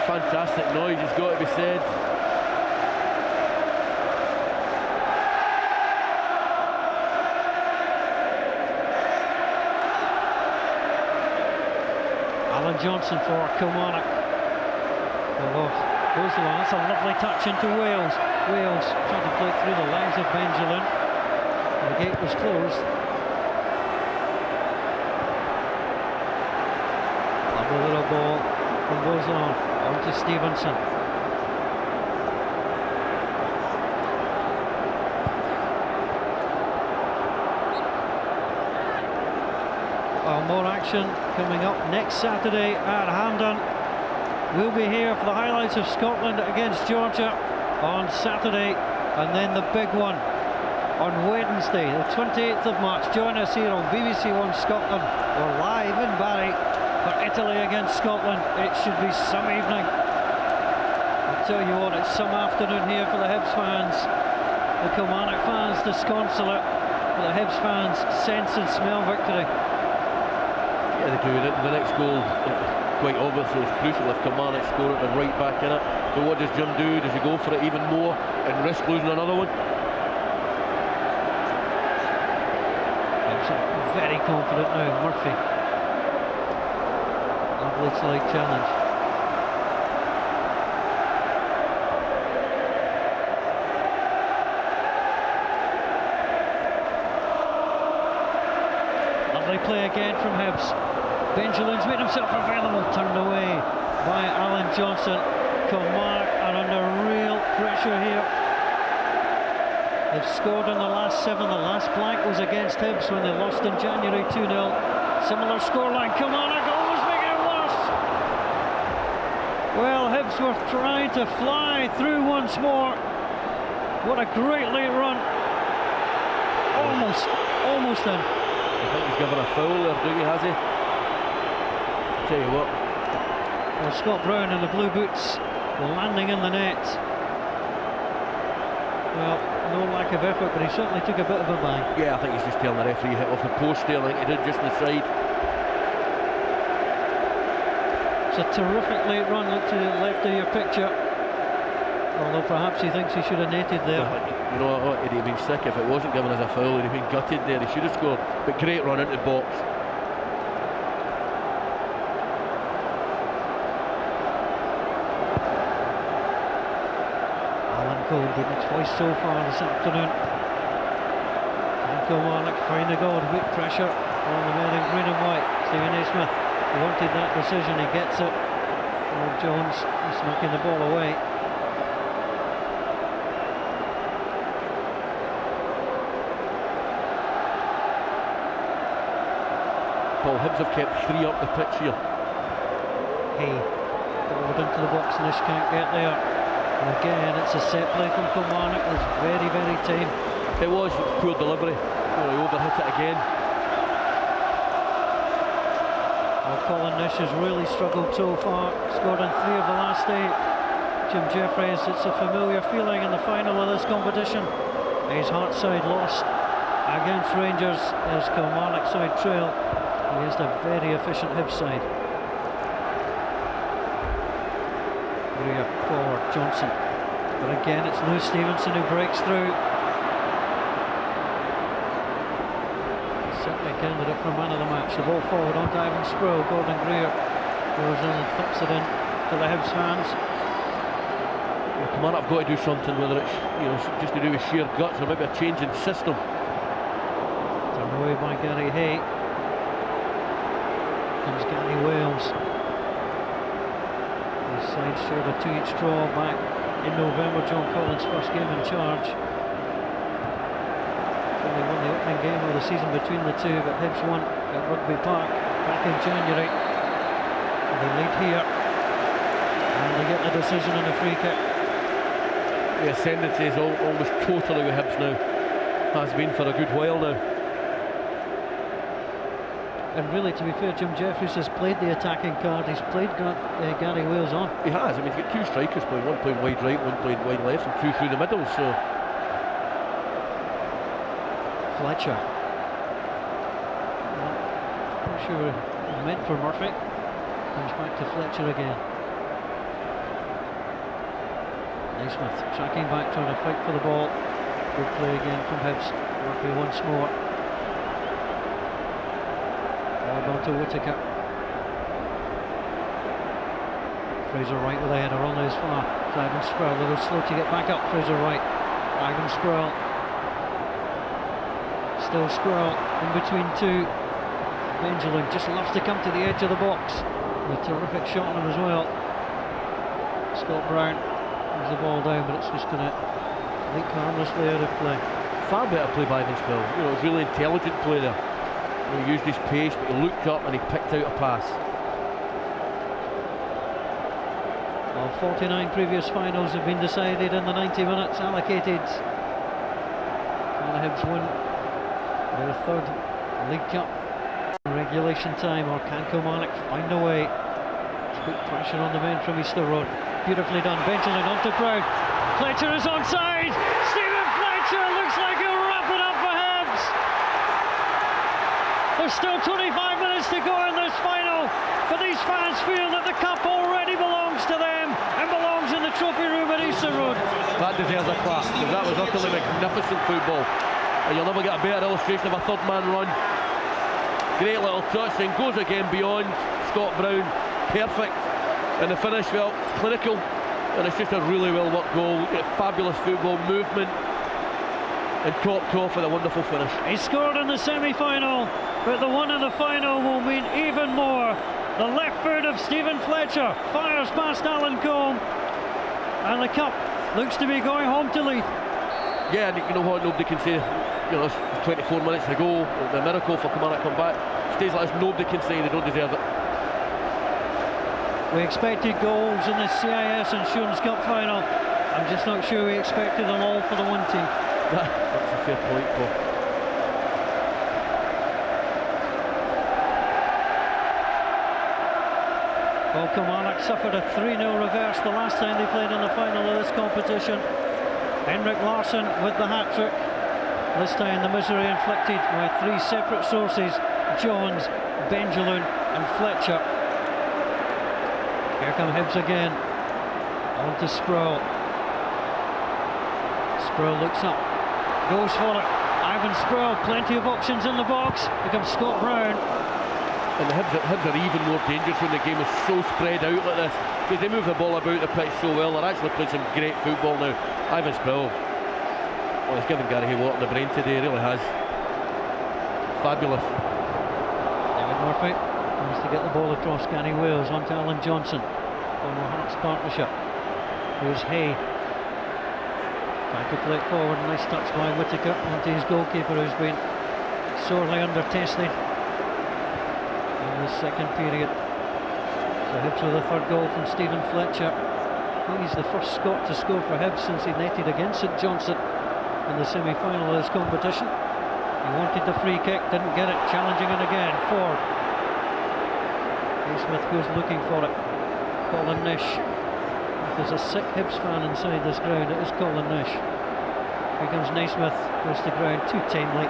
Fantastic noise, it's got to be said. Alan Johnson for Kilmarnock. Beausoleil, that's a lovely touch into Wales. Wales trying to play through the legs of Benjamin. The gate was closed. Lovely little ball from Beausoleil on to Stevenson. More action coming up next Saturday at Hampden. We'll be here for the highlights of Scotland against Georgia on Saturday, and then the big one on Wednesday, the 28th of March. Join us here on BBC One Scotland. We're live in Barry for Italy against Scotland. It should be some evening. I'll tell you what, it's some afternoon here for the Hibs fans. The Kilmarnock fans disconsolate. for the Hibs fans sense and smell victory. Yeah, they do. The next goal, quite obviously, is crucial. If Kilmarnock score it, they're right back in it. So what does Jim do? Does he go for it even more and risk losing another one? Hibs are very confident now. Murphy. Lovely slight challenge. Lovely play again from Hibs. Benjalin's made himself available, turned away by Alan Johnson. Kilmarnock are under real pressure here. They've scored in the last 7. The last blank was against Hibs when they lost in January 2-0. Similar scoreline. Kilmarnock almost making it worse. Well, Hibs were trying to fly through once more. What a great late run. Almost in. I think he's given a foul there, Dougie, has he? I'll tell you what. Well, Scott Brown in the blue boots landing in the net. Well, no lack of effort, but he certainly took a bit of a bang. Yeah, I think he's just telling the referee hit off the post there. I think he did just in the side. It's a terrific late run. Look to the left of your picture. Although perhaps he thinks he should have netted there. You know what, he'd have been sick if it wasn't given as a foul. He'd have been gutted there. He should have scored. But great run into the box. Alan Cole beaten twice so far this afternoon. Can Kilmarnock find the goal? Big pressure on the men in green and white. Stephen A. Smith wanted that decision. He gets it. Rob Jones is knocking the ball away. Paul, Hibs have kept 3 up the pitch here. Hay forward into the box, Nish can't get there. And again, it's a set play from Kilmarnock. It's very, very tame. It was poor delivery. He overhit it again. Well, Colin Nish has really struggled so far. Scored in 3 of the last 8. Jim Jeffries, it's a familiar feeling in the final of this competition. His Hearts side lost against Rangers as Kilmarnock side trail against a very efficient Hibs side. Greer forward, Johnson. But again, it's Lou Stevenson who breaks through. Certainly a candidate for man of the match. The ball forward onto Ivan Sproul. Gordon Greer goes in and thups it in to the Hibs fans. Kilmarnock have got to do something, whether it's just to do with sheer guts or maybe a change in system. Turned away by Gary Hay. Comes Gary Wales. His side shared a 2-each draw back in November, John Collins' first game in charge. They won the opening game of the season between the two, but Hibs won at Rugby Park back in January. And they lead here, and they get the decision on the free kick. The ascendancy is almost totally with Hibs now. Has been for a good while now. And really, to be fair, Jim Jeffries has played the attacking card. He's played Gary Wales on. He has. I mean, he's got 2 strikers playing, one playing wide right, one playing wide left, and 2 through the middle. So Fletcher. Not sure it was meant for Murphy. Comes back to Fletcher again. Naismith tracking back, trying to fight for the ball. Good play again from Hibs. Murphy once more. On to Whittaker. Fraser Wright with a header on his far. Ivan Sproul, a little slow to get back up. Fraser Wright. Ivan Sproul. Still Sproul in between 2. Benjamin just loves to come to the edge of the box. And a terrific shot on him as well. Scott Brown moves the ball down, but it's just going to leak harmlessly out of play. Far better play by Ivan Sproul. It was really intelligent play there. He used his pace, but he looked up and he picked out a pass. Well, 49 previous finals have been decided in the 90 minutes allocated. Can the Hibs win their 3rd League Cup in regulation time, or can Kilmarnock find a way to put pressure on the men from Easter Road? Beautifully done. Benjamin onto Brown. Fletcher is onside. Stephen Fletcher looks like he'll wrap it up for Hibs. There's still 25 minutes to go in this final, but these fans feel that the cup already belongs to them and belongs in the trophy room at Easter Road. That deserves a clap, because that was utterly magnificent football. And you'll never get a better illustration of a third man run. Great little touch, and goes again beyond Scott Brown. Perfect. And the finish, well, clinical. And it's just a really well worked goal. Fabulous football movement. And topped off with a wonderful finish. He scored in the semi-final, but the one in the final will mean even more. The left foot of Stephen Fletcher fires past Alan Combe, and the cup looks to be going home to Leith. Yeah, and you know what, nobody can say, you know, it's 24 minutes to go, the miracle for Kilmarnock come back. Stays like this, nobody can say they don't deserve it. We expected goals in the CIS Insurance Cup final. I'm just not sure we expected them all for the one team. That's a fair point, Paul. Well, Kilmarnock suffered a 3-0 reverse the last time they played in the final of this competition. Henrik Larsson with the hat-trick. This time the misery inflicted by 3 separate sources: Jones, Benjelloun and Fletcher. Here come Hibs again. On to Sproul. Sproul looks up, goes for it. Ivan Sproul, plenty of options in the box. Here comes Scott Brown. And the Hibs are even more dangerous when the game is so spread out like this, because they move the ball about the pitch so well. They're actually playing some great football now. Ivan Sproul, well, he's given Gary Hay Watt the brain today, he really has. Fabulous. David Murphy wants to get the ball across. Gary Wales onto Alan Johnson. Former Hearts partnership. Here's Hay. Trying to play it forward. Nice touch by Whittaker onto his goalkeeper, who's been sorely under-tested in the second period. So Hibs with a third goal from Stephen Fletcher. I think he's the first Scot to score for Hibs since he netted against St Johnstone in the semi-final of this competition. He wanted the free kick, didn't get it. Challenging it again. Ford. Smith goes looking for it. Colin Nish. If there's a sick Hibs fan inside this ground, it is Colin Nish. Here comes Naismith, goes to ground too tamely.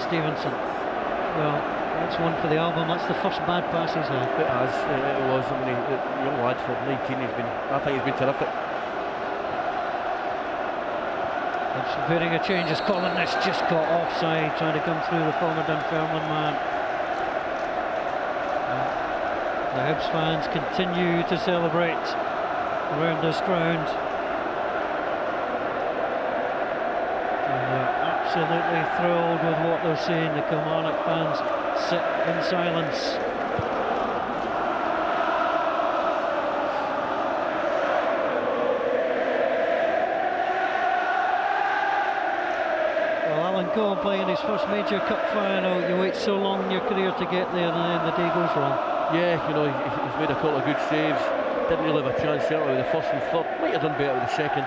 Stevenson. Well, that's one for the album. That's the first bad pass he's had. It has, it was. I mean, the young lad for 19, I think he's been terrific. It's preparing a change as Colin Nish just caught offside, trying to come through the former Dunfermline man. The Hibs fans continue to celebrate around this ground. And they're absolutely thrilled with what they're seeing. The Kilmarnock fans sit in silence. Combe playing his first major cup final. You wait so long in your career to get there, and then the day goes wrong. Yeah, you know, he's made a couple of good saves. Didn't really have a chance, certainly with the first and third. Might have done better with the second.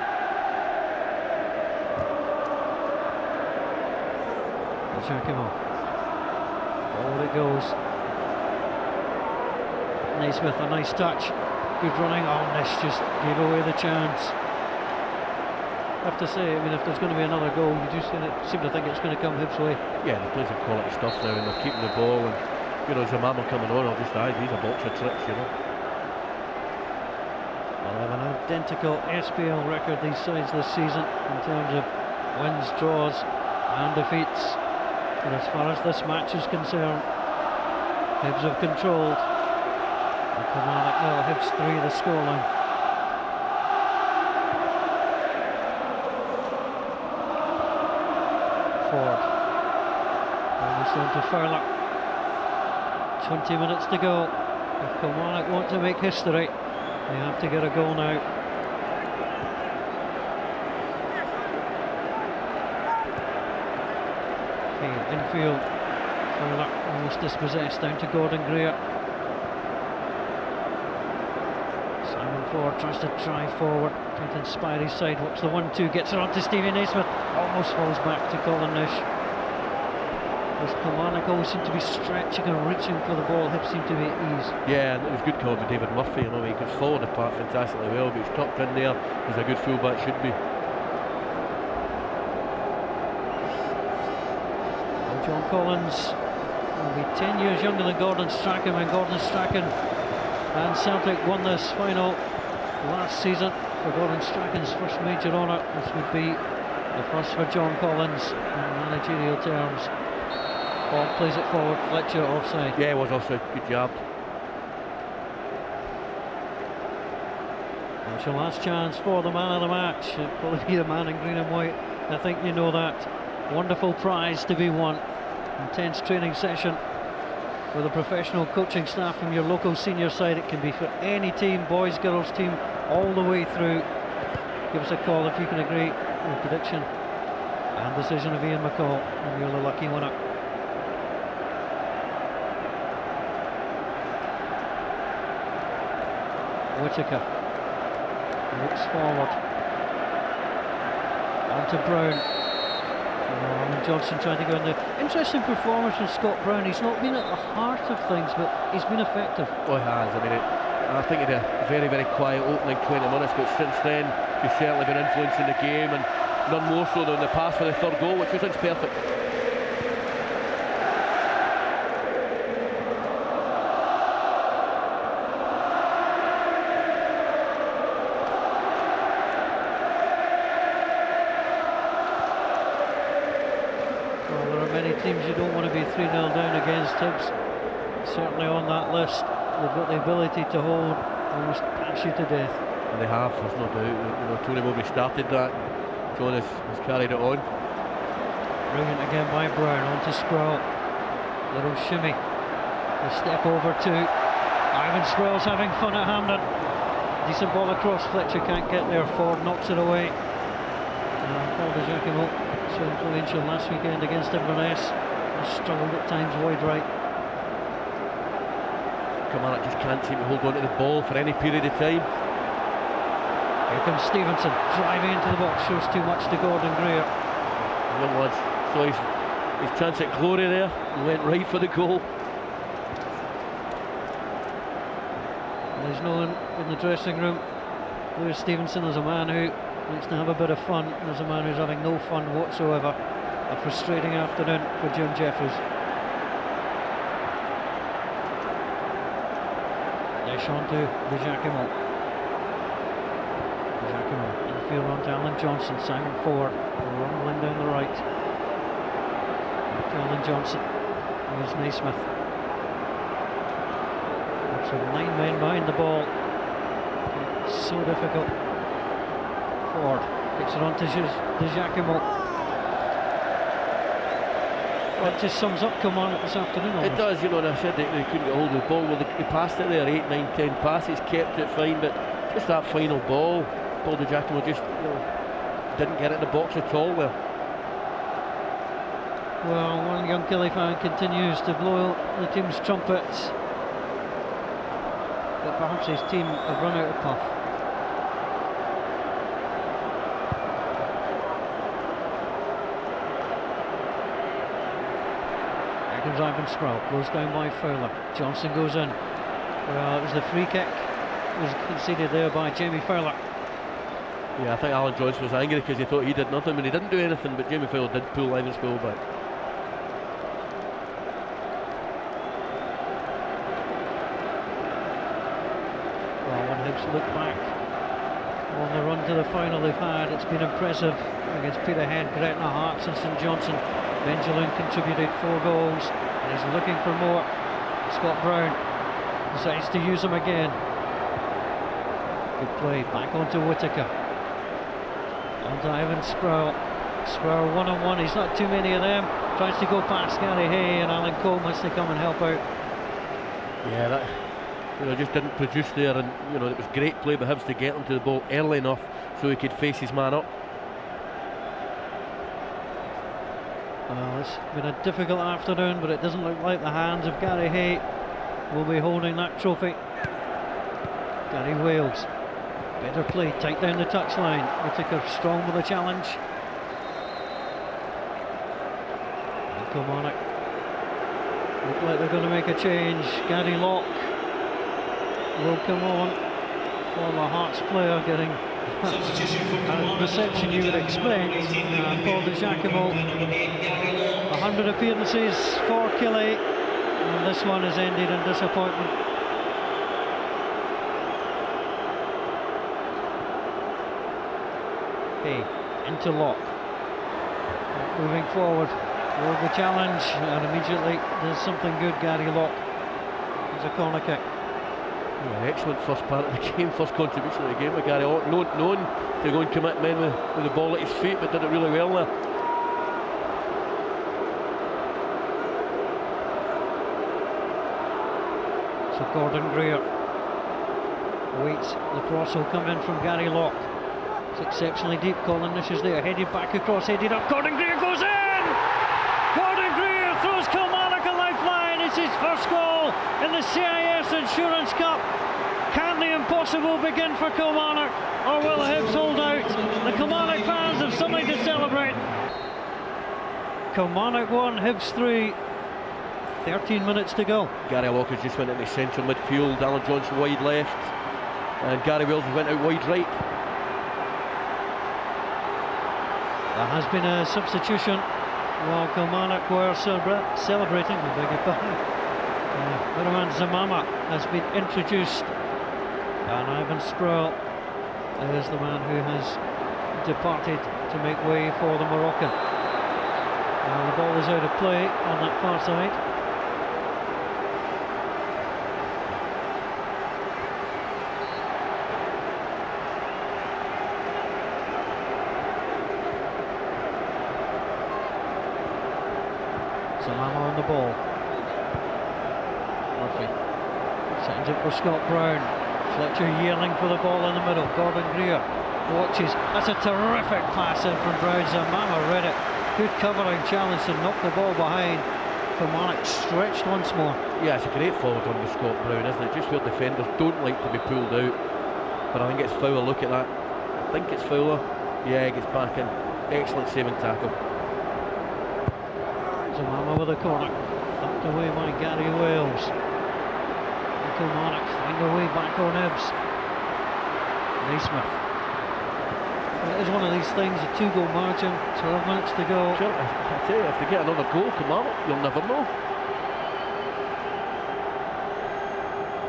Giacomo. Forward it goes. Naismith, a nice touch. Good running. Oh, Nish just gave away the chance. I have to say, I mean, if there's going to be another goal, you just seem to think it's going to come Hibs' way. Yeah, they're playing some quality stuff now, and they're keeping the ball, and you know, Zamama coming on, I'll just add, he's a box of tricks, you know. Well, they have an identical SPL record, these sides, this season, in terms of wins, draws, and defeats. And as far as this match is concerned, Hibs have controlled. And Kilmarnock nil, Hibs 3 the scoreline. Ford. Almost on to Furlock. 20 minutes to go. If Kilmarnock want to make history, they have to get a goal now. Okay, infield. Furlock almost dispossessed, down to Gordon Greer. Simon Ford tries to drive forward, trying to inspire his side. Watch the 1-2, gets it on to Stevie Naismith. Almost falls back to Colin Nish. As Kilmarnock always seem to be stretching and reaching for the ball, Hibs seem to be at ease. Yeah, and it was good call by David Murphy, you know, he can follow the path fantastically well, but he's tucked in there, he's a good fullback, should be. John Collins will be 10 years younger than Gordon Strachan when Gordon Strachan and Celtic won this final last season. For Gordon Strachan's first major honour, this would be the first for John Collins in managerial terms. Ball plays it forward, Fletcher offside. Yeah, it was offside, good job. It's your last chance for the man of the match. It'll probably be the man in green and white. I think you know that. Wonderful prize to be won. Intense training session with a professional coaching staff from your local senior side. It can be for any team, boys, girls team, all the way through. Give us a call if you can agree with prediction and decision of Ian McCall, and you're the lucky winner. Whittaker looks forward on to Brown. Alan Johnson trying to go in there. Interesting performance from Scott Brown. He's not been at the heart of things, but he's been effective. Oh, he has. I mean, I think he had a very, very quiet opening 20 minutes, but since then he's certainly been influencing the game, and none more so than the pass for the third goal, which was perfect. Teams you don't want to be 3-0 down against. Hibs certainly on that list. They've got the ability to hold, almost pass you to death. And they have, there's no doubt. You know, Tony Mowbray started that. John has carried it on. Brilliant again by Brown, on to Sproul. Little shimmy. A step over to Ivan Sproul's having fun at Hampden. Decent ball across, Fletcher can't get there. Ford knocks it away. Paul de Giacomo, so influential last weekend against Inverness, struggled at times wide right. Kilmarnock just can't seem to hold on to the ball for any period of time. Here comes Stevenson driving into the box, shows too much to Gordon Greer. Young lads saw his chance at glory there and went right for the goal. There's no one in the dressing room. Lewis Stevenson is a man who likes to have a bit of fun. There's a man who's having no fun whatsoever. A frustrating afternoon for Jim Jeffries. Deschamps to De Giacomo. De Giacomo infield on to Alan Johnson. Simon Ford rumbling down the right. To Alan Johnson. Here's Naismith. So 9 men behind the ball. So difficult. Ford kicks it on to De Giacomo. Well, it just sums up Kilmarnock this afternoon. Almost. It does, you know, and I said they couldn't get hold of the ball. Well, they passed it there, 8, 9, 10 passes, kept it fine, but just that final ball, Paul de Giacomo just didn't get it in the box at all there. Well, one young Killie fan continues to blow the team's trumpets, but perhaps his team have run out of puff. Comes Ivan Sproul, goes down by Fowler. Johnson goes in. Well, it was the free kick. It was conceded there by Jamie Fowler. Yeah, I think Alan Johnson was angry because he thought he did nothing, and he didn't do anything, but Jamie Fowler did pull Ivan Sproul back. Well, when Hibs look back on the run to the final they've had, it's been impressive against Peterhead, Gretna, Hearts and St Johnstone. Benjamin contributed 4 goals and is looking for more. Scott Brown decides to use him again. Good play, back onto Whittaker. Onto Ivan Sproul. Sproul one-on-one, he's not too many of them. Tries to go past Gary Hay, and Alan Cole has to come and help out. Yeah, that just didn't produce there, and it was great play by Hibs to get him to the ball early enough so he could face his man up. Well, it's been a difficult afternoon, but it doesn't look like the hands of Gary Hay will be holding that trophy. Gary Wales, better play, tight down the touchline. Whittaker strong with the challenge. And Kilmarnock look like they're going to make a change. Gary Locke will come on. Former Hearts player getting reception you would expect. Paul de Giacomo, 100 appearances for Killie, and this one has ended in disappointment. Hey, into Lock. Moving forward, toward the challenge, and immediately there's something good. Gary Lock. There's a corner kick. Yeah, excellent first part of the game, first contribution of the game with Gary Lock, known to go and commit men with the ball at his feet, but did it really well there. So Gordon Greer waits, the cross will come in from Gary Lock. It's exceptionally deep, Colin Nish is there, headed back across, headed up, Gordon Greer goes in! Gordon Greer throws Kilmarnock a lifeline. It's his first goal in the CIS Insurance Cup. Can the impossible begin for Kilmarnock, or will Hibs hold out? The Kilmarnock fans have something to celebrate. Kilmarnock 1, Hibs 3. 13 minutes to go. Gary Lock has just went into central midfield, Alan Johnson wide left, and Gary Wells went out wide right. There has been a substitution while Kilmarnock were celebrating. I beg your pardon. Miraman Zamama has been introduced, and Ivan Sproul is the man who has departed to make way for the Moroccan. Now the ball is out of play on that far side. Zamama on the ball. Murphy sends it for Scott Brown. Fletcher yearning for the ball in the middle. Gordon Greer watches. That's a terrific pass in from Brown. Zamama read it. Good covering challenge to knock the ball behind. Kilmarnock stretched once more. Yeah, it's a great forward on with Scott Brown, isn't it? Just where defenders don't like to be pulled out. But I think it's Fowler. Look at that. I think it's Fowler. Yeah, he gets back in. Excellent saving tackle. Zamama with a corner, thumped away by Gary Wales. And Kilmarnock find a way back on Hibs. Naismith. Well, it is one of these things, a 2-goal margin, 12 minutes to go. Sure, I tell you, if they get another goal, Kilmarnock, you'll never know.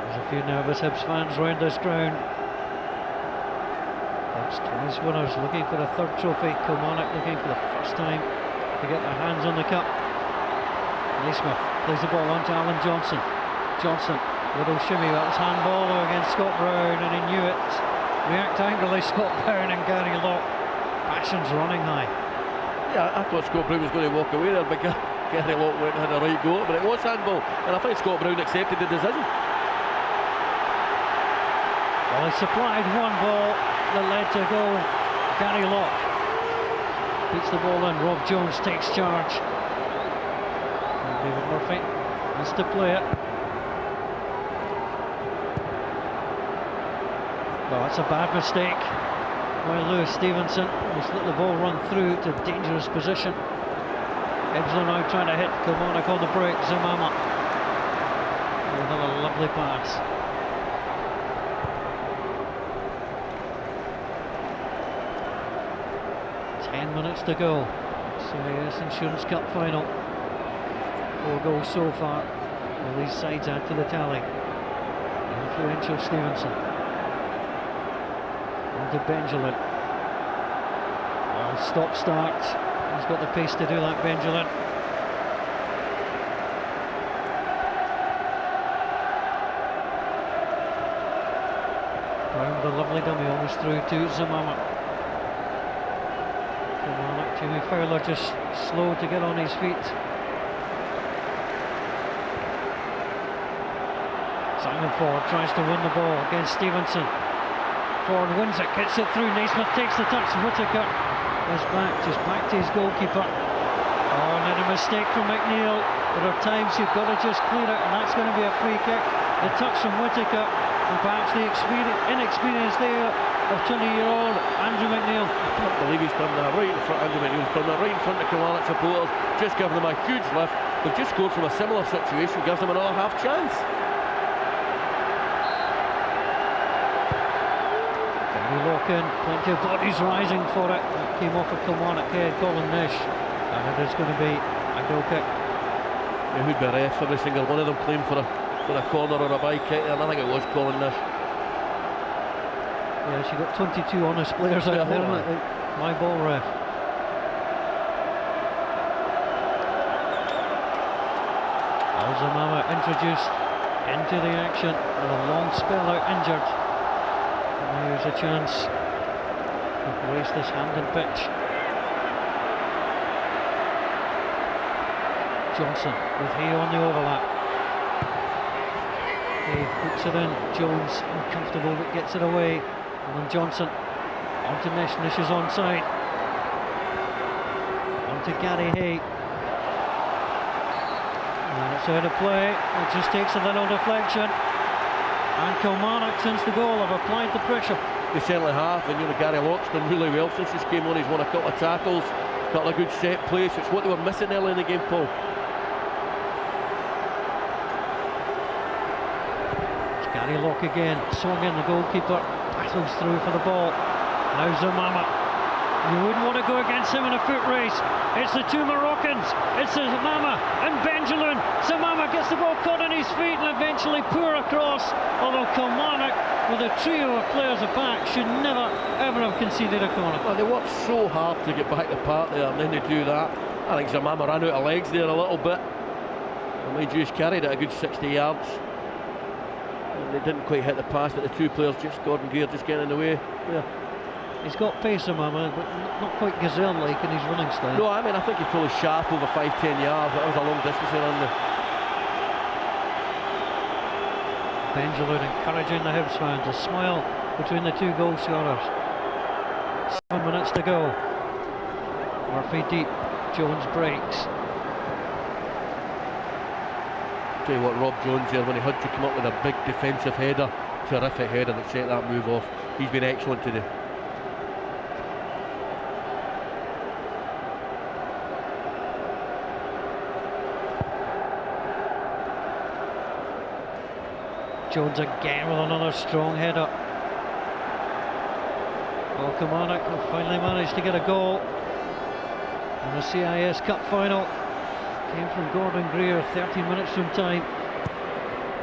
There's a few nervous Hibs fans round this ground. Hibs twice winners, looking for a third trophy. Kilmarnock looking for the first time to get their hands on the cup. Naismith plays the ball on to Alan Johnson. Johnson, little shimmy, that was handball against Scott Brown, and he knew it. React angrily, Scott Brown and Gary Lock. Passions running high. Yeah, I thought Scott Brown was going to walk away there, but Gary Lock went and had a right go, but it was handball, and I think Scott Brown accepted the decision. Well, he supplied one ball that led to a goal. Gary Lock beats the ball in. Rob Jones takes charge. David Murphy has to play it. Well, that's a bad mistake by Lewis Stevenson. Just let the ball run through to a dangerous position. Hibs are now trying to hit Kilmarnock on the break. Zamama. Another lovely pass. Minutes to go. CIS Insurance Cup final. 4 goals so far. Well, these sides add to the tally. Influential Stevenson. On to Benjamin. Oh, stop start. He's got the pace to do that, Benjamin. Brown with a lovely dummy almost through to Zamama. Jimmy Fowler just slow to get on his feet. Simon Ford tries to win the ball against Stevenson. Ford wins it, gets it through. Naismith takes the touch. Whittaker is back to his goalkeeper. Oh, and then a mistake from McNeil. There are times you've got to just clear it, and that's going to be a free kick. The touch from Whittaker, and perhaps the inexperience there of 20-year-old Andrew McNeil. I can't believe he's done that right in front. Andrew McNeil's done that right in front of Kilmarnock supporters, just giving them a huge lift. They've just scored from a similar situation, gives them another half chance. Gary lock in, plenty of bodies rising for it. That came off a Kilmarnock head, Colin Nish, and it is going to be a goal kick. Yeah, who'd be refs? Every single one of them claimed for a corner or a bye kick, and I think it was Colin Nish. Yeah, she got 22 honest players out there, like my ball ref. Alzamama introduced into the action with a long spell out injured. And here's a chance to grace this Hampden pitch. Johnson with Hay on the overlap. Hay puts it in. Jones uncomfortable but gets it away. And then Johnson onto Nish. Nish is onside. Onto Gary Hay. And it's out of play. It just takes a little deflection. And Kilmarnock, since the goal, have applied the pressure. They certainly have, and Gary Locke's done really well since this came on. He's won a couple of tackles, a couple of good set plays. It's what they were missing early in the game, Paul. It's Gary Locke again, swung in, the goalkeeper battles through for the ball. Now Zamama. You wouldn't want to go against him in a foot race. It's the two Moroccans. It's Zamama and Benjelloun. Zamama gets the ball caught on his feet and eventually pour across. Although Kilmarnock, with a trio of players aback, should never ever have conceded a corner. Well, they worked so hard to get back the part there, and then they do that. I think Zamama ran out of legs there a little bit. And they just carried it a good 60 yards. And they didn't quite hit the pass, but the two players, just Gordon Greer, just getting in the way. Yeah. He's got pace, Zamama, but not quite gazelle-like in his running style. No, I mean, I think he's probably sharp over 5-10 yards. That was a long distance around there. Benjelloun encouraging the Hibs fans, a smile between the two goal scorers. 7 minutes to go. Murphy deep, Jones breaks. Tell you what, Rob Jones there, when he had to come up with a big defensive header, terrific header that set that move off. He's been excellent today. Jones again with another strong header. Well, Kilmarnock have finally managed to get a goal in the CIS Cup final. Came from Gordon Greer, 13 minutes from time.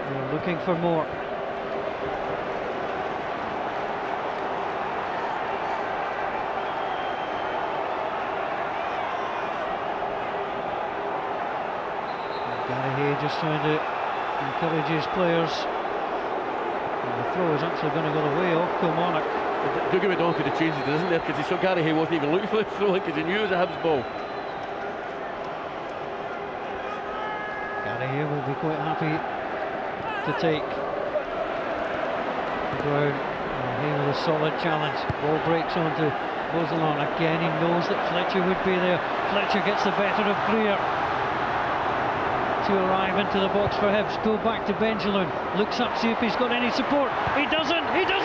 They're looking for more. Gary Hay just trying to encourage his players. And the throw is actually going to go the way off Kilmarnock. Don't give me wrong, could have changed it, isn't there? Because he saw Gary Hay wasn't even looking for the throw because he knew it was a Hibs ball. Gary Hay will be quite happy to take the ground. Hay with a solid challenge. Ball breaks onto Bozelon. Again, he knows that Fletcher would be there. Fletcher gets the better of Greer to arrive into the box for Hibs. Pull back to Benjelloun. Looks up, see if he's got any support. He doesn't need it!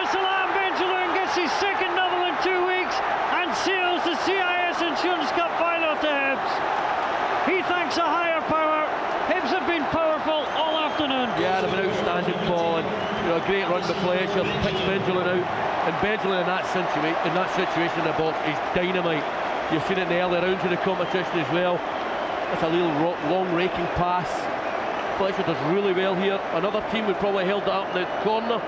Salam Benjelloun gets his second double in 2 weeks and seals the CIS Insurance Cup final to Hibs. He thanks a higher power. Hibs have been powerful all afternoon. Yeah, they've been outstanding, Paul, and a great run with Fletcher, picks Benjelloun out, and Benjelloun in that situation in the box is dynamite. You've seen it in the early rounds of the competition as well. That's a little long raking pass. Fletcher does really well here. Another team would probably held that up in the corner,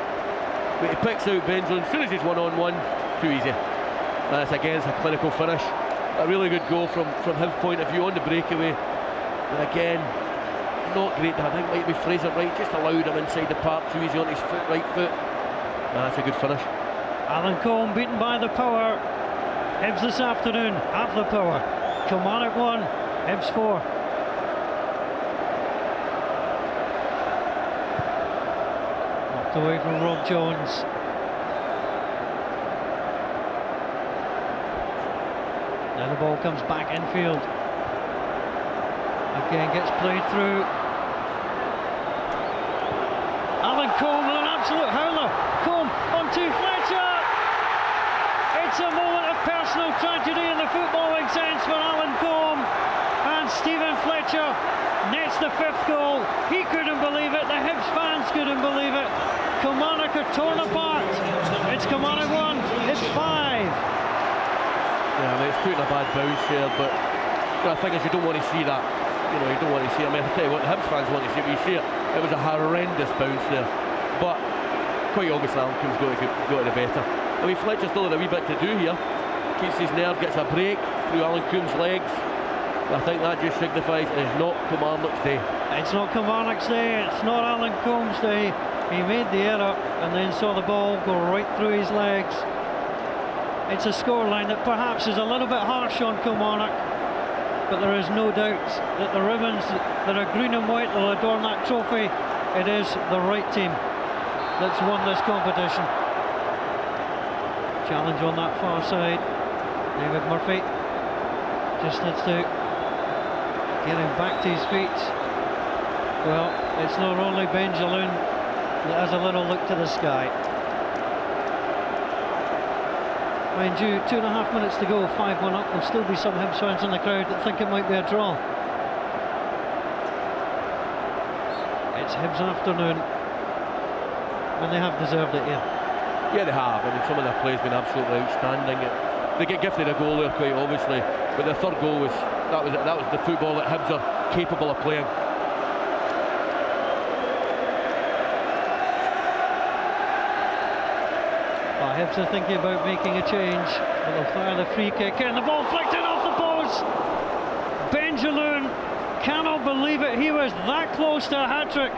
but he picks out Benjelloun as soon as he's one-on-one. Too easy. That's again a clinical finish. A really good goal from his point of view on the breakaway. And again, not great. I think might be Fraser Wright just allowed him inside the park too easy on his right foot. That's a good finish. Alan Combe beaten by the power. Hibs this afternoon have the power. Kilmarnock 1, Hibs 4. Knocked away from Rob Jones. Now the ball comes back infield. Again gets played through. Alan Combe with an absolute howler. Combe onto Fletcher. It's a moment of personal tragedy in the footballing sense for Alan Combe. And Stephen Fletcher nets the 5th goal. He couldn't believe it. The Hibs fans couldn't believe it. Kilmarnock are torn apart. it's putting a bad bounce here, but the thing is, you don't want to see that. You know, you don't want to see it. I mean, I tell you what, the Hibs fans want to see it, but you see it. It was a horrendous bounce there. But quite obviously, Alan Coombs got it better. I mean, Fletcher still had a wee bit to do here. Keeps his nerve, gets a break through Alan Coombs' legs. I think that just signifies it's not Kilmarnock's day. It's not Kilmarnock's day, it's not Alan Coombs' day. He made the error and then saw the ball go right through his legs. It's a scoreline that perhaps is a little bit harsh on Kilmarnock, but there is no doubt that the ribbons that are green and white will adorn that trophy. It is the right team that's won this competition. Challenge on that far side. David Murphy just needs to get him back to his feet. Well, it's not only Ben Jaloon that has a little look to the sky. Mind you, 2.5 minutes to go, 5-1 up. There'll still be some Hibs fans in the crowd that think it might be a draw. It's Hibs afternoon, and they have deserved it, yeah. Yeah, they have. I mean, some of their play's been absolutely outstanding. They get gifted a goal there, quite obviously, but the third goal was the football that Hibs are capable of playing. Hibs are thinking about making a change, but they'll fire the free kick and the ball flicked in off the post. Ben Jaloon cannot believe it, he was that close to a hat-trick.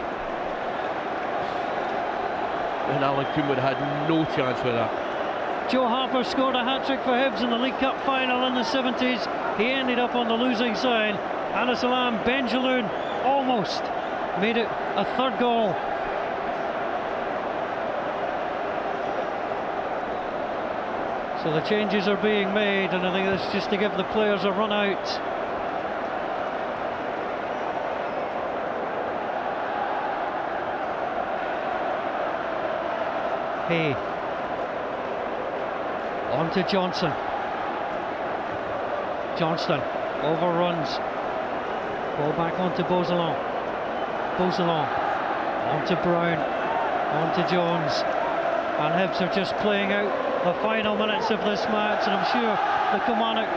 And Alan Coombs would have had no chance with that. Joe Harper scored a hat-trick for Hibs in the League Cup final in the 70s. He ended up on the losing side. Anas Salam, Ben Jaloon almost made it a third goal. So the changes are being made, and I think that's just to give the players a run out. Hay. On to Johnson. Johnston overruns. Ball back onto Beauzelon. Beauzelon. On to Brown. On to Jones. And Hibs are just playing out the final minutes of this match, and I'm sure the Kilmarnock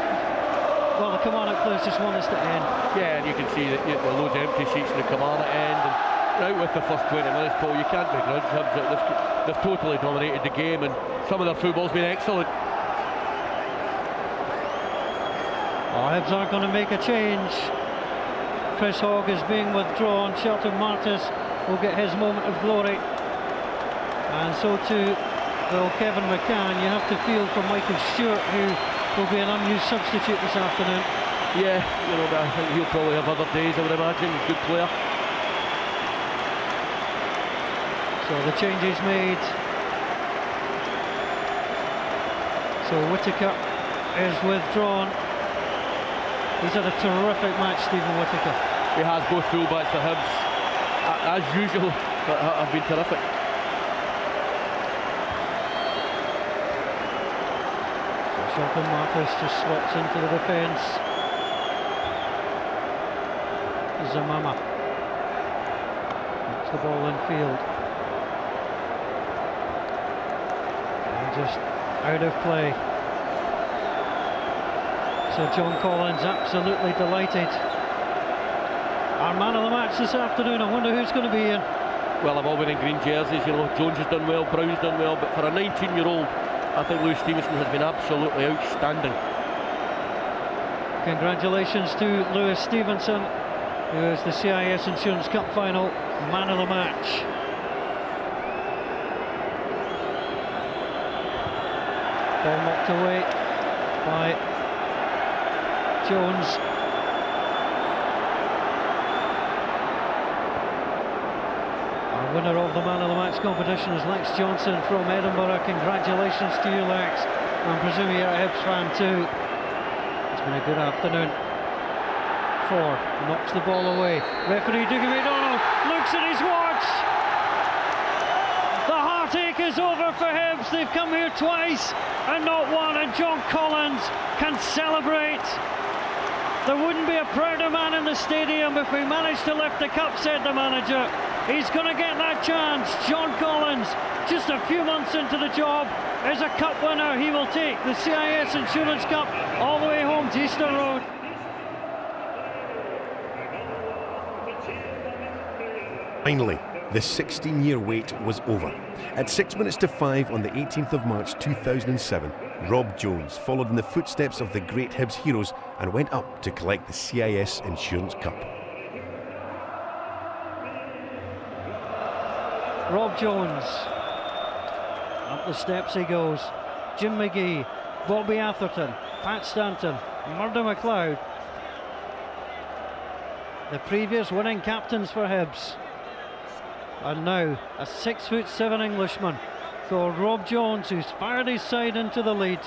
players just want us to end. Yeah, and you can see that there are loads of empty seats in the Kilmarnock end, and right with the first 20 minutes, Paul, you can't begrudge Hibs. They've totally dominated the game, and some of their football's been excellent. Hibs aren't going to make a change. Chris Hogg is being withdrawn. Shelton Martis will get his moment of glory, and so too will Kevin McCann. You have to feel for Michael Stewart, who will be an unused substitute this afternoon. Yeah, you know, I think he'll probably have other days, I would imagine. He's a good player. So the change is made. So Whittaker is withdrawn. He's had a terrific match, Stephen Whittaker. He has. Both fullbacks for Hibs, as usual, have been terrific. Shelton Martis just slots into the defence. Zamama puts the ball in field. And just out of play. So John Collins absolutely delighted. Our man of the match this afternoon, I wonder who's going to be in. Well, they've all been in green jerseys, you know. Jones has done well, Brown's done well, but for a 19-year-old, I think Lewis Stevenson has been absolutely outstanding. Congratulations to Lewis Stevenson, who is the CIS Insurance Cup final man of the match. Ball knocked away by Jones. Our winner of the man of the match competition is Lex Johnson from Edinburgh. Congratulations to you, Lex. I'm presuming you're a Hibs fan too. It's been a good afternoon. Ford knocks the ball away. Referee Dougie McDonald looks at his watch. The heartache is over for Hibs. They've come here twice and not one, and John Collins can celebrate. There wouldn't be a prouder man in the stadium if we managed to lift the cup, said the manager. He's going to get that chance. John Collins, just a few months into the job, is a cup winner. He will take the CIS Insurance Cup all the way home to Easter Road. Finally, the 16-year wait was over. At 6 minutes to 5 on the 18th of March 2007, Rob Jones followed in the footsteps of the great Hibs heroes and went up to collect the CIS Insurance Cup. Rob Jones, up the steps he goes. Jim McGee, Bobby Atherton, Pat Stanton, Murdo MacLeod, the previous winning captains for Hibs. And now a 6'7" Englishman called Rob Jones, who's fired his side into the lead,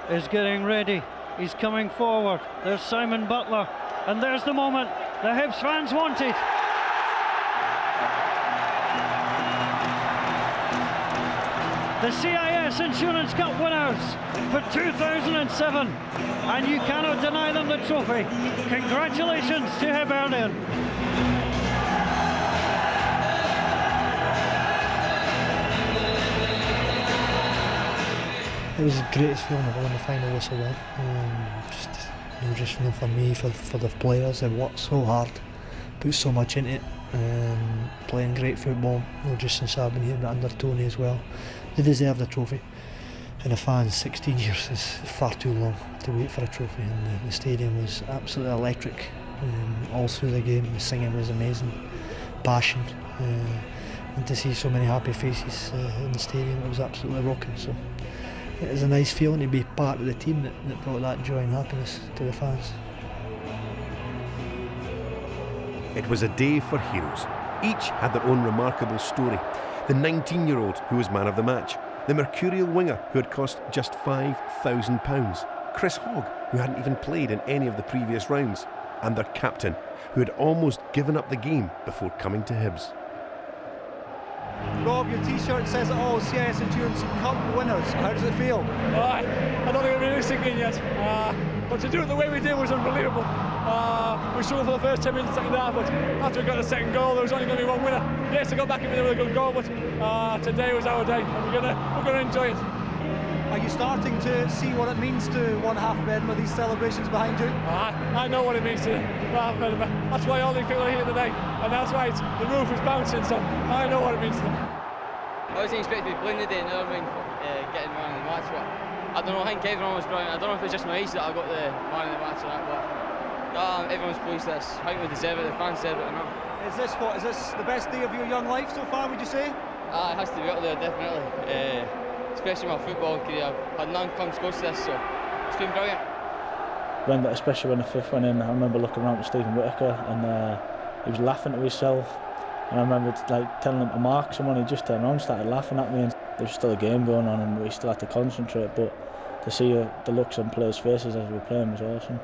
is getting ready. He's coming forward. There's Simon Butler, and there's the moment the Hibs fans wanted. The CIS Insurance Cup winners for 2007, and you cannot deny them the trophy. Congratulations to Hibernian. It was the greatest feeling of all when the final whistle went. Just for me, for the players, they worked so hard, put so much into it, playing great football, not just since I've been here, but under Tony as well. They deserve the trophy. And the fans, 16 years is far too long to wait for a trophy, and the stadium was absolutely electric all through the game. The singing was amazing, passion, and to see so many happy faces in the stadium, it was absolutely rocking. So it was a nice feeling to be part of the team that brought that joy and happiness to the fans. It was a day for heroes. Each had their own remarkable story. The 19-year-old who was man of the match, the mercurial winger who had cost just £5,000, Chris Hogg, who hadn't even played in any of the previous rounds, and their captain, who had almost given up the game before coming to Hibs. Rob, your t-shirt says it all, CIS Insurance Cup winners. How does it feel? I don't think we're really sinking yet, but to do it the way we did was unbelievable. We struggled for the first 10 minutes, second half, but after we got the second goal, there was only going to be one winner. Yes, I got back in with a good goal, but today was our day, and we're going to enjoy it. Are you starting to see what it means to one half of Edinburgh, these celebrations behind you? I know what it means to half of Edinburgh. That's why all these people are here today, and that's why the roof is bouncing, so I know what it means to them. I wasn't expecting to be playing today, never mind getting man of the match, but I don't know, I think everyone was brilliant. I don't know if it's just my age that I got the man of the match or that, but everyone's pleased with this. I think we deserve it, the fans deserve it or not. Is this the best day of your young life so far, would you say? It has to be up there, definitely. Especially my football career. I've had none come close to this, so it's been brilliant. Especially when the fifth went in, I remember looking around to Stephen Whittaker and he was laughing to himself. And I remember telling him to mark someone, he just turned around and started laughing at me, and there was still a game going on and we still had to concentrate, but to see the looks on players' faces as we were playing was awesome.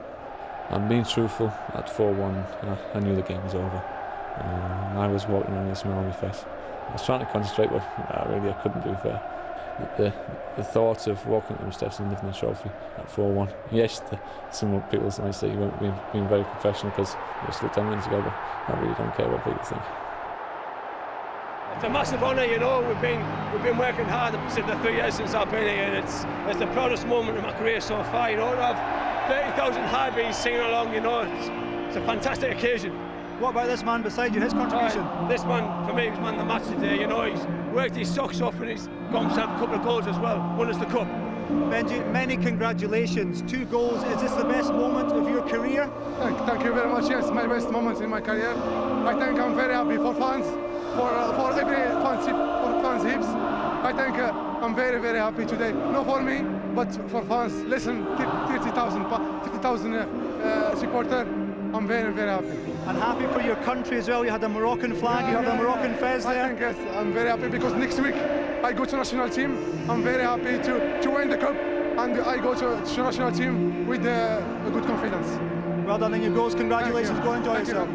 I'm being truthful, at 4-1 I knew the game was over. I was walking around with a smile on my face. I was trying to concentrate, but I couldn't do fair. The thought of walking up the steps and lifting the trophy at 4-1. Yes, some people might say you weren't being very professional because it was still 10 minutes ago, but I really don't care what people think. It's a massive honour, you know. We've been working hard since the 3 years since I've been here, and it's the proudest moment of my career so far. You know, to have 30,000 high bees singing along, you know, it's a fantastic occasion. What about this man beside you, his contribution? This man, for me, was man of the match today. You know, he's worked his socks off and he's got himself a couple of goals as well, won us the cup. Benji, many congratulations, 2 goals. Is this the best moment of your career? Thank you very much. Yes, my best moment in my career. I think I'm very happy for fans, for every fans Hibs. I think I'm very, very happy today. Not for me, but for fans. Listen, 50,000 supporters. I'm very, very happy. And happy for your country as well. You had a Moroccan flag, you have a Moroccan fez there. I think yes, I'm very happy because next week I go to national team. I'm very happy to win the cup, and I go to national team with a good confidence. Well done in your goals. Congratulations. Go enjoy yourself.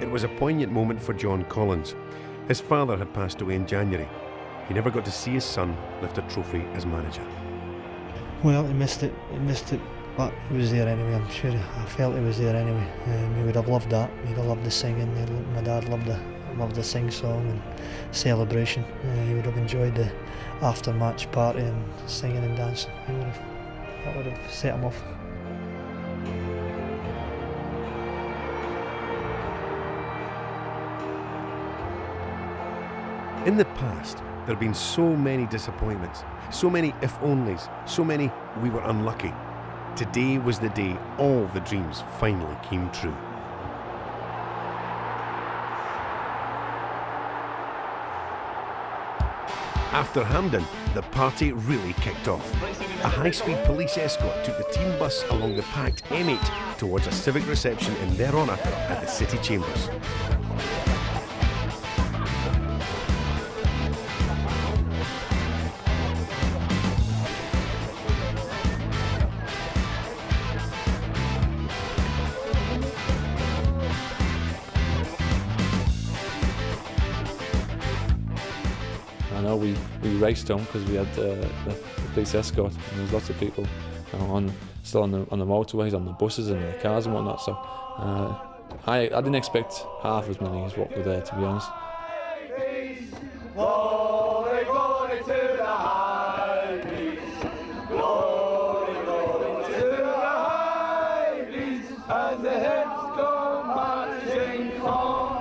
It was a poignant moment for John Collins. His father had passed away in January. He never got to see his son lift a trophy as manager. Well, he missed it, but he was there anyway. I'm sure I felt he was there anyway. He would have loved that. He'd have loved the singing. My dad loved the sing song and celebration. He would have enjoyed the after-match party and singing and dancing. That would have set him off. In the past, there have been so many disappointments, so many if-onlys, so many we were unlucky. Today was the day all the dreams finally came true. After Hampden, the party really kicked off. A high-speed police escort took the team bus along the packed M8 towards a civic reception in their honour at the City Chambers. I know we raced home because we had the police escort, and there was lots of people still on the motorways, on the buses and the cars and whatnot. So I didn't expect half as many as what were there, to be honest. Glory, glory to the high beast. Glory, glory to the high beast. As the heads go marching on.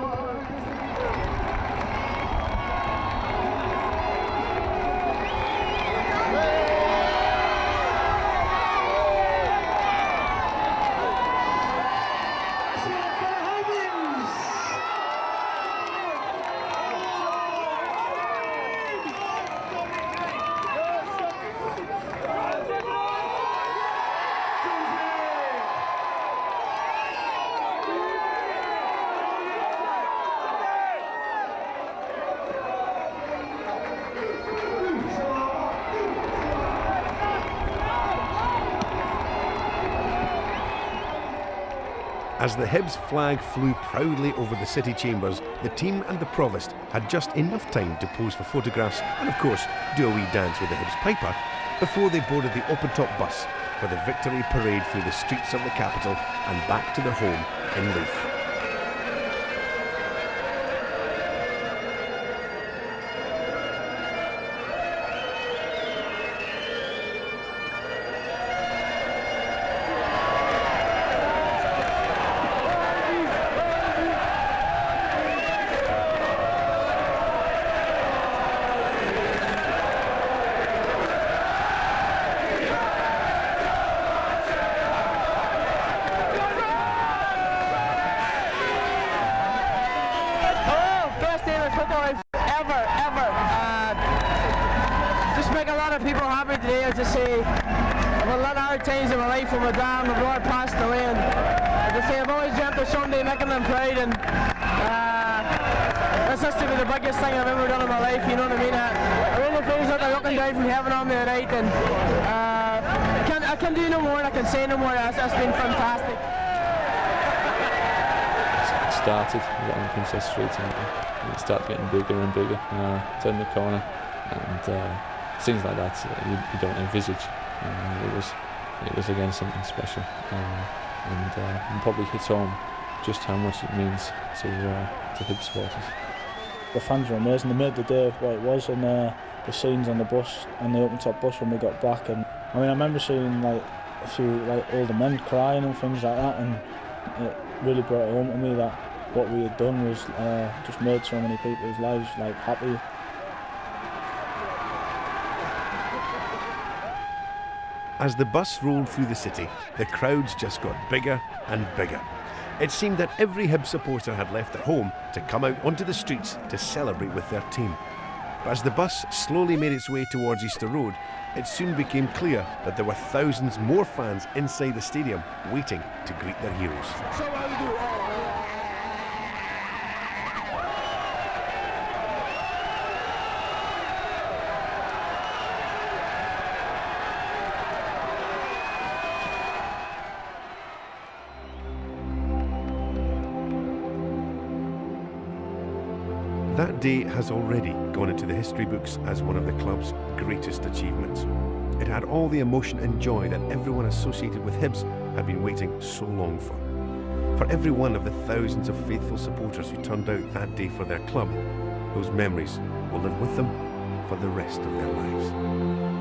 As the Hibs flag flew proudly over the City Chambers, the team and the Provost had just enough time to pose for photographs and, of course, do a wee dance with the Hibs piper before they boarded the open-top bus for the victory parade through the streets of the capital and back to their home in Leith. People happy today, as I say. I've had a lot of hard times in my life when my dad and my brother passed away, and as I say, I've always dreamt of someday making them proud, and this has to be the biggest thing I've ever done in my life, you know what I mean? I really feel like they're looking down from heaven on me tonight, and I can do no more and I can say no more. That's been fantastic. It started, we got on Princess Street and it started getting bigger and bigger. Turned the corner and things like that you don't envisage. It was again something special, and probably hits home just how much it means to Hibs supporters. The fans were amazing. They made the day what it was, and the scenes on the bus, on the open-top bus when we got back. And I mean, I remember seeing like a few like older men crying and things like that, and it really brought it home to me that what we had done was just made so many people's lives like happy. As the bus rolled through the city, the crowds just got bigger and bigger. It seemed that every Hibs supporter had left their home to come out onto the streets to celebrate with their team. But as the bus slowly made its way towards Easter Road, it soon became clear that there were thousands more fans inside the stadium waiting to greet their heroes. That day has already gone into the history books as one of the club's greatest achievements. It had all the emotion and joy that everyone associated with Hibs had been waiting so long for. For every one of the thousands of faithful supporters who turned out that day for their club, those memories will live with them for the rest of their lives.